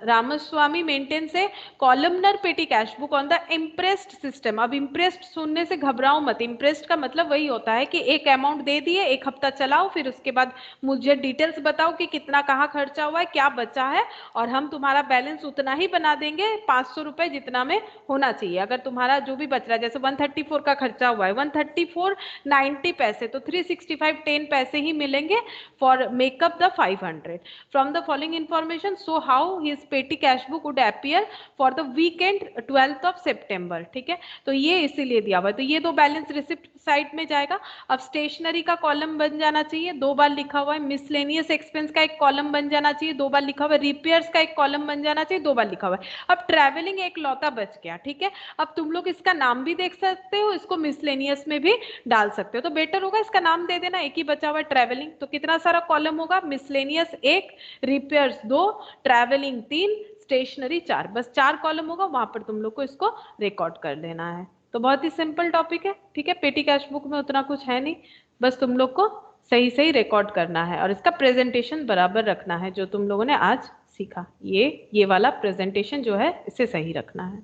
रामस्वामी मेंटेन से कॉलमनर पेटी cash book on the imprest system. अब इम्प्रेस्ड सुनने से घबराओ मत, इम्प्रेस्ड का मतलब वही होता है कि एक अमाउंट दे दिए, एक हफ्ता चलाओ, फिर उसके बाद मुझे डिटेल्स बताओ कि कितना कहाँ खर्चा हुआ है, क्या बचा है, और हम तुम्हारा बैलेंस उतना ही बना देंगे 500 रुपए जितना में होना चाहिए। अगर तुम्हारा जो भी बच रहा है, जैसे 134 का खर्चा हुआ है, 134.90 पैसे, तो 365.10 पैसे ही मिलेंगे for make up the 500 from the following information so how his petty cash book would appear for the weekend 12th of September। ठीक है, तो ये इसीलिए दिया हुआ है। तो ये दो बैलेंस रिसिप्ट साइड में जाएगा। अब स्टेशनरी का कॉलम बन जाना चाहिए, 2 बार लिखा हुआ है। मिसलेनियस एक्सपेंस का एक कॉलम बन जाना चाहिए, 2 बार लिखा हुआ है। रिपेयर्स का एक कॉलम बन जाना चाहिए, 2 बार लिखा हुआ है। अब ट्रैवलिंग एक लौता बच गया, ठीक है। अब तुम लोग इसका नाम भी देख सकते हो, इसको मिसलेनियस में भी डाल सकते हो, तो बेटर होगा इसका नाम दे देना। एक ही बचा हुआ है ट्रैवलिंग, तो कितना सारा कॉलम होगा? मिसलेनियस 1, रिपेयर्स 2, ट्रैवलिंग 3, स्टेशनरी 4, बस 4 कॉलम होगा, वहां पर तुम लोग को इसको रिकॉर्ड कर लेना है। तो बहुत ही सिंपल टॉपिक है, ठीक है। पेटी कैश बुक में उतना कुछ है नहीं, बस तुम लोग को सही सही रिकॉर्ड करना है, और इसका प्रेजेंटेशन बराबर रखना है जो तुम लोगों ने आज सीखा। ये वाला प्रेजेंटेशन जो है इसे सही रखना है,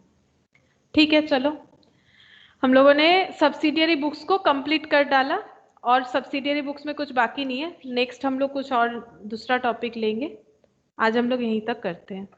ठीक है। चलो, हम लोगों ने सब्सिडियरी बुक्स को कंप्लीट कर डाला, और सब्सिडियरी बुक्स में कुछ बाकी नहीं है। नेक्स्ट हम लोग कुछ और दूसरा टॉपिक लेंगे, आज हम लोग यहीं तक करते हैं।